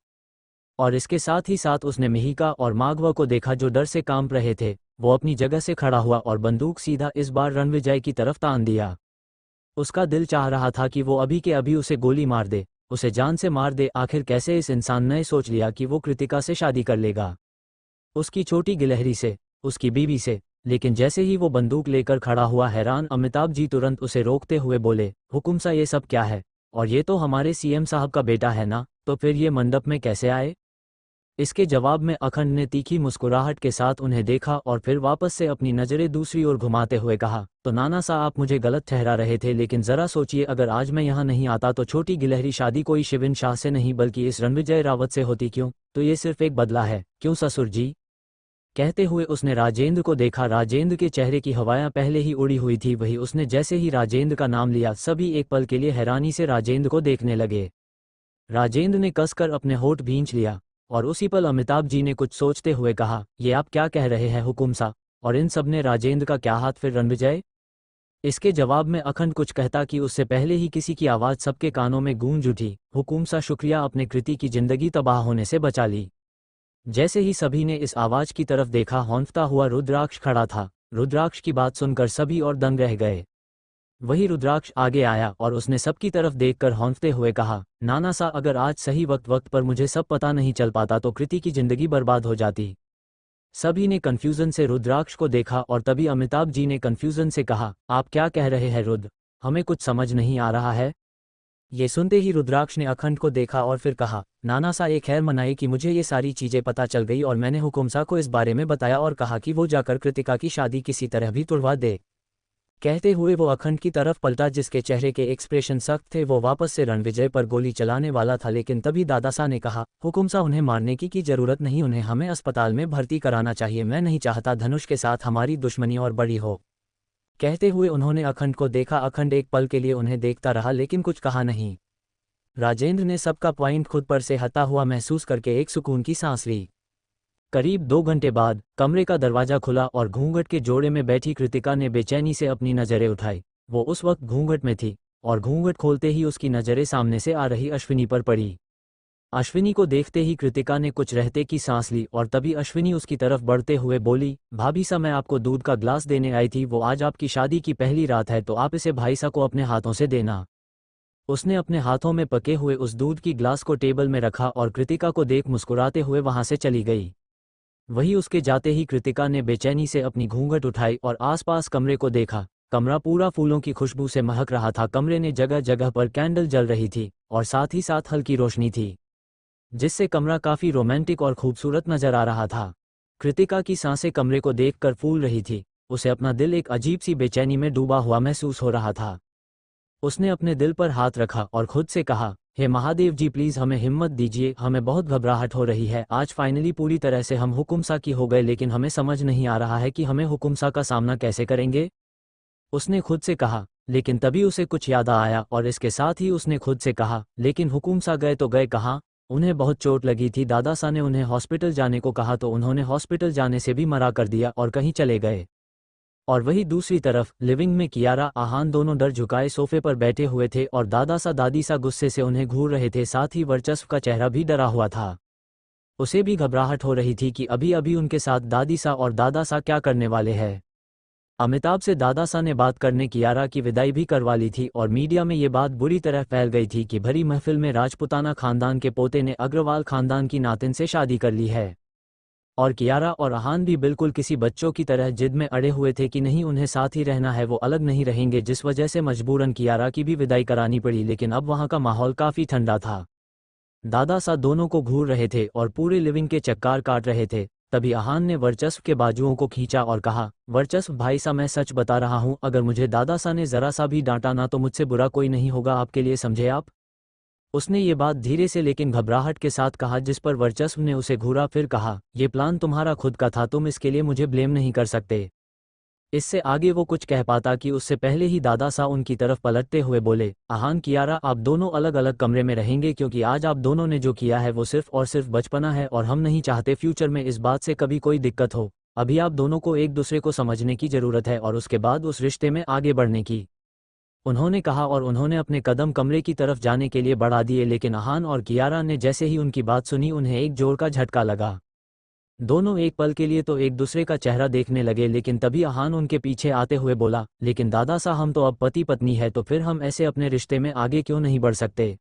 और इसके साथ ही साथ उसने मिहिका और माघवा को देखा जो डर से कांप रहे थे। वो अपनी जगह से खड़ा हुआ और बंदूक सीधा इस बार रणविजय की तरफ तान दिया। उसका दिल चाह रहा था कि वो अभी के अभी उसे गोली मार दे, उसे जान से मार दे। आखिर कैसे इस इंसान ने सोच लिया कि वो कृतिका से शादी कर लेगा, उसकी छोटी गिलहरी से, उसकी बीवी से। लेकिन जैसे ही वो बंदूक लेकर खड़ा हुआ, हैरान अमिताभ जी तुरंत उसे रोकते हुए बोले, हुकुम सा ये सब क्या है? और ये तो हमारे सीएम साहब का बेटा है ना, तो फिर ये मंडप में कैसे आए? इसके जवाब में अखंड ने तीखी मुस्कुराहट के साथ उन्हें देखा और फिर वापस से अपनी नज़रें दूसरी ओर घुमाते हुए कहा, तो नाना सा आप मुझे गलत ठहरा रहे थे, लेकिन ज़रा सोचिए, अगर आज मैं यहाँ नहीं आता तो छोटी गिलहरी शादी कोई शिविन शाह से नहीं बल्कि इस रणविजय रावत से होती। क्यों? तो ये सिर्फ एक बदला है, क्यों ससुर जी? कहते हुए उसने राजेंद्र को देखा। राजेंद्र के चेहरे की हवाएं पहले ही उड़ी हुई थी। वही उसने जैसे ही राजेंद्र का नाम लिया, सभी एक पल के लिए हैरानी से राजेंद्र को देखने लगे। राजेंद्र ने कसकर अपने होठ भींच लिया और उसी पल अमिताभ जी ने कुछ सोचते हुए कहा, ये आप क्या कह रहे हैं हुकुम सा? और इन सब ने राजेंद्र का क्या हाथ फिर रणविजय? इसके जवाब में अखंड कुछ कहता कि उससे पहले ही किसी की आवाज़ सबके कानों में गूंज उठी, हुकुम सा शुक्रिया, अपने कृति की जिंदगी तबाह होने से बचा ली। जैसे ही सभी ने इस आवाज की तरफ देखा, हौंफता हुआ रुद्राक्ष खड़ा था। रुद्राक्ष की बात सुनकर सभी और दंग रह गए। वही रुद्राक्ष आगे आया और उसने सबकी तरफ देखकर हौंफते हुए कहा, नाना सा, अगर आज सही वक्त पर मुझे सब पता नहीं चल पाता तो कृति की जिंदगी बर्बाद हो जाती। सभी ने कंफ्यूजन से रुद्राक्ष को देखा और तभी अमिताभ जी ने कंफ्यूजन से कहा, आप क्या कह रहे हैं रुद्र? हमें कुछ समझ नहीं आ रहा है। ये सुनते ही रुद्राक्ष ने अखंड को देखा और फिर कहा, नाना सा, एक खैर मनाई कि मुझे ये सारी चीजें पता चल गई और मैंने हुकुम सा को इस बारे में बताया और कहा कि वो जाकर कृतिका की शादी किसी तरह भी तुड़वा दे। कहते हुए वो अखंड की तरफ पलटा जिसके चेहरे के एक्सप्रेशन सख्त थे। वो वापस से रणविजय पर गोली चलाने वाला था, लेकिन तभी दादासा ने कहा, हुकुम सा, उन्हें मारने की जरूरत नहीं, उन्हें हमें अस्पताल में भर्ती कराना चाहिए। मैं नहीं चाहता धनुष के साथ हमारी दुश्मनी और बड़ी हो। कहते हुए उन्होंने अखंड को देखा। अखंड एक पल के लिए उन्हें देखता रहा लेकिन कुछ कहा नहीं। राजेंद्र ने सबका पॉइंट खुद पर से हटा हुआ महसूस करके एक सुकून की सांस ली। करीब 2 घंटे बाद कमरे का दरवाजा खुला और घूंघट के जोड़े में बैठी कृतिका ने बेचैनी से अपनी नजरें उठाई। वो उस वक्त घूंघट में थी और घूंघट खोलते ही उसकी नजरें सामने से आ रही अश्विनी पर पड़ी। अश्विनी को देखते ही कृतिका ने कुछ रहते की सांस ली और तभी अश्विनी उसकी तरफ बढ़ते हुए बोली, भाभी सा, मैं आपको दूध का ग्लास देने आई थी। वो आज आपकी शादी की पहली रात है तो आप इसे भाई सा को अपने हाथों से देना। उसने अपने हाथों में पके हुए उस दूध की ग्लास को टेबल में रखा और कृतिका को देख मुस्कुराते हुए वहां से चली गई। वही उसके जाते ही कृतिका ने बेचैनी से अपनी घूंघट उठाई और आसपास कमरे को देखा। कमरा पूरा फूलों की खुशबू से महक रहा था। कमरे में जगह जगह पर कैंडल जल रही थी और साथ ही साथ हल्की रोशनी थी, जिससे कमरा काफी रोमांटिक और खूबसूरत नजर आ रहा था। कृतिका की सांसें कमरे को देखकर फूल रही थी। उसे अपना दिल एक अजीब सी बेचैनी में डूबा हुआ महसूस हो रहा था। उसने अपने दिल पर हाथ रखा और खुद से कहा, हे महादेव जी, प्लीज हमें हिम्मत दीजिए, हमें बहुत घबराहट हो रही है। आज फाइनली पूरी तरह से हम हुकुम सा की हो गए, लेकिन हमें समझ नहीं आ रहा है कि हमें हुकुम सा का सामना कैसे करेंगे। उसने खुद से कहा, लेकिन तभी उसे कुछ याद आया और इसके साथ ही उसने खुद से कहा, लेकिन हुकुम सा गए तो गए कहाँ? उन्हें बहुत चोट लगी थी। दादा सा ने उन्हें हॉस्पिटल जाने को कहा तो उन्होंने हॉस्पिटल जाने से भी मना कर दिया और कहीं चले गए। और वही दूसरी तरफ लिविंग में कियारा आहान दोनों डर झुकाए सोफे पर बैठे हुए थे और दादा सा दादी सा गुस्से से उन्हें घूर रहे थे। साथ ही वर्चस्व का चेहरा भी डरा हुआ था। उसे भी घबराहट हो रही थी कि अभी अभी उनके साथ दादी सा और दादा सा क्या करने वाले हैं। अमिताभ से दादा सा ने बात करने कियारा की विदाई भी करवा ली थी और मीडिया में ये बात बुरी तरह फैल गई थी कि भरी महफिल में राजपुताना खानदान के पोते ने अग्रवाल खानदान की नातिन से शादी कर ली है। और कियारा और आहान भी बिल्कुल किसी बच्चों की तरह जिद में अड़े हुए थे कि नहीं, उन्हें साथ ही रहना है, वो अलग नहीं रहेंगे, जिस वजह से मजबूरन कियारा की भी विदाई करानी पड़ी। लेकिन अब वहां का माहौल काफी ठंडा था। दादा सा दोनों को घूर रहे थे और पूरे लिविंग के चक्कर काट रहे थे। तभी आहान ने वर्चस्व के बाजुओं को खींचा और कहा, वर्चस्व भाई सा, मैं सच बता रहा हूं, अगर मुझे दादा सा ने जरा सा भी डांटा ना तो मुझसे बुरा कोई नहीं होगा आपके लिए, समझे आप? उसने ये बात धीरे से लेकिन घबराहट के साथ कहा, जिस पर वर्चस्व ने उसे घूरा। फिर कहा, ये प्लान तुम्हारा खुद का था, तुम इसके लिए मुझे ब्लेम नहीं कर सकते। इससे आगे वो कुछ कह पाता कि उससे पहले ही दादा सा उनकी तरफ पलटते हुए बोले, आहान, कियारा, आप दोनों अलग अलग कमरे में रहेंगे क्योंकि आज आप दोनों ने जो किया है वो सिर्फ और सिर्फ बचपना है और हम नहीं चाहते फ्यूचर में इस बात से कभी कोई दिक्कत हो। अभी आप दोनों को एक दूसरे को समझने की जरूरत है और उसके बाद उस रिश्ते में आगे बढ़ने की, उन्होंने कहा। और उन्होंने अपने कदम कमरे की तरफ जाने के लिए बढ़ा दिए, लेकिन आहान और कियारा ने जैसे ही उनकी बात सुनी उन्हें एक जोर का झटका लगा। दोनों एक पल के लिए तो एक दूसरे का चेहरा देखने लगे, लेकिन तभी आहान उनके पीछे आते हुए बोला, लेकिन दादा सा, हम तो अब पति पत्नी है, तो फिर हम ऐसे अपने रिश्ते में आगे क्यों नहीं बढ़ सकते?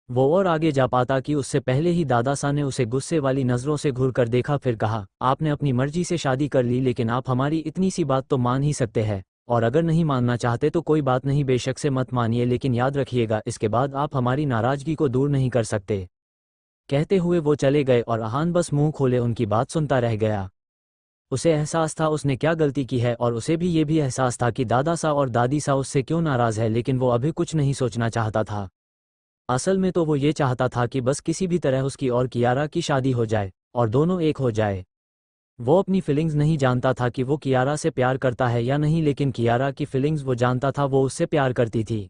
वो और आगे जा पाता कि उससे पहले ही दादा सा ने उसे गुस्से वाली नजरों से घूर कर देखा। फिर कहा, आपने अपनी मर्जी से शादी कर ली, लेकिन आप हमारी इतनी सी बात तो मान ही सकते हैं, और अगर नहीं मानना चाहते तो कोई बात नहीं, बेशक से मत मानिए, लेकिन याद रखिएगा इसके बाद आप हमारी नाराजगी को दूर नहीं कर सकते। कहते हुए वो चले गए और आहान बस मुंह खोले उनकी बात सुनता रह गया। उसे एहसास था उसने क्या गलती की है और उसे भी ये भी एहसास था कि दादा सा और दादी सा उससे क्यों नाराज है, लेकिन वो अभी कुछ नहीं सोचना चाहता था। असल में तो वो ये चाहता था कि बस किसी भी तरह उसकी और कियारा की शादी हो जाए और दोनों एक हो जाए। वो अपनी फीलिंग्स नहीं जानता था कि वो कियारा से प्यार करता है या नहीं, लेकिन कियारा की फीलिंग्स वो जानता था, वो उससे प्यार करती थी।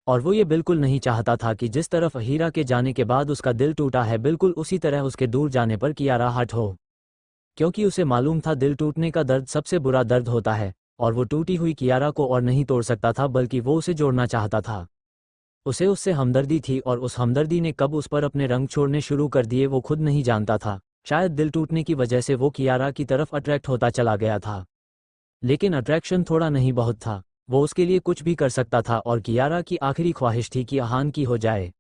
और वो ये बिल्कुल नहीं चाहता था कि जिस तरफ अहीरा के जाने के बाद उसका दिल टूटा है, बिल्कुल उसी तरह उसके दूर जाने पर कियारा हर्ट हो। क्योंकि उसे मालूम था दिल टूटने का दर्द सबसे बुरा दर्द होता है, और वो टूटी हुई कियारा को और नहीं तोड़ सकता था, बल्कि वो उसे जोड़ना चाहता था। उसे उससे हमदर्दी थी, और उस हमदर्दी ने कब उस पर अपने रंग छोड़ने शुरू कर दिए वो खुद नहीं जानता था। शायद दिल टूटने की वजह से वो कियारा की तरफ अट्रैक्ट होता चला गया था। लेकिन अट्रैक्शन थोड़ा नहीं बहुत था, वो उसके लिए कुछ भी कर सकता था, और कियारा की आखिरी ख्वाहिश थी कि आहान की हो जाए।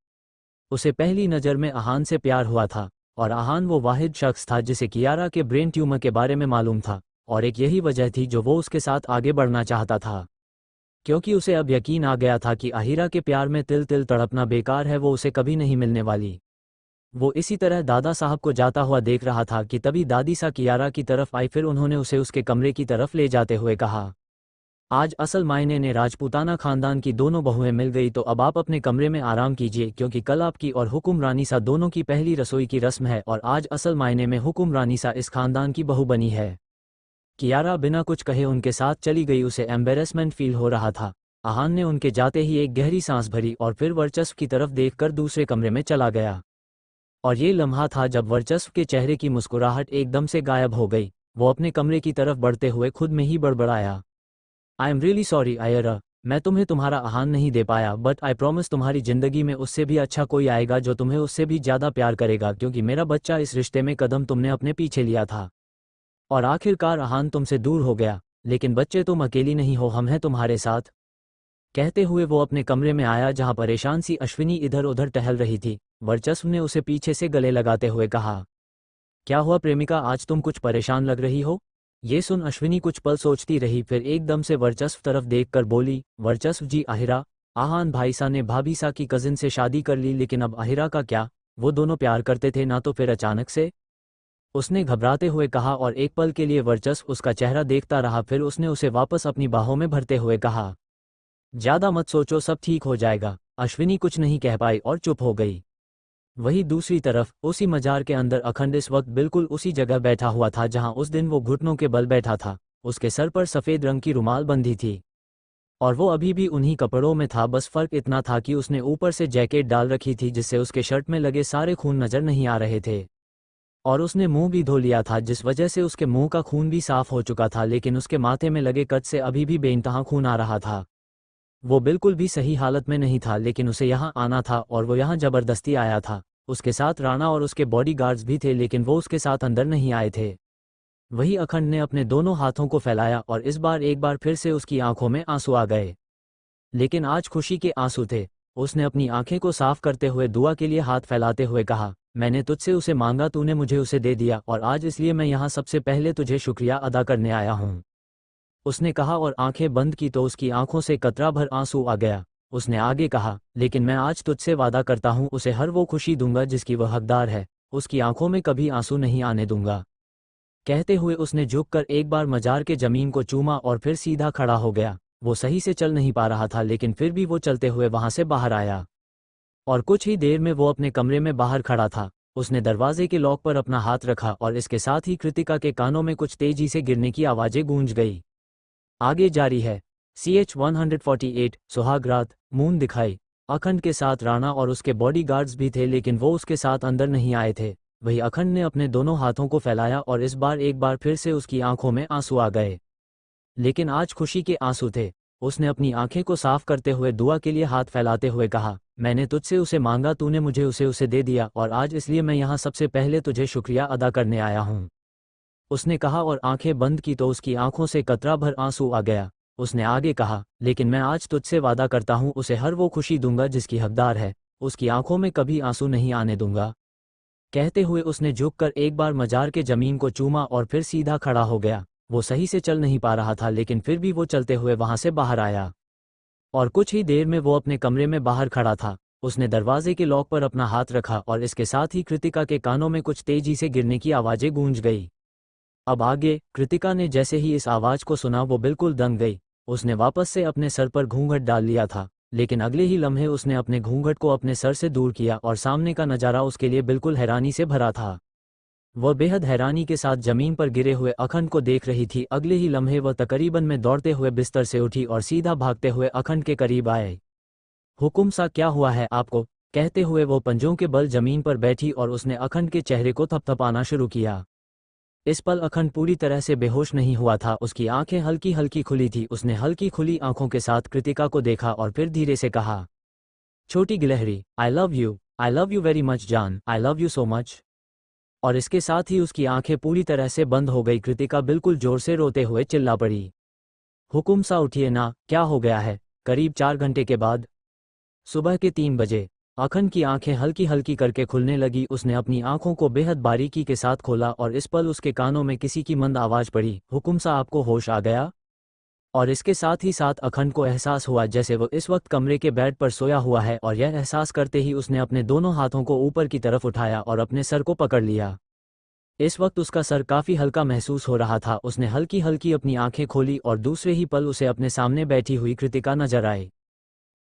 उसे पहली नज़र में आहान से प्यार हुआ था, और आहान वो वाहिद शख्स था जिसे कियारा के ब्रेन ट्यूमर के बारे में मालूम था, और एक यही वजह थी जो वो उसके साथ आगे बढ़ना चाहता था। क्योंकि उसे अब यकीन आ गया था कि अहीरा के प्यार में तिल तिल तड़पना बेकार है, वो उसे कभी नहीं मिलने वाली। वो इसी तरह दादा साहब को जाता हुआ देख रहा था कि तभी दादी सा कियारा की तरफ आई, फिर उन्होंने उसे उसके कमरे की तरफ ले जाते हुए कहा, आज असल मायने ने राजपूताना खानदान की दोनों बहुएं मिल गई, तो अब आप अपने कमरे में आराम कीजिए, क्योंकि कल आपकी और हुक्मरानी सा दोनों की पहली रसोई की रस्म है, और आज असल मायने में हुक्मरानी सा इस खानदान की बहू बनी है। कियारा बिना कुछ कहे उनके साथ चली गई। उसे एम्बेरसमेंट फील हो रहा था। आहान ने उनके जाते ही एक गहरी सांस भरी और फिर वर्चस्व की तरफ देखकर दूसरे कमरे में चला गया। और ये लम्हा था जब वर्चस्व के चेहरे की मुस्कुराहट एकदम से गायब हो गई। वो अपने कमरे की तरफ बढ़ते हुए खुद में ही बड़बड़ाया, I am really sorry Aira, मैं तुम्हें तुम्हारा आहान नहीं दे पाया, बट आई प्रॉमिस तुम्हारी जिंदगी में उससे भी अच्छा कोई आएगा जो तुम्हें उससे भी ज़्यादा प्यार करेगा, क्योंकि मेरा बच्चा इस रिश्ते में कदम तुमने अपने पीछे लिया था और आखिरकार आहान तुमसे दूर हो गया। लेकिन बच्चे तुम अकेली नहीं हो, हम हैं तुम्हारे साथ। कहते हुए वो अपने कमरे में आया जहां परेशान सी अश्विनी इधर उधर टहल रही थी। वर्चस्व ने उसे पीछे से गले लगाते हुए कहा, क्या हुआ प्रेमिका, आज तुम कुछ परेशान लग रही हो। ये सुन अश्विनी कुछ पल सोचती रही, फिर एकदम से वर्चस्व तरफ देखकर बोली, वर्चस्व जी, आहिरा, आहान भाईसा ने भाभीसा की कजिन से शादी कर ली, लेकिन अब आहिरा का क्या, वो दोनों प्यार करते थे ना, तो फिर अचानक से। उसने घबराते हुए कहा और एक पल के लिए वर्चस्व उसका चेहरा देखता रहा, फिर उसने उसे वापस अपनी बाहों में भरते हुए कहा, ज्यादा मत सोचो, सब ठीक हो जाएगा। अश्विनी कुछ नहीं कह पाई और चुप हो गई। वहीं दूसरी तरफ उसी मजार के अंदर अखंड इस वक्त बिल्कुल उसी जगह बैठा हुआ था जहां उस दिन वो घुटनों के बल बैठा था। उसके सर पर सफ़ेद रंग की रुमाल बंधी थी और वो अभी भी उन्हीं कपड़ों में था, बस फर्क इतना था कि उसने ऊपर से जैकेट डाल रखी थी जिससे उसके शर्ट में लगे सारे खून नजर नहीं आ रहे थे। और उसने मुंह भी धो लिया था, जिस वजह से उसके मुंह का खून भी साफ हो चुका था, लेकिन उसके माथे में लगे कट से अभी भी बेइंतहा खून आ रहा था। वो बिल्कुल भी सही हालत में नहीं था, लेकिन उसे यहाँ आना था और वो यहाँ जबरदस्ती आया था। उसके साथ राणा और उसके बॉडीगार्ड्स भी थे, लेकिन वो उसके साथ अंदर नहीं आए थे। वही अखंड ने अपने दोनों हाथों को फैलाया और इस बार एक बार फिर से उसकी आंखों में आंसू आ गए, लेकिन आज खुशी के आंसू थे। उसने अपनी आंखें को साफ करते हुए दुआ के लिए हाथ फैलाते हुए कहा, मैंने तुझसे उसे मांगा, तूने मुझे उसे दे दिया, और आज इसलिए मैं यहाँ सबसे पहले तुझे शुक्रिया अदा करने आया हूँ। उसने कहा और आंखें बंद की तो उसकी आंखों से कतरा भर आंसू आ गया। उसने आगे कहा, लेकिन मैं आज तुझसे वादा करता हूँ, उसे हर वो खुशी दूंगा जिसकी वह हकदार है, उसकी आंखों में कभी आंसू नहीं आने दूंगा। कहते हुए उसने झुककर एक बार मजार के जमीन को चूमा और फिर सीधा खड़ा हो गया। वो सही से चल नहीं पा रहा था, लेकिन फिर भी वो चलते हुए वहां से बाहर आया और कुछ ही देर में वो अपने कमरे में बाहर खड़ा था। उसने दरवाजे के लॉक पर अपना हाथ रखा और इसके साथ ही कृतिका के कानों में कुछ तेजी से गिरने की आवाजें गूंज गई। आगे जारी है। CH 148 सुहाग रात, मून दिखाई। अखंड के साथ राणा और उसके बॉडीगार्ड्स भी थे, लेकिन वो उसके साथ अंदर नहीं आए थे। वही अखंड ने अपने दोनों हाथों को फैलाया और इस बार एक बार फिर से उसकी आंखों में आंसू आ गए, लेकिन आज खुशी के आंसू थे। उसने अपनी आंखें को साफ करते हुए दुआ के लिए हाथ फैलाते हुए कहा, मैंने तुझसे उसे मांगा, तूने मुझे उसे दे दिया, और आज इसलिए मैं यहाँ सबसे पहले तुझे शुक्रिया अदा करने आया हूँ। उसने कहा और आंखें बंद की तो उसकी आंखों से कतरा भर आंसू आ गया। उसने आगे कहा, लेकिन मैं आज तुझसे वादा करता हूँ, उसे हर वो खुशी दूंगा जिसकी हकदार है, उसकी आंखों में कभी आंसू नहीं आने दूंगा। कहते हुए उसने झुककर एक बार मजार के जमीन को चूमा और फिर सीधा खड़ा हो गया। वो सही से चल नहीं पा रहा था, लेकिन फिर भी वो चलते हुए वहां से बाहर आया और कुछ ही देर में वो अपने कमरे में बाहर खड़ा था। उसने दरवाजे के लॉक पर अपना हाथ रखा और इसके साथ ही कृतिका के कानों में कुछ तेजी से गिरने की आवाजें गूंज गई। अब आगे। कृतिका ने जैसे ही इस आवाज को सुना वो बिल्कुल दंग गई। उसने वापस से अपने सर पर घूंघट डाल लिया था, लेकिन अगले ही लम्हे उसने अपने घूंघट को अपने सर से दूर किया और सामने का नजारा उसके लिए बिल्कुल हैरानी से भरा था। वह बेहद हैरानी के साथ जमीन पर गिरे हुए अखंड को देख रही थी। अगले ही लम्हे वह तकरीबन में दौड़ते हुए बिस्तर से उठी और सीधा भागते हुए अखंड के करीब आए। हुकुम सा, क्या हुआ है आपको? कहते हुए वो पंजों के बल जमीन पर बैठी और उसने अखंड के चेहरे को थपथपाना शुरू किया। इस पल अखंड पूरी तरह से बेहोश नहीं हुआ था, उसकी आंखें हल्की हल्की खुली थी। उसने हल्की खुली आंखों के साथ कृतिका को देखा और फिर धीरे से कहा, छोटी गिलहरी, I love you very much जान, I love you so much. और इसके साथ ही उसकी आंखें पूरी तरह से बंद हो गई। कृतिका बिल्कुल जोर से रोते हुए चिल्ला पड़ी, हुकुम सा उठिए ना, क्या हो गया है? करीब 4 घंटे के बाद सुबह के 3 बजे अखंड की आंखें हल्की हल्की करके खुलने लगी। उसने अपनी आंखों को बेहद बारीकी के साथ खोला और इस पल उसके कानों में किसी की मंद आवाज पड़ी, हुकुम सा, आपको होश आ गया? और इसके साथ ही साथ अखंड को एहसास हुआ जैसे वो इस वक्त कमरे के बेड पर सोया हुआ है, और यह एहसास करते ही उसने अपने दोनों हाथों को ऊपर की तरफ उठाया और अपने सर को पकड़ लिया। इस वक्त उसका सर काफी हल्का महसूस हो रहा था। उसने हल्की हल्की अपनी आंखें खोली और दूसरे ही पल उसे अपने सामने बैठी हुई कृतिका नजर आई।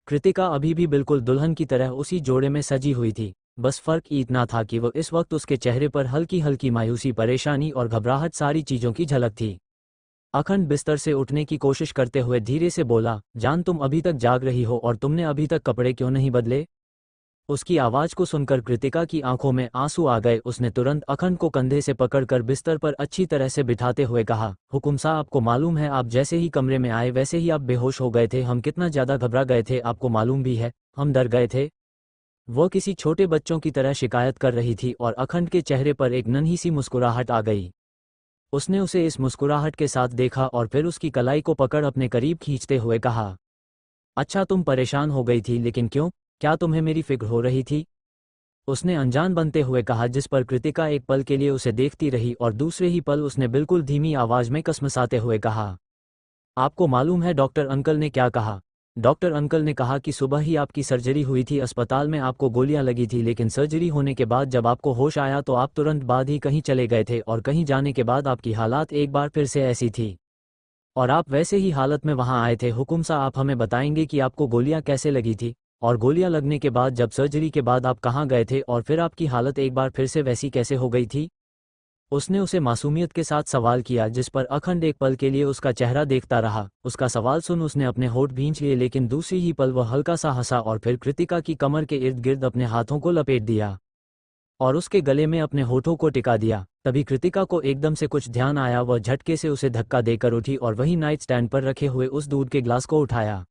कृतिका अभी भी बिल्कुल दुल्हन की तरह उसी जोड़े में सजी हुई थी, बस फर्क इतना था कि वो इस वक्त उसके चेहरे पर हल्की हल्की मायूसी, परेशानी और घबराहट सारी चीजों की झलक थी। अखंड बिस्तर से उठने की कोशिश करते हुए धीरे से बोला, जान, तुम अभी तक जाग रही हो और तुमने अभी तक कपड़े क्यों नहीं बदले? उसकी आवाज को सुनकर कृतिका की आंखों में आंसू आ गए। उसने तुरंत अखंड को कंधे से पकड़कर बिस्तर पर अच्छी तरह से बिठाते हुए कहा, हुकुम सा, आपको मालूम है आप जैसे ही कमरे में आए वैसे ही आप बेहोश हो गए थे। हम कितना ज्यादा घबरा गए थे, आपको मालूम भी है, हम डर गए थे। वो किसी छोटे बच्चों की तरह शिकायत कर रही थी और अखंड के चेहरे पर एक नन्ही सी मुस्कुराहट आ गई। उसने उसे इस मुस्कुराहट के साथ देखा और फिर उसकी कलाई को पकड़ अपने करीब खींचते हुए कहा, अच्छा, तुम परेशान हो गई थी, लेकिन क्यों? क्या तुम्हें मेरी फिक्र हो रही थी? उसने अनजान बनते हुए कहा, जिस पर कृतिका एक पल के लिए उसे देखती रही और दूसरे ही पल उसने बिल्कुल धीमी आवाज में कसमसाते हुए कहा, आपको मालूम है डॉक्टर अंकल ने क्या कहा? डॉक्टर अंकल ने कहा कि सुबह ही आपकी सर्जरी हुई थी, अस्पताल में आपको गोलियां लगी थी, लेकिन सर्जरी होने के बाद जब आपको होश आया तो आप तुरंत बाद ही कहीं चले गए थे और कहीं जाने के बाद आपकी हालात एक बार फिर से ऐसी थी और आप वैसे ही हालत में वहां आए थे। हुकुम सा, आप हमें बताएंगे कि आपको गोलियां कैसे लगी थी और गोलियां लगने के बाद जब सर्जरी के बाद आप कहाँ गए थे और फिर आपकी हालत एक बार फिर से वैसी कैसे हो गई थी? उसने उसे मासूमियत के साथ सवाल किया, जिस पर अखंड एक पल के लिए उसका चेहरा देखता रहा। उसका सवाल सुन उसने अपने होठ भींच लिए, लेकिन दूसरी ही पल वह हल्का सा हंसा और फिर कृतिका की कमर के इर्द गिर्द अपने हाथों को लपेट दिया और उसके गले में अपने होठों को टिका दिया। तभी कृतिका को एकदम से कुछ ध्यान आया। वह झटके से उसे धक्का देकर उठी और वही नाइट स्टैंड पर रखे हुए उस दूध के ग्लास को उठाया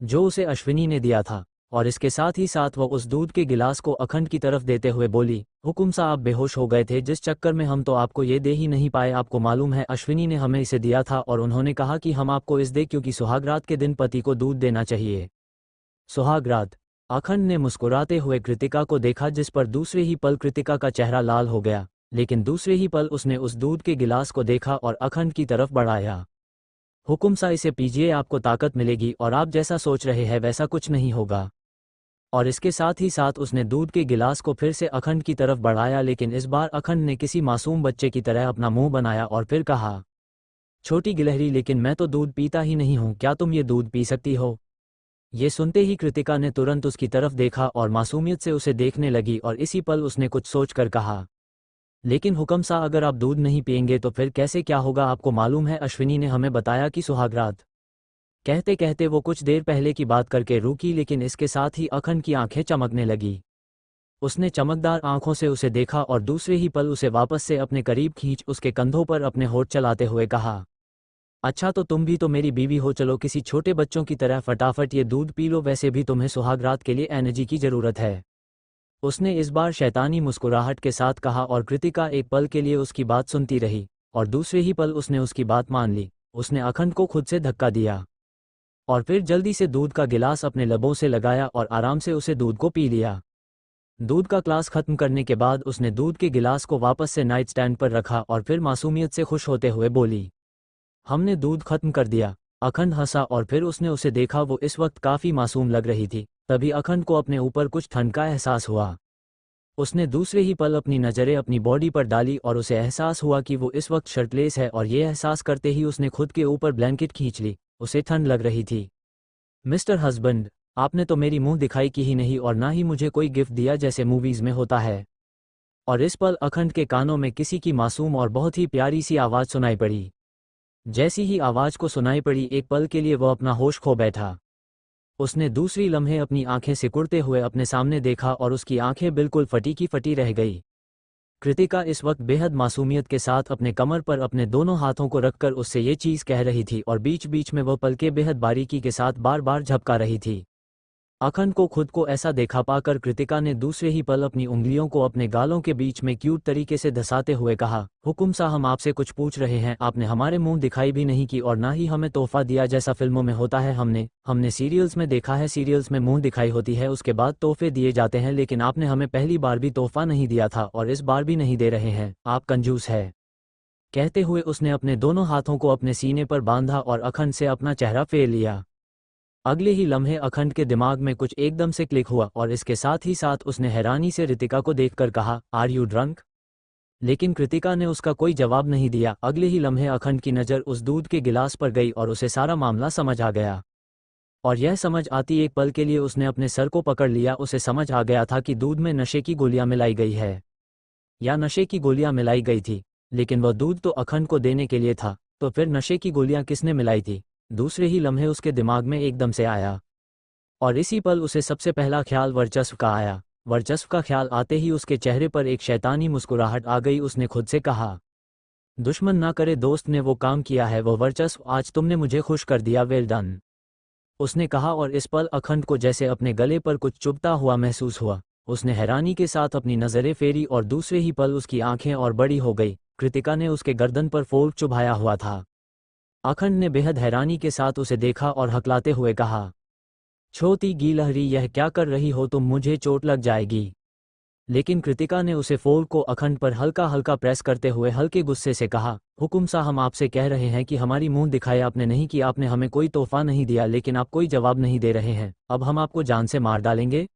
जो उसे अश्विनी ने दिया था, और इसके साथ ही साथ वह उस दूध के गिलास को अखंड की तरफ देते हुए बोली, हुकुम सा, आप बेहोश हो गए थे, जिस चक्कर में हम तो आपको ये दे ही नहीं पाए। आपको मालूम है अश्विनी ने हमें इसे दिया था और उन्होंने कहा कि हम आपको इस दे क्योंकि सुहागरात के दिन पति को दूध देना चाहिए। सुहागरात? अखंड ने मुस्कुराते हुए कृतिका को देखा, जिस पर दूसरे ही पल कृतिका का चेहरा लाल हो गया, लेकिन दूसरे ही पल उसने उस दूध के गिलास को देखा और अखंड की तरफ बढ़ाया। हुकुम सा, इसे पीजिए, आपको ताकत मिलेगी और आप जैसा सोच रहे हैं वैसा कुछ नहीं होगा। और इसके साथ ही साथ उसने दूध के गिलास को फिर से अखंड की तरफ बढ़ाया, लेकिन इस बार अखंड ने किसी मासूम बच्चे की तरह अपना मुंह बनाया और फिर कहा, छोटी गिलहरी, लेकिन मैं तो दूध पीता ही नहीं हूं, क्या तुम ये दूध पी सकती हो? ये सुनते ही कृतिका ने तुरंत उसकी तरफ देखा और मासूमियत से उसे देखने लगी और इसी पल उसने कुछ सोचकर कहा, लेकिन हुक्म सा, अगर आप दूध नहीं पिएंगे तो फिर कैसे क्या होगा? आपको मालूम है अश्विनी ने हमें बताया कि सुहागरात। कहते कहते वो कुछ देर पहले की बात करके रुकी, लेकिन इसके साथ ही अखंड की आंखें चमकने लगी। उसने चमकदार आंखों से उसे देखा और दूसरे ही पल उसे वापस से अपने करीब खींच उसके कंधों पर अपने होठ चलाते हुए कहा, अच्छा, तो तुम भी तो मेरी बीवी हो, चलो किसी छोटे बच्चों की तरह फटाफट ये दूध पी लो, वैसे भी तुम्हें सुहागरात के लिए एनर्जी की जरूरत है। उसने इस बार शैतानी मुस्कुराहट के साथ कहा और कृतिका एक पल के लिए उसकी बात सुनती रही और दूसरे ही पल उसने उसकी बात मान ली। उसने अखंड को खुद से धक्का दिया और फिर जल्दी से दूध का गिलास अपने लबों से लगाया और आराम से उसे दूध को पी लिया। दूध का ग्लास खत्म करने के बाद उसने दूध के गिलास को वापस से नाइट स्टैंड पर रखा और फिर मासूमियत से खुश होते हुए बोली, हमने दूध खत्म कर दिया। अखंड हंसा और फिर उसने उसे देखा, वो इस वक्त काफी मासूम लग रही थी। तभी अखंड को अपने ऊपर कुछ ठंड का एहसास हुआ। उसने दूसरे ही पल अपनी नज़रें अपनी बॉडी पर डाली और उसे एहसास हुआ कि वो इस वक्त शर्टलेस है, और ये एहसास करते ही उसने खुद के ऊपर ब्लैंकेट खींच ली। उसे ठंड लग रही थी। मिस्टर हस्बैंड, आपने तो मेरी मुंह दिखाई की ही नहीं और ना ही मुझे कोई गिफ्ट दिया जैसे मूवीज में होता है। और इस पल अखंड के कानों में किसी की मासूम और बहुत ही प्यारी सी आवाज़ सुनाई पड़ी। जैसी ही आवाज़ को सुनाई पड़ी एक पल के लिए वह अपना होश खो बैठा। उसने दूसरी लम्हे अपनी आंखें सिकुड़ते हुए अपने सामने देखा और उसकी आंखें बिल्कुल फटी की फटी रह गई। कृतिका इस वक्त बेहद मासूमियत के साथ अपने कमर पर अपने दोनों हाथों को रखकर उससे ये चीज़ कह रही थी और बीच बीच में वह पलकें बेहद बारीकी के साथ बार बार झपका रही थी। अखंड को खुद को ऐसा देखा पाकर कृतिका ने दूसरे ही पल अपनी उंगलियों को अपने गालों के बीच में क्यूट तरीके से धंसाते हुए कहा, हुकुम सा हम आपसे कुछ पूछ रहे हैं, आपने हमारे मुंह दिखाई भी नहीं की और ना ही हमें तोहफा दिया जैसा फिल्मों में होता है। हमने सीरियल्स में देखा है, सीरियल्स में मुंह दिखाई होती है उसके बाद तोहफे दिए जाते हैं, लेकिन आपने हमें पहली बार भी तोहफा नहीं दिया था और इस बार भी नहीं दे रहे हैं, आप कंजूस है। कहते हुए उसने अपने दोनों हाथों को अपने सीने पर बांधा और अखंड से अपना चेहरा फेर लिया। अगले ही लम्हे अखंड के दिमाग में कुछ एकदम से क्लिक हुआ और इसके साथ ही साथ उसने हैरानी से रितिका को देखकर कहा, आर यू ड्रंक? लेकिन कृतिका ने उसका कोई जवाब नहीं दिया। अगले ही लम्हे अखंड की नज़र उस दूध के गिलास पर गई और उसे सारा मामला समझ आ गया। और यह समझ आती एक पल के लिए उसने अपने सर को पकड़ लिया। उसे समझ आ गया था कि दूध में नशे की गोलियां मिलाई गई है या नशे की गोलियां मिलाई गई थी, लेकिन वह दूध तो अखंड को देने के लिए था, तो फिर नशे की गोलियां किसने मिलाई थी? दूसरे ही लम्हे उसके दिमाग में एकदम से आया और इसी पल उसे सबसे पहला ख्याल वर्चस्व का आया। वर्चस्व का ख्याल आते ही उसके चेहरे पर एक शैतानी मुस्कुराहट आ गई। उसने खुद से कहा, दुश्मन ना करे दोस्त ने वो काम किया है, वो वर्चस्व, आज तुमने मुझे खुश कर दिया, वेल डन, उसने कहा। और इस पल अखंड को जैसे अपने गले पर कुछ चुभता हुआ महसूस हुआ। उसने हैरानी के साथ अपनी नज़रें फेरी और दूसरे ही पल उसकी आंखें और बड़ी हो गई। कृतिका ने उसके गर्दन पर फोल्क चुभाया हुआ था। अखंड ने बेहद हैरानी के साथ उसे देखा और हकलाते हुए कहा, छोटी गिलहरी, यह क्या कर रही हो तुम, मुझे चोट लग जाएगी। लेकिन कृतिका ने उसे फोल्क को अखंड पर हल्का हल्का प्रेस करते हुए हल्के गुस्से से कहा, हुकुम सा हम आपसे कह रहे हैं कि हमारी मुंह दिखाई आपने नहीं की, आपने हमें कोई तोहफा नहीं दिया, लेकिन आप कोई जवाब नहीं दे रहे हैं, अब हम आपको जान से मार डालेंगे।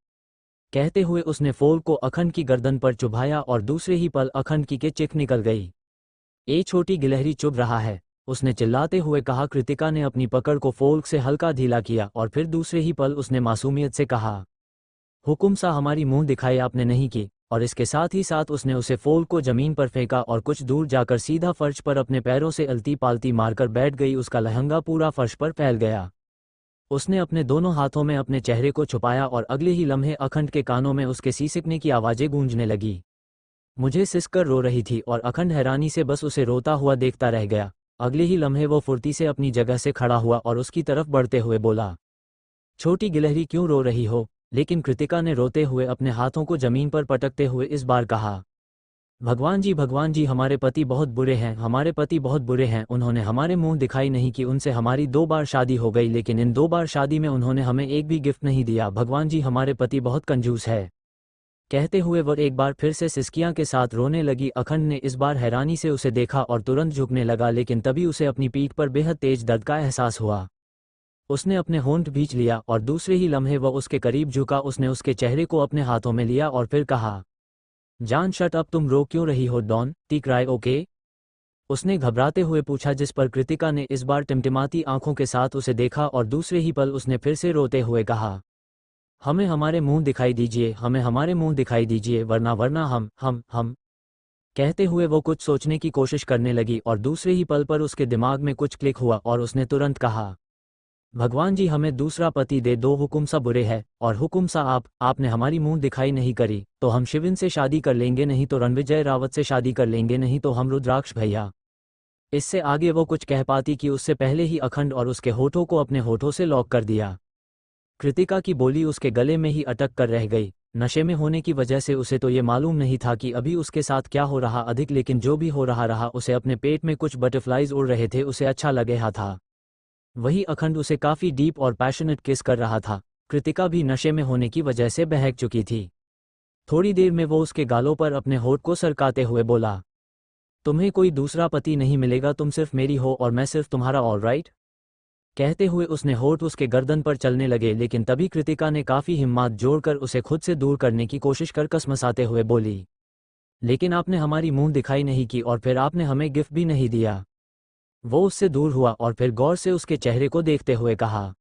कहते हुए उसने फोल्क को अखंड की गर्दन पर चुभाया और दूसरे ही पल अखंड की के चिक निकल गई। ए छोटी गिलहरी चुभ रहा है, उसने चिल्लाते हुए कहा। कृतिका ने अपनी पकड़ को फोल्क से हल्का ढीला किया और फिर दूसरे ही पल उसने मासूमियत से कहा, हुकुम सा हमारी मुंह दिखाई आपने नहीं की। और इसके साथ ही साथ उसने उसे फोल्क को जमीन पर फेंका और कुछ दूर जाकर सीधा फर्श पर अपने पैरों से अलती पालती मारकर बैठ गई। उसका लहंगा पूरा फर्श पर फैल गया। उसने अपने दोनों हाथों में अपने चेहरे को छुपाया और अगले ही लम्हे अखंड के कानों में उसके सीसकने की आवाज़ें गूंजने लगी। मुझे सिसकर रो रही थी और अखंड हैरानी से बस उसे रोता हुआ देखता रह गया। अगले ही लम्हे वो फुर्ती से अपनी जगह से खड़ा हुआ और उसकी तरफ बढ़ते हुए बोला, छोटी गिलहरी क्यों रो रही हो? लेकिन कृतिका ने रोते हुए अपने हाथों को जमीन पर पटकते हुए इस बार कहा, भगवान जी, हमारे पति बहुत बुरे हैं, हमारे पति बहुत बुरे हैं, उन्होंने हमारे मुंह दिखाई नहीं की, उनसे हमारी 2 बार शादी हो गई, लेकिन इन 2 बार शादी में उन्होंने हमें एक भी गिफ्ट नहीं दिया, भगवान जी हमारे पति बहुत कंजूस है। कहते हुए वह एक बार फिर से सिसकियां के साथ रोने लगी। अखंड ने इस बार हैरानी से उसे देखा और तुरंत झुकने लगा, लेकिन तभी उसे अपनी पीठ पर बेहद तेज दर्द का एहसास हुआ। उसने अपने होंठ भींच लिया और दूसरे ही लम्हे वह उसके करीब झुका। उसने उसके चेहरे को अपने हाथों में लिया और फिर कहा, जान शट अप, तुम रो क्यों रही हो? Don't cry okay? उसने घबराते हुए पूछा, जिस पर कृतिका ने इस बार टिमटिमाती आंखों के साथ उसे देखा और दूसरे ही पल उसने फिर से रोते हुए कहा, हमें हमारे मुंह दिखाई दीजिए, हमें हमारे मुंह दिखाई दीजिए, वरना हम। कहते हुए वो कुछ सोचने की कोशिश करने लगी और दूसरे ही पल पर उसके दिमाग में कुछ क्लिक हुआ और उसने तुरंत कहा, भगवान जी हमें दूसरा पति दे दो, हुकुम सा बुरे है, और हुकुम सा आपने हमारी मुंह दिखाई नहीं करी तो हम शिविन से शादी कर लेंगे, नहीं तो रणविजय रावत से शादी कर लेंगे, नहीं तो हम रुद्राक्ष भैया। इससे आगे वो कुछ कह पाती कि उससे पहले ही अखंड और उसके होठों को अपने होठों से लॉक कर दिया। कृतिका की बोली उसके गले में ही अटक कर रह गई। नशे में होने की वजह से उसे तो ये मालूम नहीं था कि अभी उसके साथ क्या हो रहा अधिक, लेकिन जो भी हो रहा उसे अपने पेट में कुछ बटरफ्लाइज उड़ रहे थे, उसे अच्छा लग रहा था। वही अखंड उसे काफ़ी डीप और पैशनेट किस कर रहा था। कृतिका भी नशे में होने की वजह से बहक चुकी थी। थोड़ी देर में वो उसके गालों पर अपने होठ को सरकाते हुए बोला, तुम्हें कोई दूसरा पति नहीं मिलेगा, तुम सिर्फ मेरी हो और मैं सिर्फ तुम्हारा, ऑलराइट? कहते हुए उसने होठ उसके गर्दन पर चलने लगे, लेकिन तभी कृतिका ने काफ़ी हिम्मत जोड़कर उसे खुद से दूर करने की कोशिश कर कसमसाते हुए बोली, लेकिन आपने हमारी मुंह दिखाई नहीं की और फिर आपने हमें गिफ्ट भी नहीं दिया। वो उससे दूर हुआ और फिर गौर से उसके चेहरे को देखते हुए कहा,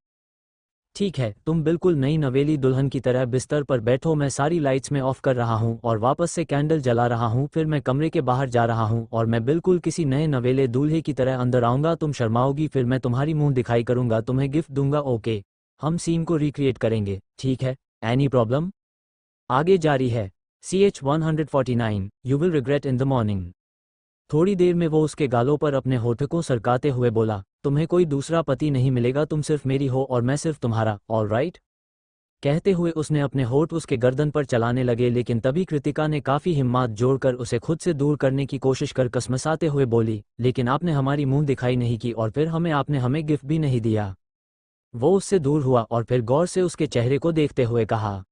ठीक है, तुम बिल्कुल नई नवेली दुल्हन की तरह बिस्तर पर बैठो, मैं सारी लाइट्स में ऑफ कर रहा हूँ और वापस से कैंडल जला रहा हूँ, फिर मैं कमरे के बाहर जा रहा हूँ और मैं बिल्कुल किसी नए नवेले दूल्हे की तरह अंदर आऊँगा, तुम शर्माओगी, फिर मैं तुम्हारी मुंह दिखाई करूँगा, तुम्हें गिफ्ट दूंगा, ओके। हम सीन को रिक्रिएट करेंगे, ठीक है? Any problem? आगे जारी है। CH 149, you will regret in the morning. थोड़ी देर में वो उसके गालों पर अपने होठों सरकाते हुए बोला, तुम्हें कोई दूसरा पति नहीं मिलेगा, तुम सिर्फ मेरी हो और मैं सिर्फ तुम्हारा, ऑल राइट? कहते हुए उसने अपने होठ उसके गर्दन पर चलाने लगे, लेकिन तभी कृतिका ने काफी हिम्मत जोड़कर उसे खुद से दूर करने की कोशिश कर कसमसाते हुए बोली, लेकिन आपने हमारी मुंह दिखाई नहीं की और फिर आपने हमें गिफ्ट भी नहीं दिया। वो उससे दूर हुआ और फिर गौर से उसके चेहरे को देखते हुए कहा,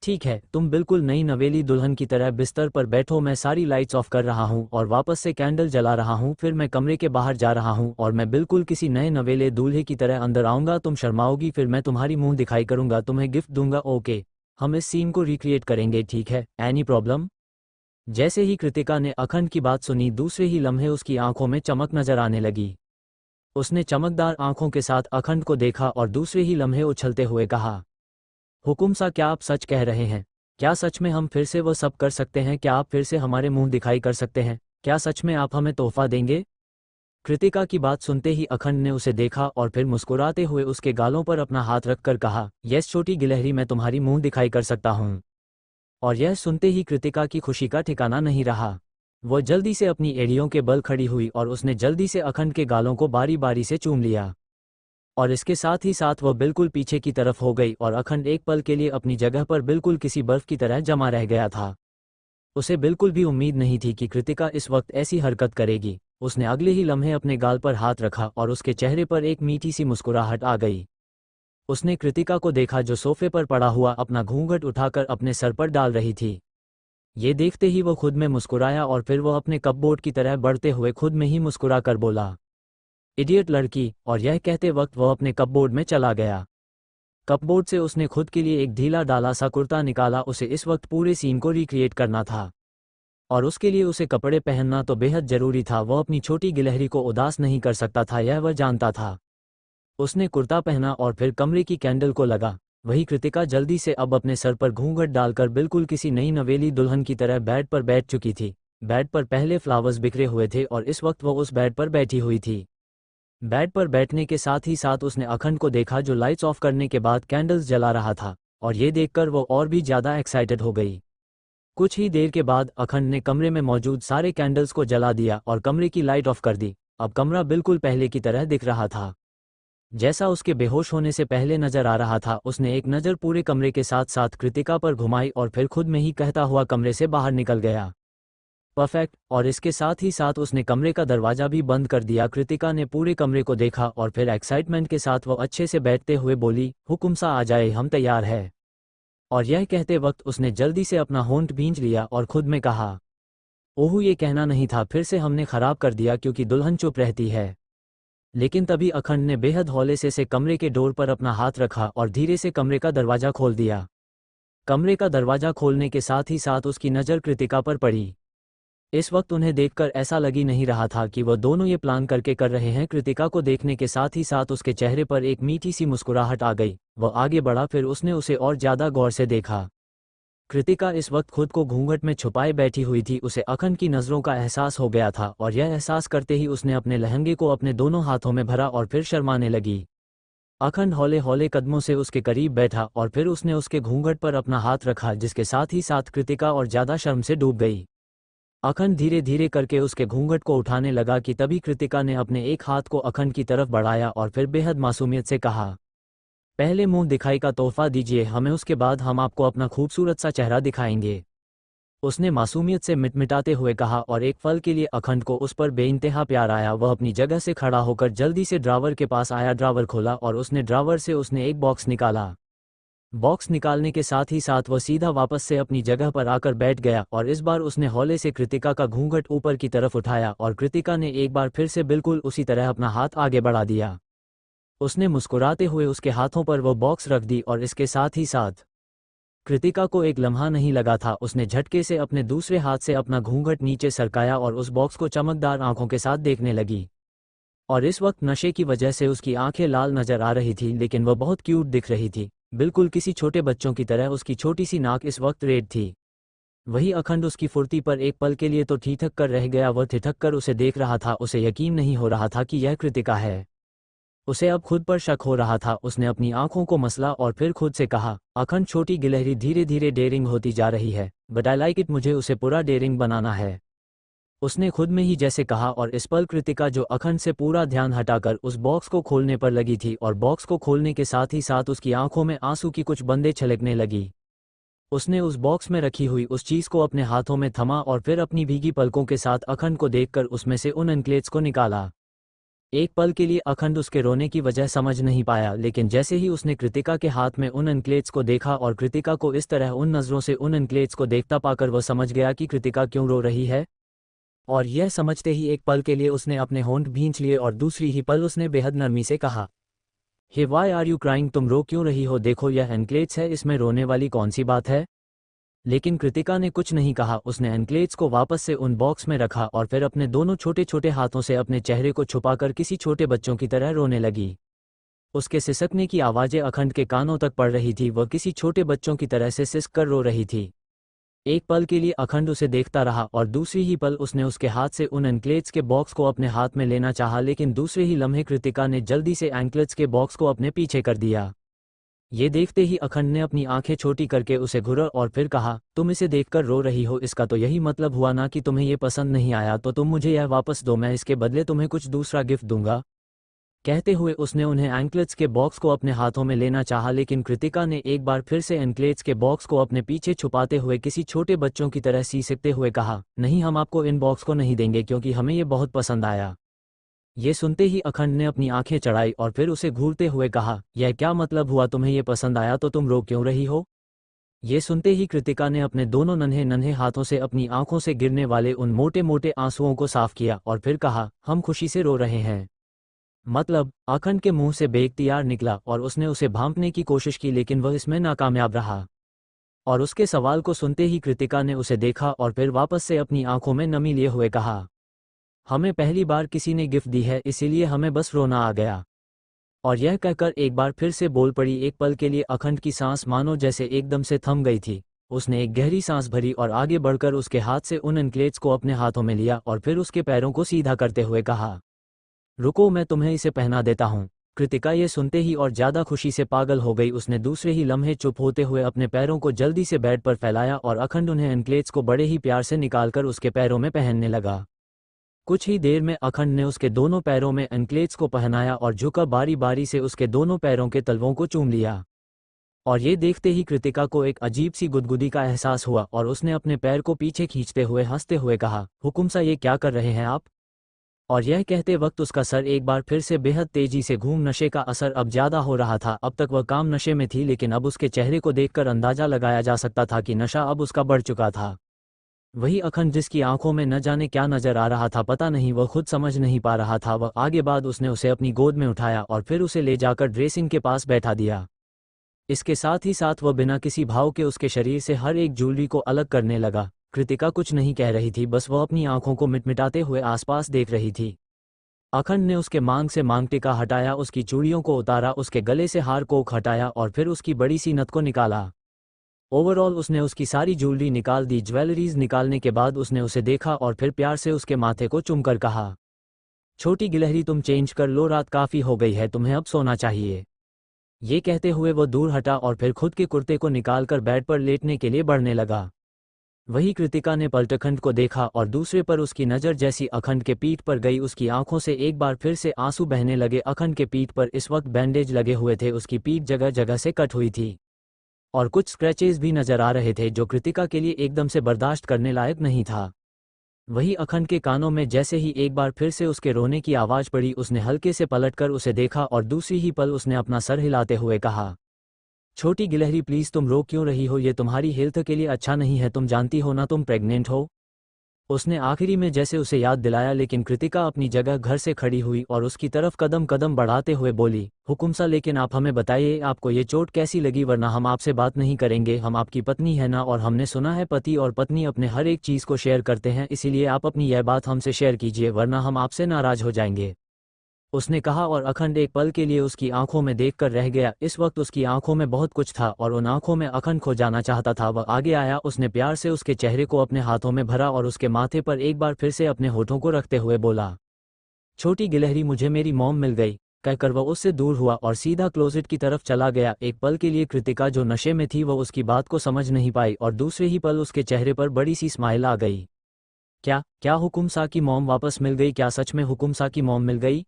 ठीक है, तुम बिल्कुल नई नवेली दुल्हन की तरह बिस्तर पर बैठो, मैं सारी लाइट्स ऑफ कर रहा हूँ और वापस से कैंडल जला रहा हूँ, फिर मैं कमरे के बाहर जा रहा हूँ और मैं बिल्कुल किसी नए नवेले दूल्हे की तरह अंदर आऊँगा, तुम शर्माओगी, फिर मैं तुम्हारी मुंह दिखाई करूँगा, तुम्हें गिफ्ट दूंगा, ओके। हम इस सीन को रिक्रिएट करेंगे, ठीक है? Any problem? जैसे ही कृतिका ने अखंड की बात सुनी, दूसरे ही लम्हे उसकी आंखों में चमक नजर आने लगी। उसने चमकदार आंखों के साथ अखंड को देखा और दूसरे ही लम्हे उछलते हुए कहा, हुकुम सा, क्या आप सच कह रहे हैं? क्या सच में हम फिर से वो सब कर सकते हैं? क्या आप फिर से हमारे मुंह दिखाई कर सकते हैं? क्या सच में आप हमें तोहफा देंगे? कृतिका की बात सुनते ही अखंड ने उसे देखा और फिर मुस्कुराते हुए उसके गालों पर अपना हाथ रखकर कहा, यस छोटी गिलहरी, मैं तुम्हारी मुंह दिखाई कर सकता हूँ। और यह सुनते ही कृतिका की खुशी का ठिकाना नहीं रहा। वह जल्दी से अपनी एड़ियों के बल खड़ी हुई और उसने जल्दी से अखंड के गालों को बारी बारी से चूम लिया। और इसके साथ ही साथ वह बिल्कुल पीछे की तरफ हो गई और अखंड एक पल के लिए अपनी जगह पर बिल्कुल किसी बर्फ की तरह जमा रह गया था। उसे बिल्कुल भी उम्मीद नहीं थी कि कृतिका इस वक्त ऐसी हरकत करेगी। उसने अगले ही लम्हे अपने गाल पर हाथ रखा और उसके चेहरे पर एक मीठी सी मुस्कुराहट आ गई। उसने कृतिका को देखा जो सोफे पर पड़ा हुआ अपना घूंघट उठाकर अपने सर पर डाल रही थी। ये देखते ही वो खुद में मुस्कुराया और फिर वह अपने कपबोर्ड की तरह बढ़ते हुए खुद में ही मुस्कुरा कर बोला, इडियट लड़की, और यह कहते वक्त वह अपने कपबोर्ड में चला गया। कपबोर्ड से उसने खुद के लिए एक ढीला डाला सा कुर्ता निकाला, उसे इस वक्त पूरे सीन को रिक्रिएट करना था और उसके लिए उसे कपड़े पहनना तो बेहद जरूरी था। वह अपनी छोटी गिलहरी को उदास नहीं कर सकता था, यह वह जानता था। उसने कुर्ता पहना और फिर कमरे की कैंडल को लगा। वही कृतिका जल्दी से अब अपने सर पर घूंघट डालकर बिल्कुल किसी नई नवेली दुल्हन की तरह बेड पर बैठ चुकी थी। बेड पर पहले फ्लावर्स बिखरे हुए थे और इस वक्त वह उस बेड पर बैठी हुई थी। बेड पर बैठने के साथ ही साथ उसने अखंड को देखा जो लाइट्स ऑफ करने के बाद कैंडल्स जला रहा था, और ये देखकर वो और भी ज़्यादा एक्साइटेड हो गई। कुछ ही देर के बाद अखंड ने कमरे में मौजूद सारे कैंडल्स को जला दिया और कमरे की लाइट ऑफ कर दी। अब कमरा बिल्कुल पहले की तरह दिख रहा था, जैसा उसके बेहोश होने से पहले नजर आ रहा था। उसने एक नज़र पूरे कमरे के साथ साथ कृतिका पर घुमाई और फिर खुद में ही कहता हुआ कमरे से बाहर निकल गया, परफेक्ट। और इसके साथ ही साथ उसने कमरे का दरवाजा भी बंद कर दिया। कृतिका ने पूरे कमरे को देखा और फिर एक्साइटमेंट के साथ वो अच्छे से बैठते हुए बोली, हुकुम सा, आ जाए, हम तैयार है। और यह कहते वक्त उसने जल्दी से अपना होंठ भींच लिया और खुद में कहा, ओह, ये कहना नहीं था, फिर से हमने खराब कर दिया क्योंकि दुल्हन चुप रहती है। लेकिन तभी अखंड ने बेहद हौले से कमरे के डोर पर अपना हाथ रखा और धीरे से कमरे का दरवाजा खोल दिया। कमरे का दरवाजा खोलने के साथ ही साथ उसकी नज़र कृतिका पर पड़ी। इस वक्त उन्हें देखकर ऐसा लग ही नहीं रहा था कि वह दोनों ये प्लान करके कर रहे हैं। कृतिका को देखने के साथ ही साथ उसके चेहरे पर एक मीठी सी मुस्कुराहट आ गई। वह आगे बढ़ा, फिर उसने उसे और ज्यादा गौर से देखा। कृतिका इस वक्त खुद को घूंघट में छुपाए बैठी हुई थी। उसे अखंड की नज़रों का एहसास हो गया था और यह एहसास करते ही उसने अपने लहंगे को अपने दोनों हाथों में भरा और फिर शर्माने लगी। अखंड हौले हौले कदमों से उसके करीब बैठा और फिर उसने उसके घूंघट पर अपना हाथ रखा, जिसके साथ ही साथ कृतिका और ज्यादा शर्म से डूब गई। अखंड धीरे धीरे करके उसके घूंघट को उठाने लगा कि तभी कृतिका ने अपने एक हाथ को अखंड की तरफ बढ़ाया और फिर बेहद मासूमियत से कहा, पहले मुंह दिखाई का तोहफा दीजिए हमें, उसके बाद हम आपको अपना खूबसूरत सा चेहरा दिखाएंगे। उसने मासूमियत से मिटमिटाते हुए कहा और एक पल के लिए अखंड को उस पर बेइंतहा प्यार आया। वह अपनी जगह से खड़ा होकर जल्दी से ड्रावर के पास आया, ड्रावर खोला और उसने ड्रावर से एक बॉक्स निकाला। बॉक्स निकालने के साथ ही साथ वह सीधा वापस से अपनी जगह पर आकर बैठ गया और इस बार उसने हौले से कृतिका का घूंघट ऊपर की तरफ उठाया और कृतिका ने एक बार फिर से बिल्कुल उसी तरह अपना हाथ आगे बढ़ा दिया। उसने मुस्कुराते हुए उसके हाथों पर वो बॉक्स रख दी और इसके साथ ही साथ कृतिका को एक लम्हा नहीं लगा था, उसने झटके से अपने दूसरे हाथ से अपना घूंघट नीचे सरकाया और उस बॉक्स को चमकदार आंखों के साथ देखने लगी। और इस वक्त नशे की वजह से उसकी आंखें लाल नजर आ रही थी, लेकिन वह बहुत क्यूट दिख रही थी, बिल्कुल किसी छोटे बच्चों की तरह। उसकी छोटी सी नाक इस वक्त रेड थी। वही अखंड उसकी फुर्ती पर एक पल के लिए तो ठिठक कर रह गया। वह ठिठक कर उसे देख रहा था। उसे यकीन नहीं हो रहा था कि यह कृतिका है। उसे अब खुद पर शक हो रहा था। उसने अपनी आंखों को मसला और फिर खुद से कहा, अखंड छोटी गिलहरी धीरे धीरे डेयरिंग होती जा रही है, बट आई लाइक इट, मुझे उसे पूरा डेयरिंग बनाना है। उसने खुद में ही जैसे कहा, और इस पल कृतिका जो अखंड से पूरा ध्यान हटाकर उस बॉक्स को खोलने पर लगी थी, और बॉक्स को खोलने के साथ ही साथ उसकी आंखों में आंसू की कुछ बूंदें छलकने लगी। उसने उस बॉक्स में रखी हुई उस चीज को अपने हाथों में थमा और फिर अपनी भीगी पलकों के साथ अखंड को देखकर उसमें से उन एनक्लेट्स को निकाला। एक पल के लिए अखंड उसके रोने की वजह समझ नहीं पाया, लेकिन जैसे ही उसने कृतिका के हाथ में उन एनक्लेट्स को देखा और कृतिका को इस तरह उन नज़रों से उन एनक्लेट्स को देखता पाकर वह समझ गया कि कृतिका क्यों रो रही है। और यह समझते ही एक पल के लिए उसने अपने होंठ भींच लिए और दूसरी ही पल उसने बेहद नरमी से कहा, हे वाई आर यू क्राइंग, तुम रो क्यों रही हो? देखो यह एनक्लेट्स है, इसमें रोने वाली कौन सी बात है? लेकिन कृतिका ने कुछ नहीं कहा। उसने एनक्लेट्स को वापस से उन बॉक्स में रखा और फिर अपने दोनों छोटे छोटे हाथों से अपने चेहरे को छुपाकर किसी छोटे बच्चों की तरह रोने लगी। उसके सिसकने की आवाज़ें अखंड के कानों तक पड़ रही थी। वह किसी छोटे बच्चों की तरह से सिसक कर रो रही थी। एक पल के लिए अखंड उसे देखता रहा और दूसरी ही पल उसने उसके हाथ से उन एनक्लेट्स के बॉक्स को अपने हाथ में लेना चाहा, लेकिन दूसरे ही लम्हे कृतिका ने जल्दी से एंकलेट्स के बॉक्स को अपने पीछे कर दिया। ये देखते ही अखंड ने अपनी आंखें छोटी करके उसे घूरा और फिर कहा, तुम इसे देखकर रो रही हो, इसका तो यही मतलब हुआ ना कि तुम्हें ये पसंद नहीं आया, तो तुम मुझे यह वापस दो, मैं इसके बदले तुम्हें कुछ दूसरा गिफ्ट दूंगा। कहते हुए उसने उन्हें एंकलेट्स के बॉक्स को अपने हाथों में लेना चाहा, लेकिन कृतिका ने एक बार फिर से एंकलेट्स के बॉक्स को अपने पीछे छुपाते हुए किसी छोटे बच्चों की तरह सीसकते हुए कहा, नहीं, हम आपको इन बॉक्स को नहीं देंगे क्योंकि हमें ये बहुत पसंद आया। ये सुनते ही अखंड ने अपनी आंखें चढ़ाई और फिर उसे घूरते हुए कहा, यह क्या मतलब हुआ? तुम्हें ये पसंद आया तो तुम रो क्यों रही हो? ये सुनते ही कृतिका ने अपने दोनों नन्हे नन्हे हाथों से अपनी आंखों से गिरने वाले उन मोटे मोटे आंसुओं को साफ किया और फिर कहा, हम खुशी से रो रहे हैं। मतलब? अखंड के मुंह से बेइख्तियार निकला और उसने उसे भांपने की कोशिश की, लेकिन वह इसमें नाकामयाब रहा। और उसके सवाल को सुनते ही कृतिका ने उसे देखा और फिर वापस से अपनी आंखों में नमी लिए हुए कहा, हमें पहली बार किसी ने गिफ्ट दी है, इसीलिए हमें बस रोना आ गया। और यह कहकर एक बार फिर से बोल पड़ी। एक पल के लिए अखंड की सांस मानो जैसे एकदम से थम गई थी। उसने एक गहरी सांस भरी और आगे बढ़कर उसके हाथ से उन एनक्लेट्स को अपने हाथों में लिया और फिर उसके पैरों को सीधा करते हुए कहा, रुको, मैं तुम्हें इसे पहना देता हूँ। कृतिका ये सुनते ही और ज्यादा खुशी से पागल हो गई। उसने दूसरे ही लम्हे चुप होते हुए अपने पैरों को जल्दी से बेड पर फैलाया और अखंड उन्हें एनक्लेट्स को बड़े ही प्यार से निकालकर उसके पैरों में पहनने लगा। कुछ ही देर में अखंड ने उसके दोनों पैरों में एनक्लेट्स को पहनाया और झुका बारी बारी से उसके दोनों पैरों के तलवों को चूम लिया। और ये देखते ही कृतिका को एक अजीब सी गुदगुदी का एहसास हुआ और उसने अपने पैर को पीछे खींचते हुए हंसते हुए कहा, हुकुम सा, ये क्या कर रहे हैं आप? और यह कहते वक्त उसका सर एक बार फिर से बेहद तेजी से घूम, नशे का असर अब ज्यादा हो रहा था। अब तक वह काम नशे में थी, लेकिन अब उसके चेहरे को देखकर अंदाजा लगाया जा सकता था कि नशा अब उसका बढ़ चुका था। वही अखंड जिसकी आंखों में न जाने क्या नजर आ रहा था, पता नहीं, वह खुद समझ नहीं पा रहा था। वह आगे बाद उसने उसे अपनी गोद में उठाया और फिर उसे ले जाकर ड्रेसिंग के पास बैठा दिया। इसके साथ ही साथ वह बिना किसी भाव के उसके शरीर से हर एक ज्वेलरी को अलग करने लगा। कृतिका कुछ नहीं कह रही थी, बस वह अपनी आंखों को मिटमिटाते हुए आसपास देख रही थी। अखंड ने उसके मांग से मांग टिका हटाया, उसकी चूड़ियों को उतारा, उसके गले से हार कोक हटाया और फिर उसकी बड़ी सी नथ को निकाला। ओवरऑल उसने उसकी सारी ज्वेलरी निकाल दी। ज्वेलरीज निकालने के बाद उसने उसे देखा और फिर प्यार से उसके माथे को चूमकर कहा, छोटी गिलहरी, तुम चेंज कर लो, रात काफ़ी हो गई है, तुम्हें अब सोना चाहिए। ये कहते हुए वो दूर हटा और फिर खुद के कुर्ते को निकालकर बेड पर लेटने के लिए बढ़ने लगा। वही कृतिका ने पलटखंड को देखा और दूसरे पर उसकी नज़र जैसी अखंड के पीठ पर गई, उसकी आंखों से एक बार फिर से आंसू बहने लगे। अखंड के पीठ पर इस वक्त बैंडेज लगे हुए थे, उसकी पीठ जगह जगह से कट हुई थी और कुछ स्क्रैचेस भी नजर आ रहे थे जो कृतिका के लिए एकदम से बर्दाश्त करने लायक नहीं था। वही अखंड के कानों में जैसे ही एक बार फिर से उसके रोने की आवाज़ पड़ी, उसने हल्के से पलटकर उसे देखा और दूसरी ही पल उसने अपना सर हिलाते हुए कहा, छोटी गिलहरी, प्लीज़ तुम रो क्यों रही हो? ये तुम्हारी हेल्थ के लिए अच्छा नहीं है, तुम जानती हो ना तुम प्रेग्नेंट हो। उसने आखिरी में जैसे उसे याद दिलाया, लेकिन कृतिका अपनी जगह घर से खड़ी हुई और उसकी तरफ कदम कदम बढ़ाते हुए बोली, हुकुम सा, लेकिन आप हमें बताइए आपको ये चोट कैसी लगी, वरना हम आपसे बात नहीं करेंगे। हम आपकी पत्नी है ना, और हमने सुना है पति और पत्नी अपने हर एक चीज़ को शेयर करते हैं, इसीलिए आप अपनी यह बात हमसे शेयर कीजिए, वरना हम आपसे नाराज हो जाएंगे। उसने कहा और अखंड एक पल के लिए उसकी आंखों में देखकर रह गया। इस वक्त उसकी आंखों में बहुत कुछ था और उन आंखों में अखंड खो जाना चाहता था। वह आगे आया, उसने प्यार से उसके चेहरे को अपने हाथों में भरा और उसके माथे पर एक बार फिर से अपने होठों को रखते हुए बोला, छोटी गिलहरी, मुझे मेरी मॉम मिल गई। कहकर वह उससे दूर हुआ और सीधा क्लोजेट की तरफ चला गया। एक पल के लिए कृतिका जो नशे में थी वह उसकी बात को समझ नहीं पाई और दूसरे ही पल उसके चेहरे पर बड़ी सी स्माइल आ गई। क्या क्या हुकुम सा की मॉम वापस मिल गई? क्या सच में हुकुम सा की मॉम मिल गई?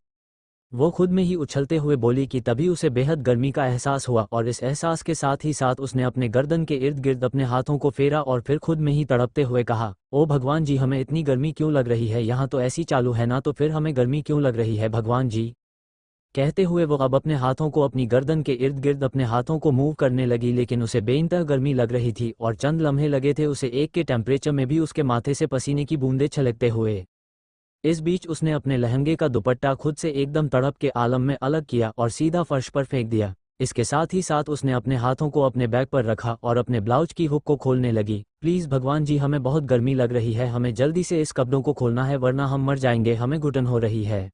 वो खुद में ही उछलते हुए बोली कि तभी उसे बेहद गर्मी का एहसास हुआ और इस एहसास के साथ ही साथ उसने अपने गर्दन के इर्द गिर्द अपने हाथों को फेरा और फिर खुद में ही तड़पते हुए कहा, ओ भगवान जी, हमें इतनी गर्मी क्यों लग रही है? यहाँ तो ऐसी चालू है ना, तो फिर हमें गर्मी क्यों लग रही है भगवान जी? कहते हुए वो अब अपने हाथों को अपनी गर्दन के इर्द गिर्द अपने हाथों को मूव करने लगी, लेकिन उसे बेइंतहा गर्मी लग रही थी और चंद लम्हे लगे थे उसे एक के टेम्परेचर में भी उसके माथे से पसीने की बूंदें छलकते हुए। इस बीच उसने अपने लहंगे का दुपट्टा खुद से एकदम तड़प के आलम में अलग किया और सीधा फर्श पर फेंक दिया। इसके साथ ही साथ उसने अपने हाथों को अपने बैग पर रखा और अपने ब्लाउज की हुक को खोलने लगी। प्लीज़ भगवान जी, हमें बहुत गर्मी लग रही है, हमें जल्दी से इस कपड़ों को खोलना है वरना हम मर जाएंगे, हमें घुटन हो रही है।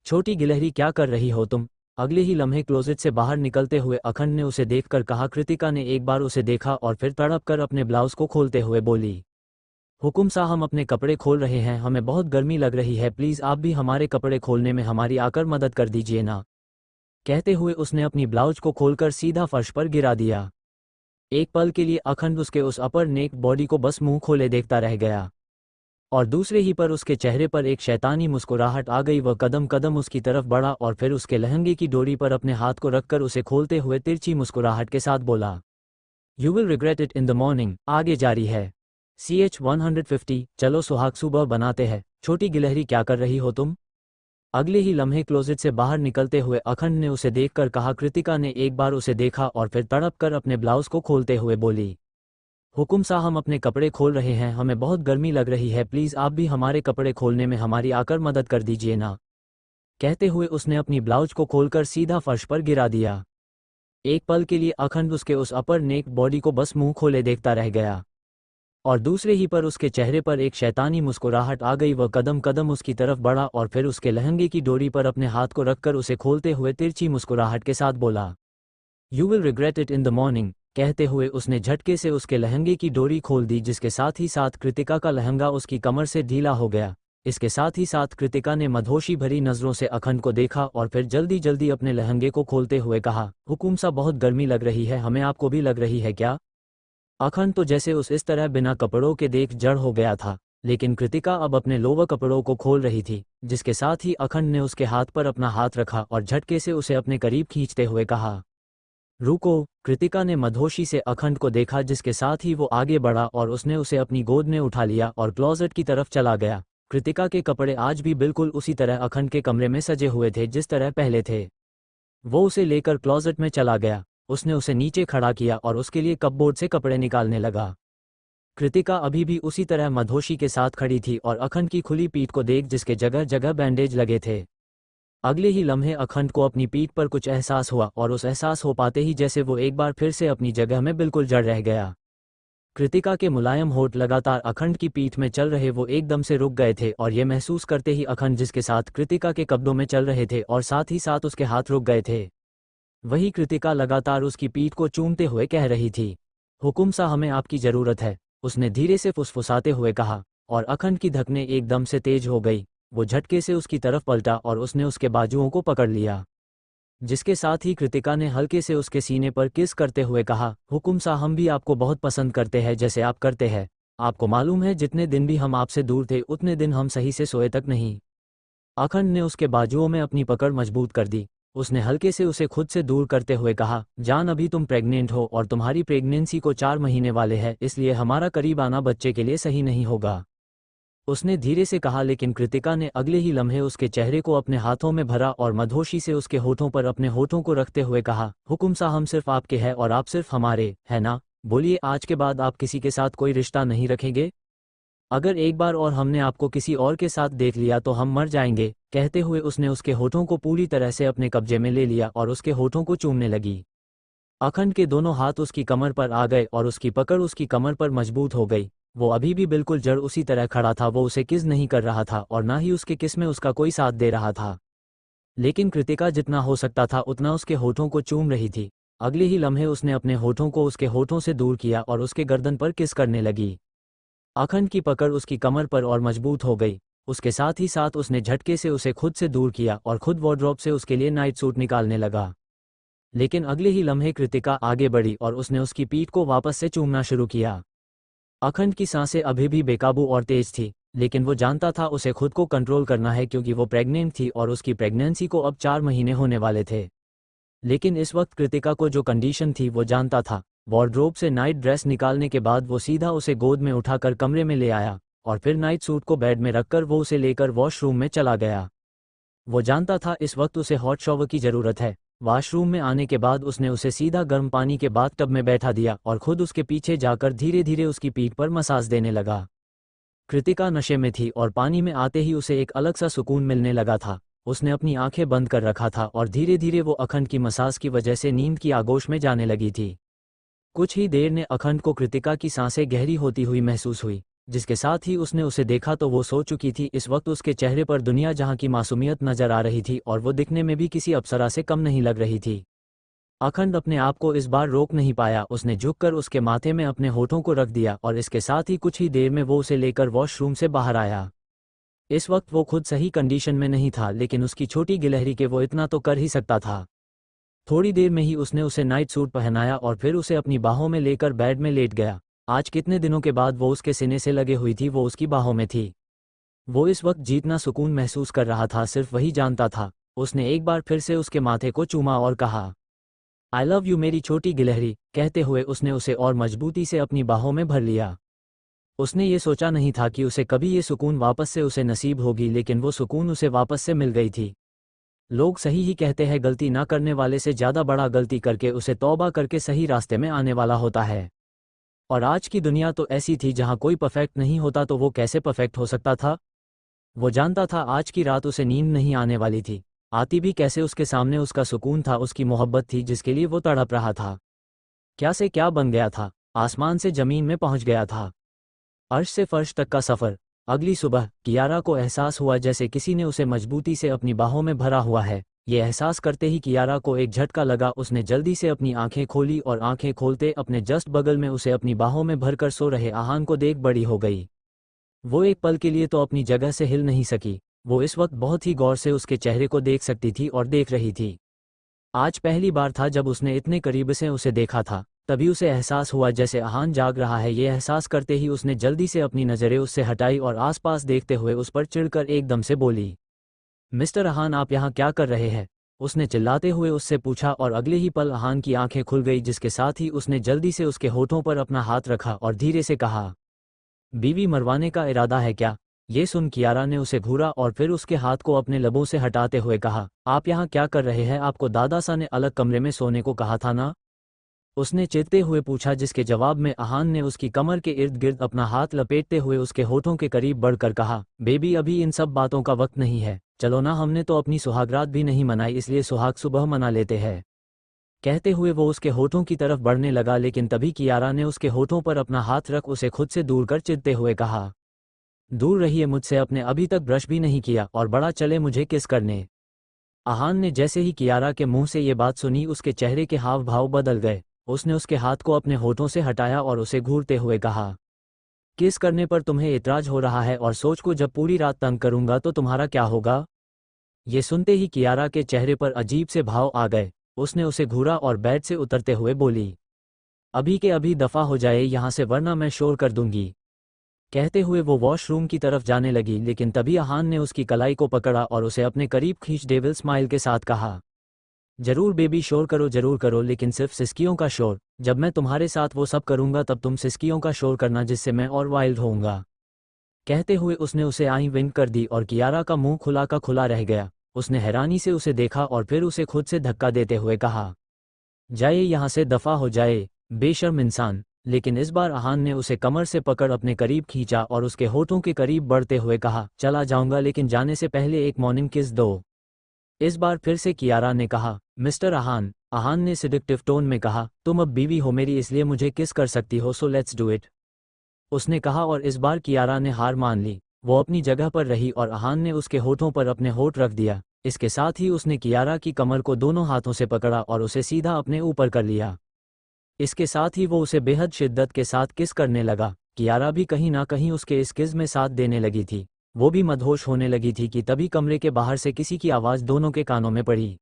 छोटी गिलहरी, क्या कर रही हो तुम? अगले ही लम्हे क्लोजेट से बाहर निकलते हुए अखंड ने उसे देखकर कहा। कृतिका ने एक बार उसे देखा और फिर तड़प कर अपने ब्लाउज को खोलते हुए बोली, हुकुम सा, हम अपने कपड़े खोल रहे हैं, हमें बहुत गर्मी लग रही है, प्लीज़ आप भी हमारे कपड़े खोलने में हमारी आकर मदद कर दीजिए ना। कहते हुए उसने अपनी ब्लाउज को खोलकर सीधा फर्श पर गिरा दिया। एक पल के लिए अखंड उसके उस अपर नेक बॉडी को बस मुंह खोले देखता रह गया और दूसरे ही पर उसके चेहरे पर एक शैतानी मुस्कुराहट आ गई। वह कदम कदम उसकी तरफ बढ़ा और फिर उसके लहंगे की डोरी पर अपने हाथ को रखकर उसे खोलते हुए तिरछी मुस्कुराहट के साथ बोला, you will regret it in the morning. आगे जारी है। CH 150। चलो सुहाग सुबह बनाते हैं। छोटी गिलहरी, क्या कर रही हो तुम? अगले ही लम्हे क्लोजेट से बाहर निकलते हुए अखंड ने उसे देखकर कहा। कृतिका ने एक बार उसे देखा और फिर तड़प कर अपने ब्लाउज को खोलते हुए बोली, हुकुम सा, हम अपने कपड़े खोल रहे हैं, हमें बहुत गर्मी लग रही है, प्लीज़ आप भी हमारे कपड़े खोलने में हमारी आकर मदद कर दीजिए ना। कहते हुए उसने अपनी ब्लाउज को खोलकर सीधा फर्श पर गिरा दिया। एक पल के लिए अखंड उसके उस अपर नेक बॉडी को बस मुंह खोले देखता रह गया और दूसरे ही पर उसके चेहरे पर एक शैतानी मुस्कुराहट आ गई। वह कदम कदम उसकी तरफ बढ़ा और फिर उसके लहंगे की डोरी पर अपने हाथ को रखकर उसे खोलते हुए तिरछी मुस्कुराहट के साथ बोला, you will regret it in the morning. कहते हुए उसने झटके से उसके लहंगे की डोरी खोल दी, जिसके साथ ही साथ कृतिका का लहंगा उसकी कमर से ढीला हो गया। इसके साथ ही साथ कृतिका ने मधोशी भरी नजरों से अखंड को देखा और फिर जल्दी जल्दी अपने लहंगे को खोलते हुए कहा, हुकुम सा, बहुत गर्मी लग रही है, हमें आपको भी लग रही है क्या? अखंड तो जैसे इस तरह बिना कपड़ों के देख जड़ हो गया था, लेकिन कृतिका अब अपने लोवर कपड़ों को खोल रही थी। जिसके साथ ही अखंड ने उसके हाथ पर अपना हाथ रखा और झटके से उसे अपने करीब खींचते हुए कहा, रुको। कृतिका ने मधोशी से अखंड को देखा, जिसके साथ ही वो आगे बढ़ा और उसने उसे अपनी गोद में उठा लिया और क्लोजेट की तरफ चला गया। कृतिका के कपड़े आज भी बिल्कुल उसी तरह अखंड के कमरे में सजे हुए थे जिस तरह पहले थे। वो उसे लेकर क्लोजेट में चला गया। उसने उसे नीचे खड़ा किया और उसके लिए कपबोर्ड से कपड़े निकालने लगा। कृतिका अभी भी उसी तरह मधोशी के साथ खड़ी थी और अखंड की खुली पीठ को देख जिसके जगह जगह बैंडेज लगे थे। अगले ही लम्हे अखंड को अपनी पीठ पर कुछ एहसास हुआ और उस एहसास हो पाते ही जैसे वो एक बार फिर से अपनी जगह में बिल्कुल जड़ रह गया। कृतिका के मुलायम होठ लगातार अखंड की पीठ में चल रहे, वो एकदम से रुक गए थे और ये महसूस करते ही अखंड जिसके साथ कृतिका के कब्जों में चल रहे थे और साथ ही साथ उसके हाथ रुक गए थे। वही कृतिका लगातार उसकी पीठ को चूमते हुए कह रही थी, हुकुम सा, हमें आपकी ज़रूरत है। उसने धीरे से फुसफुसाते हुए कहा और अखंड की धड़कनें एकदम से तेज हो गई। वो झटके से उसकी तरफ पलटा और उसने उसके बाजुओं को पकड़ लिया, जिसके साथ ही कृतिका ने हल्के से उसके सीने पर किस करते हुए कहा, हुकुम सा, हम भी आपको बहुत पसंद करते हैं जैसे आप करते हैं। आपको मालूम है, जितने दिन भी हम आपसे दूर थे उतने दिन हम सही से सोए तक नहीं। अखंड ने उसके बाजुओं में अपनी पकड़ मजबूत कर दी। उसने हल्के से उसे खुद से दूर करते हुए कहा, जान, अभी तुम प्रेग्नेंट हो और तुम्हारी प्रेगनेंसी को 4 महीने वाले हैं, इसलिए हमारा करीब आना बच्चे के लिए सही नहीं होगा। उसने धीरे से कहा, लेकिन कृतिका ने अगले ही लम्हे उसके चेहरे को अपने हाथों में भरा और मधोशी से उसके होठों पर अपने होठों को रखते हुए कहा, हुकुम सा, हम सिर्फ आपके हैं और आप सिर्फ हमारे, है ना? बोलिए, आज के बाद आप किसी के साथ कोई रिश्ता नहीं रखेंगे? अगर एक बार और हमने आपको किसी और के साथ देख लिया तो हम मर जाएंगे। कहते हुए उसने उसके होठों को पूरी तरह से अपने कब्जे में ले लिया और उसके होठों को चूमने लगी। अखंड के दोनों हाथ उसकी कमर पर आ गए और उसकी पकड़ उसकी कमर पर मजबूत हो गई। वो अभी भी बिल्कुल जड़ उसी तरह खड़ा था। वो उसे किस नहीं कर रहा था और ना ही उसके किस में उसका कोई साथ दे रहा था। लेकिन कृतिका जितना हो सकता था उतना उसके होठों को चूम रही थी। अगले ही लम्हे उसने अपने होठों को उसके होठों से दूर किया और उसके गर्दन पर किस करने लगी। अखंड की पकड़ उसकी कमर पर और मजबूत हो गई। उसके साथ ही साथ उसने झटके से उसे खुद से दूर किया और खुद वार्डरोब से उसके लिए नाइट सूट निकालने लगा। लेकिन अगले ही लम्हे कृतिका आगे बढ़ी और उसने उसकी पीठ को वापस से चूमना शुरू किया। अखंड की सांसें अभी भी बेकाबू और तेज थी, लेकिन वो जानता था उसे खुद को कंट्रोल करना है क्योंकि वो प्रेग्नेंट थी और उसकी प्रेगनेंसी को अब 4 महीने होने वाले थे। लेकिन इस वक्त कृतिका को जो कंडीशन थी वो जानता था। वार्डरोब से नाइट ड्रेस निकालने के बाद वो सीधा उसे गोद में उठाकर कमरे में ले आया और फिर नाइट सूट को बेड में रखकर वो उसे लेकर वॉशरूम में चला गया। वो जानता था इस वक्त उसे हॉट शॉवर की ज़रूरत है। वॉशरूम में आने के बाद उसने उसे सीधा गर्म पानी के बाथटब में बैठा दिया और खुद उसके पीछे जाकर धीरे धीरे उसकी पीठ पर मसाज देने लगा। कृतिका नशे में थी और पानी में आते ही उसे एक अलग सा सुकून मिलने लगा था। उसने अपनी आंखें बंद कर रखा था और धीरे धीरे वो अखंड की मसाज की वजह से नींद की आगोश में जाने लगी थी। कुछ ही देर ने अखंड को कृतिका की सांसें गहरी होती हुई महसूस हुई। जिसके साथ ही उसने उसे देखा तो वो सो चुकी थी। इस वक्त उसके चेहरे पर दुनिया जहां की मासूमियत नजर आ रही थी और वो दिखने में भी किसी अप्सरा से कम नहीं लग रही थी। अखंड अपने आप को इस बार रोक नहीं पाया। उसने झुककर उसके माथे में अपने होठों को रख दिया और इसके साथ ही कुछ ही देर में वो उसे लेकर वॉशरूम से बाहर आया। इस वक्त वो खुद सही कंडीशन में नहीं था, लेकिन उसकी छोटी गिलहरी के वो इतना तो कर ही सकता था। थोड़ी देर में ही उसने उसे नाइट सूट पहनाया और फिर उसे अपनी बाहों में लेकर बेड में लेट गया। आज कितने दिनों के बाद वो उसके सीने से लगे हुई थी, वो उसकी बाहों में थी। वो इस वक्त जितना सुकून महसूस कर रहा था सिर्फ वही जानता था। उसने एक बार फिर से उसके माथे को चूमा और कहा, आई लव यू मेरी छोटी गिलहरी। कहते हुए उसने उसे और मजबूती से अपनी बाहों में भर लिया। उसने ये सोचा नहीं था कि उसे कभी ये सुकून वापस से उसे नसीब होगी, लेकिन वो सुकून उसे वापस से मिल गई थी। लोग सही ही कहते हैं, गलती ना करने वाले से ज़्यादा बड़ा गलती करके उसे तौबा करके सही रास्ते में आने वाला होता है। और आज की दुनिया तो ऐसी थी जहां कोई परफेक्ट नहीं होता, तो वो कैसे परफेक्ट हो सकता था। वो जानता था आज की रात उसे नींद नहीं आने वाली थी। आती भी कैसे, उसके सामने उसका सुकून था, उसकी मोहब्बत थी जिसके लिए वो तड़प रहा था। क्या से क्या बन गया था, आसमान से ज़मीन में पहुंच गया था, अर्श से फर्श तक का सफ़र। अगली सुबह कियारा को एहसास हुआ जैसे किसी ने उसे मजबूती से अपनी बाहों में भरा हुआ है। ये एहसास करते ही कियारा को एक झटका लगा। उसने जल्दी से अपनी आंखें खोली और आंखें खोलते अपने जस्ट बगल में उसे अपनी बाहों में भरकर सो रहे आहान को देख बड़ी हो गई। वो एक पल के लिए तो अपनी जगह से हिल नहीं सकी। वो इस वक्त बहुत ही गौर से उसके चेहरे को देख सकती थी और देख रही थी। आज पहली बार था जब उसने इतने करीब से उसे देखा था। तभी उसे एहसास हुआ जैसे आहान जाग रहा है। ये एहसास करते ही उसने जल्दी से अपनी नज़रें उससे हटाई और आसपास देखते हुए उस पर चिढ़कर एकदम से बोली, मिस्टर आहान आप यहाँ क्या कर रहे हैं। उसने चिल्लाते हुए उससे पूछा और अगले ही पल आहान की आंखें खुल गई, जिसके साथ ही उसने जल्दी से उसके होठों पर अपना हाथ रखा और धीरे से कहा, बीवी मरवाने का इरादा है क्या। ये सुन कियारा ने उसे घूरा और फिर उसके हाथ को अपने लबों से हटाते हुए कहा, आप यहाँ क्या कर रहे हैं, आपको दादा सा ने अलग कमरे में सोने को कहा था ना। उसने चिढ़ते हुए पूछा, जिसके जवाब में आहान ने उसकी कमर के इर्द गिर्द अपना हाथ लपेटते हुए उसके होठों के करीब बढ़कर कहा, बेबी अभी इन सब बातों का वक्त नहीं है, चलो ना, हमने तो अपनी सुहागरात भी नहीं मनाई, इसलिए सुहाग सुबह मना लेते हैं। कहते हुए वो उसके होठों की तरफ बढ़ने लगा, लेकिन तभी कियारा ने उसके होठों पर अपना हाथ रख उसे खुद से दूर कर चिढ़ते हुए कहा, दूर रहिए मुझसे, अपने अभी तक ब्रश भी नहीं किया और बड़ा चले मुझे किस करने। आहान ने जैसे ही कियारा के मुंह से ये बात सुनी उसके चेहरे के हाव भाव बदल गए। उसने उसके हाथ को अपने होठों से हटाया और उसे घूरते हुए कहा, किस करने पर तुम्हें इतराज हो रहा है, और सोच को जब पूरी रात तंग करूंगा तो तुम्हारा क्या होगा। ये सुनते ही कियारा के चेहरे पर अजीब से भाव आ गए। उसने उसे घूरा और बेड से उतरते हुए बोली, अभी के अभी दफा हो जाए यहाँ से, वरना मैं शोर कर दूंगी। कहते हुए वो वॉशरूम की तरफ जाने लगी, लेकिन तभी आहान ने उसकी कलाई को पकड़ा और उसे अपने करीब खींच डेविल स्माइल के साथ कहा, जरूर बेबी शोर करो, जरूर करो, लेकिन सिर्फ सिसकियों का शोर। जब मैं तुम्हारे साथ वो सब करूंगा तब तुम सिसकियों का शोर करना, जिससे मैं और वाइल्ड होऊंगा। कहते हुए उसने उसे आई विंक कर दी और कियारा का मुंह खुला का खुला रह गया। उसने हैरानी से उसे देखा और फिर उसे खुद से धक्का देते हुए कहा, जाइए यहाँ से, दफा हो जाए बेशर्म इंसान। लेकिन इस बार आहान ने उसे कमर से पकड़ अपने करीब खींचा और उसके होठों के करीब बढ़ते हुए कहा, चला जाऊंगा, लेकिन जाने से पहले एक मॉर्निंग किस दो। इस बार फिर से कियारा ने कहा, मिस्टर आहान। आहान ने सिडक्टिव टोन में कहा, तुम अब बीवी हो मेरी, इसलिए मुझे किस कर सकती हो, सो लेट्स डू इट। उसने कहा और इस बार कियारा ने हार मान ली। वो अपनी जगह पर रही और आहान ने उसके होठों पर अपने होठ रख दिया। इसके साथ ही उसने कियारा की कमर को दोनों हाथों से पकड़ा और उसे सीधा अपने ऊपर कर लिया। इसके साथ ही वो उसे बेहद शिद्दत के साथ किस करने लगा। कियारा भी कहीं ना कहीं उसके इस किस में साथ देने लगी थी। वो भी मदहोश होने लगी थी कि तभी कमरे के बाहर से किसी की आवाज़ दोनों के कानों में पड़ी।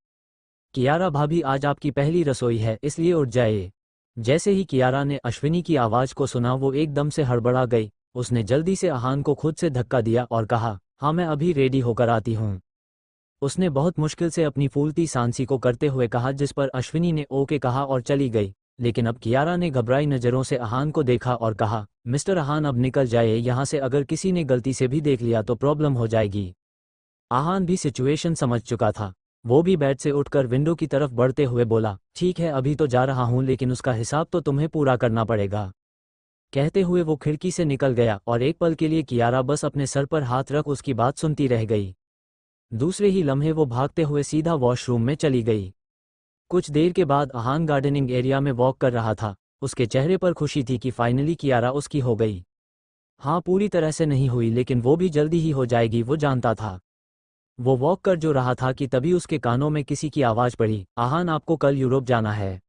कियारा भाभी, आज आपकी पहली रसोई है, इसलिए उठ जाइए। जैसे ही कियारा ने अश्विनी की आवाज़ को सुना वो एकदम से हड़बड़ा गई। उसने जल्दी से आहान को खुद से धक्का दिया और कहा, हाँ मैं अभी रेडी होकर आती हूँ। उसने बहुत मुश्किल से अपनी फूलती सांसी को करते हुए कहा, जिस पर अश्विनी ने ओके कहा और चली गई। लेकिन अब कियारा ने घबराई नज़रों से आहान को देखा और कहा, मिस्टर आहान अब निकल जाइए यहाँ से, अगर किसी ने गलती से भी देख लिया तो प्रॉब्लम हो जाएगी। आहान भी सिचुएशन समझ चुका था। वो भी बेड से उठकर विंडो की तरफ बढ़ते हुए बोला, ठीक है अभी तो जा रहा हूँ, लेकिन उसका हिसाब तो तुम्हें पूरा करना पड़ेगा। कहते हुए वो खिड़की से निकल गया और एक पल के लिए कियारा बस अपने सर पर हाथ रख उसकी बात सुनती रह गई। दूसरे ही लम्हे वो भागते हुए सीधा वॉशरूम में चली गई। कुछ देर के बाद आहान गार्डनिंग एरिया में वॉक कर रहा था। उसके चेहरे पर खुशी थी कि फाइनली कियारा उसकी हो गई। हाँ, पूरी तरह से नहीं हुई, लेकिन वो भी जल्दी ही हो जाएगी, वो जानता था। वो वॉक कर जो रहा था कि तभी उसके कानों में किसी की आवाज़ पड़ी, आहान आपको कल यूरोप जाना है।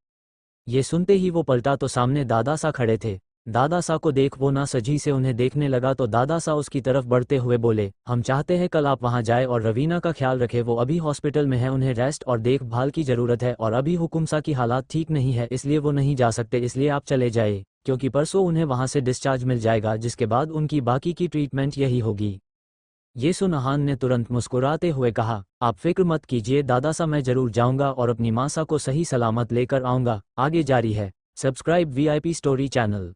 ये सुनते ही वो पलटा तो सामने दादा सा खड़े थे। दादा सा को देख वो ना सजी से उन्हें देखने लगा तो दादा सा उसकी तरफ बढ़ते हुए बोले, हम चाहते हैं कल आप वहां जाए और रवीना का ख्याल रखें, वो अभी हॉस्पिटल में है, उन्हें रेस्ट और देखभाल की ज़रूरत है और अभी हुकुम सा की हालात ठीक नहीं है, इसलिए वो नहीं जा सकते, इसलिए आप चले जाए, क्योंकि परसों उन्हें वहां से डिस्चार्ज मिल जाएगा, जिसके बाद उनकी बाकी की ट्रीटमेंट यही होगी। ये सुन आहान ने तुरंत मुस्कुराते हुए कहा, आप फिक्र मत कीजिए दादा सा, मैं जरूर जाऊंगा और अपनी मासा को सही सलामत लेकर आऊंगा। आगे जारी है। Subscribe VIP story channel.